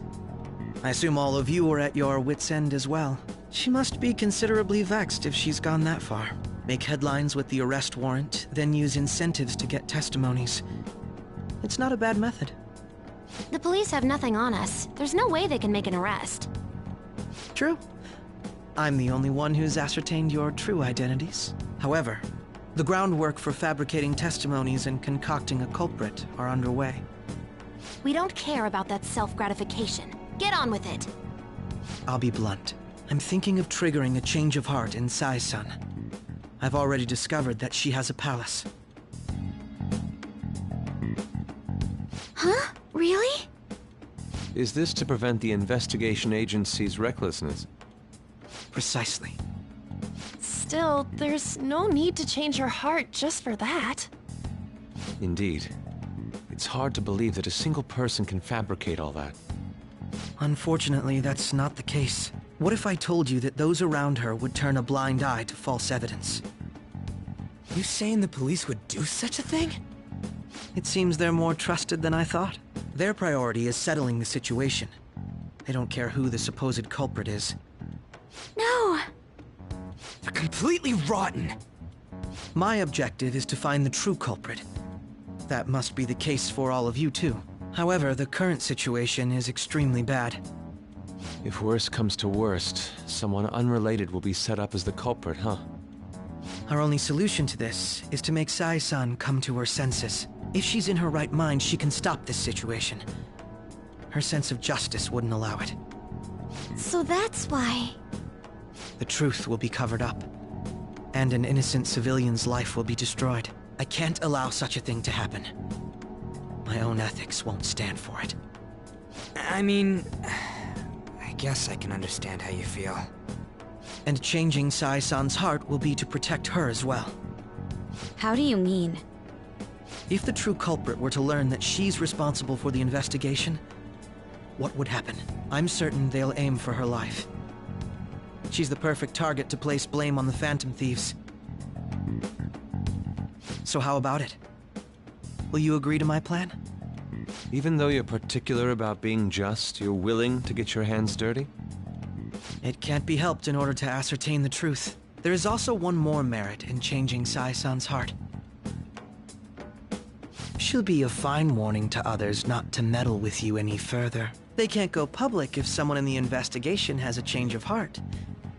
I assume all of you are at your wits' end as well. She must be considerably vexed if she's gone that far. Make headlines with the arrest warrant, then use incentives to get testimonies. It's not a bad method. The police have nothing on us. There's no way they can make an arrest. True. I'm the only one who's ascertained your true identities. However, the groundwork for fabricating testimonies and concocting a culprit are underway. We don't care about that self-gratification. Get on with it. I'll be blunt. I'm thinking of triggering a change of heart in Sai-san. I've already discovered that she has a palace. Huh? Really? Is this to prevent the investigation agency's recklessness? Precisely. Still, there's no need to change her heart just for that. Indeed. It's hard to believe that a single person can fabricate all that. Unfortunately, that's not the case. What if I told you that those around her would turn a blind eye to false evidence? You saying the police would do such a thing? It seems they're more trusted than I thought. Their priority is settling the situation. They don't care who the supposed culprit is. No! They're completely rotten! My objective is to find the true culprit. That must be the case for all of you too. However, the current situation is extremely bad. If worst comes to worst, someone unrelated will be set up as the culprit, huh? Our only solution to this is to make Sai-san come to her senses. If she's in her right mind, she can stop this situation. Her sense of justice wouldn't allow it. So that's why... The truth will be covered up, and an innocent civilian's life will be destroyed. I can't allow such a thing to happen. My own ethics won't stand for it. I mean... I guess I can understand how you feel. And changing Sai-san's heart will be to protect her as well. How do you mean? If the true culprit were to learn that she's responsible for the investigation, what would happen? I'm certain they'll aim for her life. She's the perfect target to place blame on the Phantom Thieves. So how about it? Will you agree to my plan? Even though you're particular about being just, you're willing to get your hands dirty? It can't be helped in order to ascertain the truth. There is also one more merit in changing Sai-san's heart. She'll be a fine warning to others not to meddle with you any further. They can't go public if someone in the investigation has a change of heart.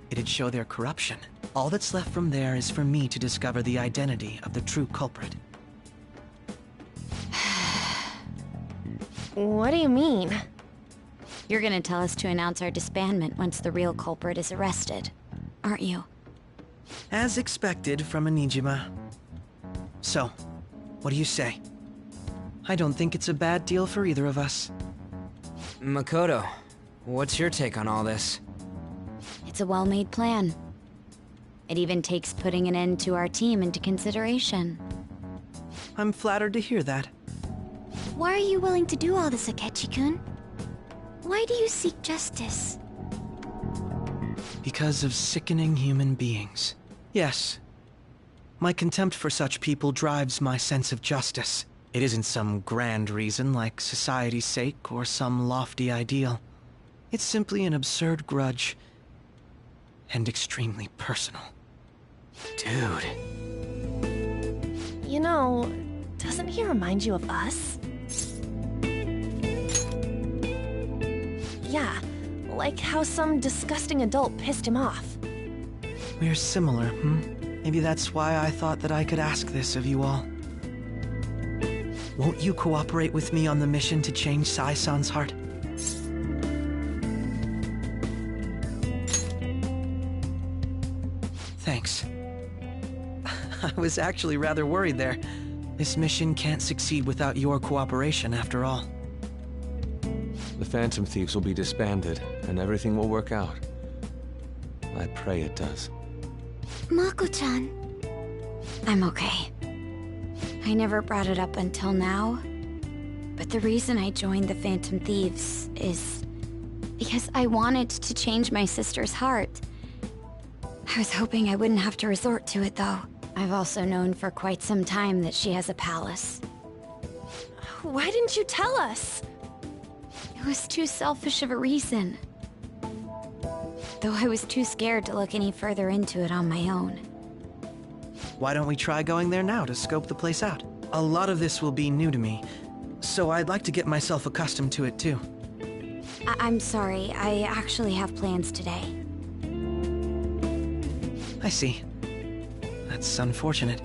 It'd show their corruption. All that's left from there is for me to discover the identity of the true culprit. What do you mean? You're gonna tell us to announce our disbandment once the real culprit is arrested, aren't you? As expected from a Nijima. So, what do you say? I don't think it's a bad deal for either of us. Makoto, what's your take on all this? It's a well-made plan. It even takes putting an end to our team into consideration. I'm flattered to hear that. Why are you willing to do all this, Akechi-kun? Why do you seek justice? Because of sickening human beings. Yes. My contempt for such people drives my sense of justice. It isn't some grand reason like society's sake or some lofty ideal. It's simply an absurd grudge. And extremely personal. Dude. You know, doesn't he remind you of us? Yeah, like how some disgusting adult pissed him off. We're similar, Maybe that's why I thought that I could ask this of you all. Won't you cooperate with me on the mission to change Sai-san's heart? Thanks. I was actually rather worried there. This mission can't succeed without your cooperation, after all. The Phantom Thieves will be disbanded, and everything will work out. I pray it does. Mako-chan. I'm okay. I never brought it up until now, but the reason I joined the Phantom Thieves is because I wanted to change my sister's heart. I was hoping I wouldn't have to resort to it, though. I've also known for quite some time that she has a palace. Why didn't you tell us? It was too selfish of a reason. Though I was too scared to look any further into it on my own. Why don't we try going there now to scope the place out? A lot of this will be new to me, so I'd like to get myself accustomed to it too. I'm sorry, I actually have plans today. I see. That's unfortunate.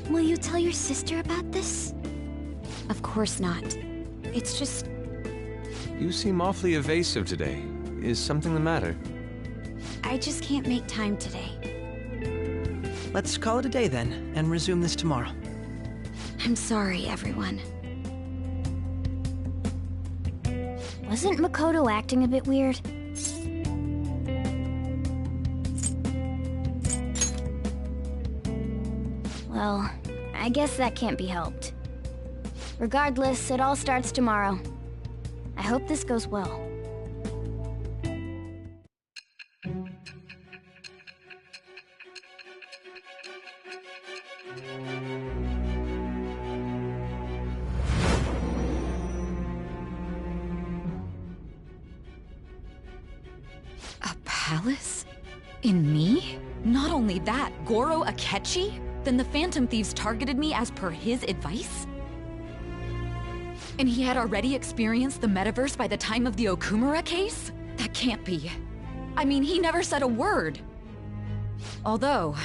Will you tell your sister about this? Of course not. It's just... You seem awfully evasive today. Is something the matter? I just can't make time today. Let's call it a day then, and resume this tomorrow. I'm sorry, everyone. Wasn't Makoto acting a bit weird? Well, I guess that can't be helped. Regardless, it all starts tomorrow. I hope this goes well. A palace? In me? Not only that, Goro Akechi? Then the Phantom Thieves targeted me as per his advice? And he had already experienced the metaverse by the time of the Okumura case? That can't be. I mean, he never said a word. Although,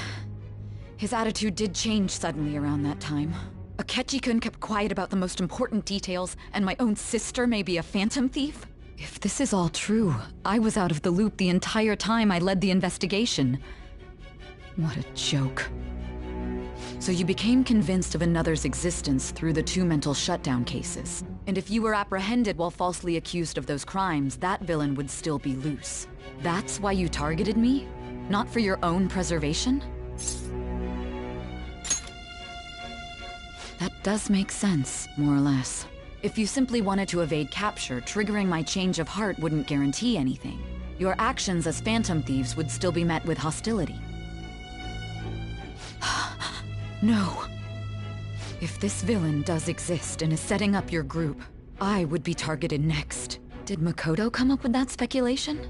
his attitude did change suddenly around that time. Akechi-kun kept quiet about the most important details, and my own sister may be a Phantom Thief? If this is all true, I was out of the loop the entire time I led the investigation. What a joke. So you became convinced of another's existence through the 2 mental shutdown cases. And if you were apprehended while falsely accused of those crimes, that villain would still be loose. That's why you targeted me? Not for your own preservation? That does make sense, more or less. If you simply wanted to evade capture, triggering my change of heart wouldn't guarantee anything. Your actions as Phantom Thieves would still be met with hostility. No. If this villain does exist and is setting up your group, I would be targeted next. Did Makoto come up with that speculation?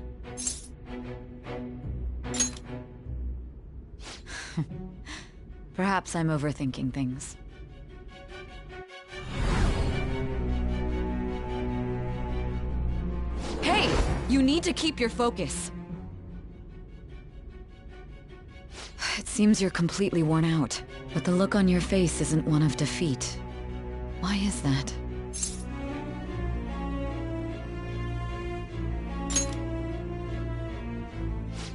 Perhaps I'm overthinking things. Hey! You need to keep your focus. It seems you're completely worn out, but the look on your face isn't one of defeat. Why is that?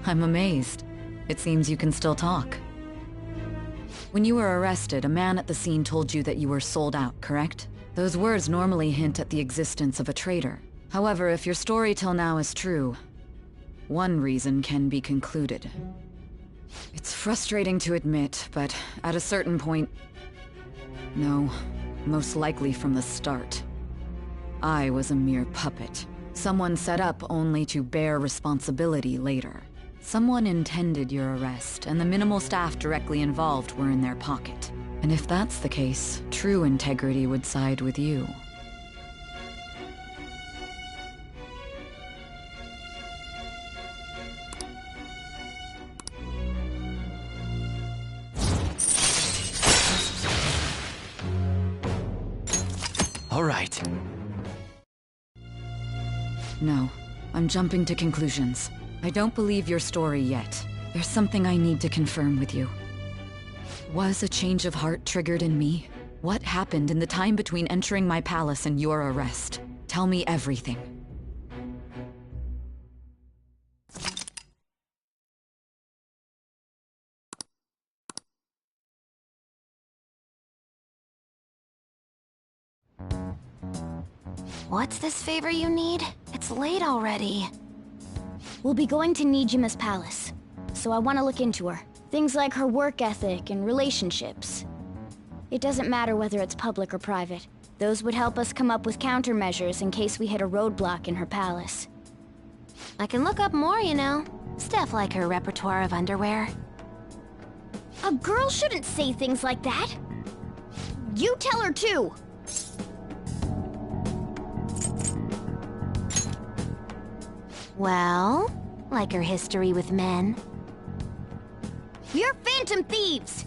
I'm amazed. It seems you can still talk. When you were arrested, a man at the scene told you that you were sold out, correct? Those words normally hint at the existence of a traitor. However, if your story till now is true, one reason can be concluded. It's frustrating to admit, but at a certain point... No, most likely from the start. I was a mere puppet. Someone set up only to bear responsibility later. Someone intended your arrest, and the minimal staff directly involved were in their pocket. And if that's the case, true integrity would side with you. All right. No, I'm jumping to conclusions. I don't believe your story yet. There's something I need to confirm with you. Was a change of heart triggered in me? What happened in the time between entering my palace and your arrest? Tell me everything. What's this favor you need? It's late already. We'll be going to Nijima's palace, so I want to look into her. Things like her work ethic and relationships. It doesn't matter whether it's public or private. Those would help us come up with countermeasures in case we hit a roadblock in her palace. I can look up more, you know. Stuff like her repertoire of underwear. A girl shouldn't say things like that. You tell her too. Well, like her history with men. We're phantom thieves!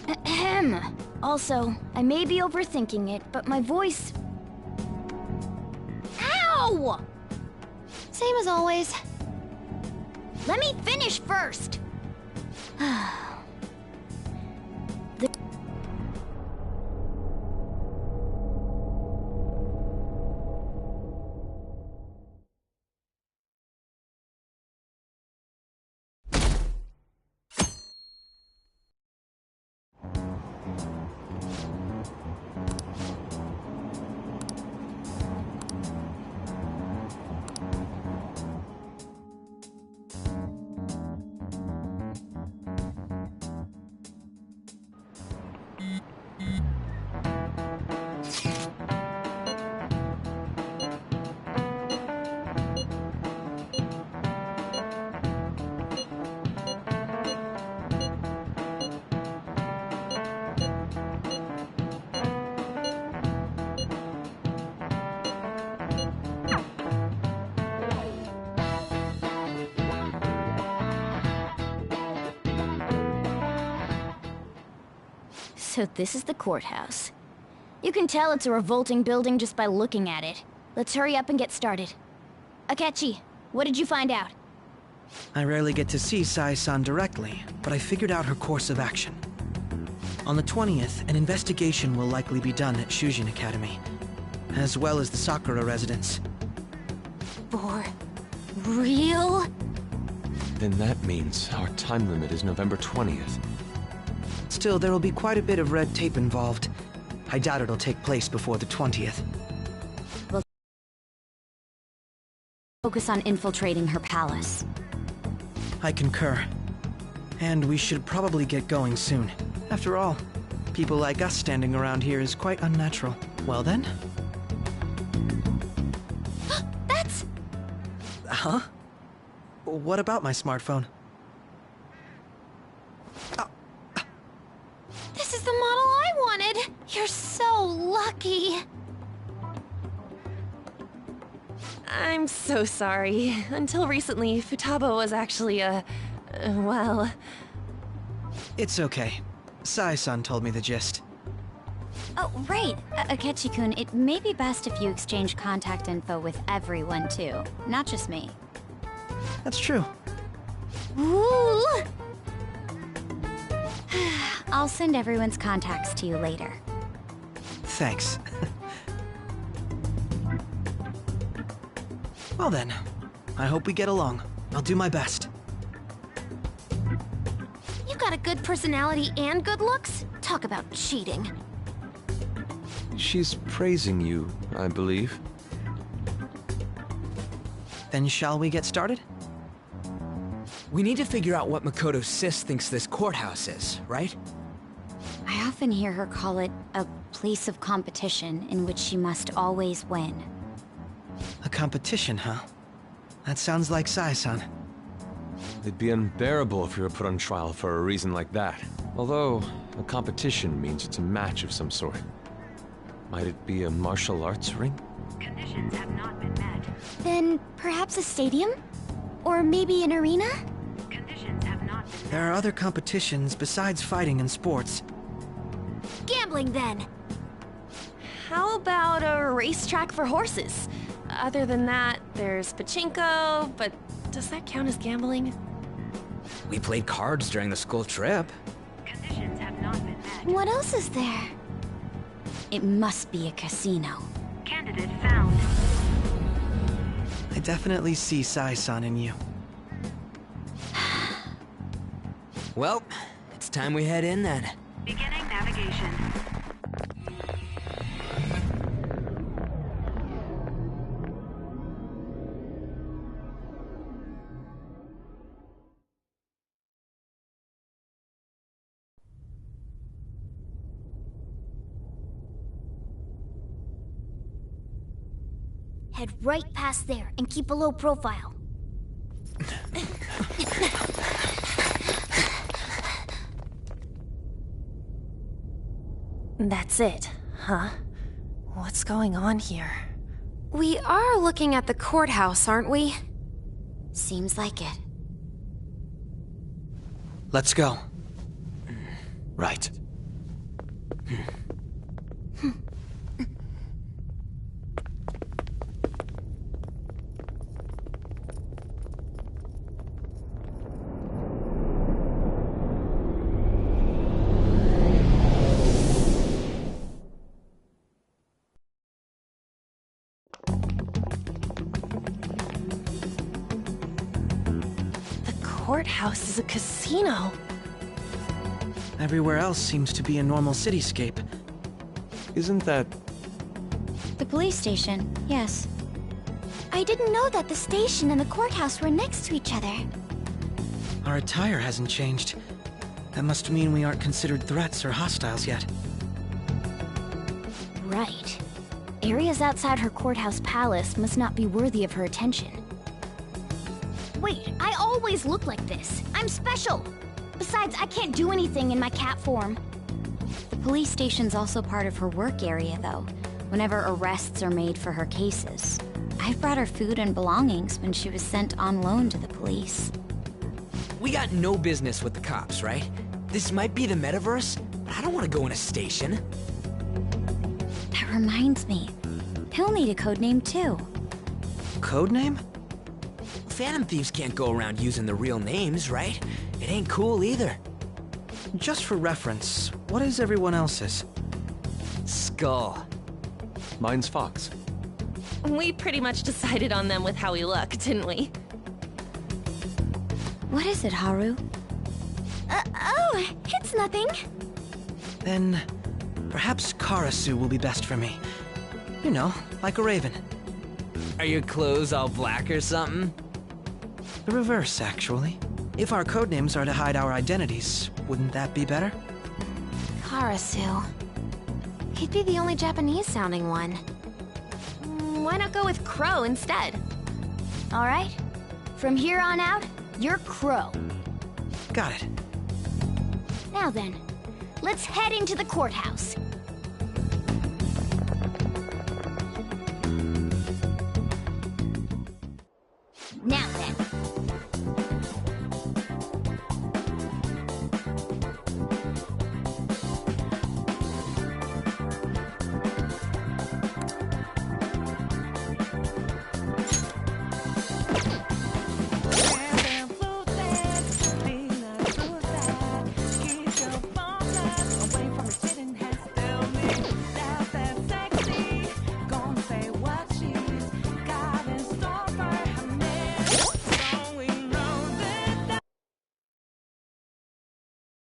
Ahem. Also, I may be overthinking it, but my voice... Ow! Same as always. Let me finish first! So this is the courthouse. You can tell it's a revolting building just by looking at it. Let's hurry up and get started. Akechi, what did you find out? I rarely get to see Sai-san directly, but I figured out her course of action. On the 20th, an investigation will likely be done at Shujin Academy, as well as the Sakura residence. For real? Then that means our time limit is November 20th. Still, there will be quite a bit of red tape involved. I doubt it'll take place before the 20th. We'll focus on infiltrating her palace. I concur. And we should probably get going soon. After all, people like us standing around here is quite unnatural. Well then? That's... Huh? What about my smartphone? This is the model I wanted! You're so lucky! I'm so sorry. Until recently, Futaba was actually well... It's okay. Sai-san told me the gist. Oh, right. Akechi-kun, it may be best if you exchange contact info with everyone, too. Not just me. That's true. Ooh! I'll send everyone's contacts to you later. Thanks. Well then, I hope we get along. I'll do my best. You got a good personality and good looks? Talk about cheating. She's praising you, I believe. Then shall we get started? We need to figure out what Makoto Sis thinks this courthouse is, right? I often hear her call it a place of competition in which she must always win. A competition, huh? That sounds like Sai-san. It'd be unbearable if we were put on trial for a reason like that. Although, a competition means it's a match of some sort. Might it be a martial arts ring? Conditions have not been met. Then perhaps a stadium? Or maybe an arena? Conditions have not been met. There are other competitions besides fighting and sports. Gambling, then! How about a racetrack for horses? Other than that, there's pachinko, but does that count as gambling? We played cards during the school trip. Conditions have not been met. What else is there? It must be a casino. Candidate found. I definitely see Sai-san in you. Well, it's time we head in then. Beginning navigation. Head right past there and keep a low profile. That's it, huh? What's going on here? We are looking at the courthouse, aren't we? Seems like it. Let's go. Right. Courthouse is a casino. Everywhere else seems to be a normal cityscape. Isn't that... The police station, yes. I didn't know that the station and the courthouse were next to each other. Our attire hasn't changed. That must mean we aren't considered threats or hostiles yet. Right. Areas outside her courthouse palace must not be worthy of her attention. Wait, I always look like this. I'm special. Besides, I can't do anything in my cat form. The police station's also part of her work area, though, whenever arrests are made for her cases. I've brought her food and belongings when she was sent on loan to the police. We got no business with the cops, right? This might be the metaverse, but I don't want to go in a station. That reminds me. He'll need a codename, too. Codename? Phantom thieves can't go around using the real names, right? It ain't cool either. Just for reference, what is everyone else's? Skull. Mine's Fox. We pretty much decided on them with how we look, didn't we? What is it, Haru? Oh, it's nothing. Then, perhaps Karasu will be best for me. You know, like a raven. Are your clothes all black or something? The reverse, actually. If our codenames are to hide our identities, wouldn't that be better? Karasu. He'd be the only Japanese-sounding one. Why not go with Crow instead? All right. From here on out, you're Crow. Got it. Now then, let's head into the courthouse.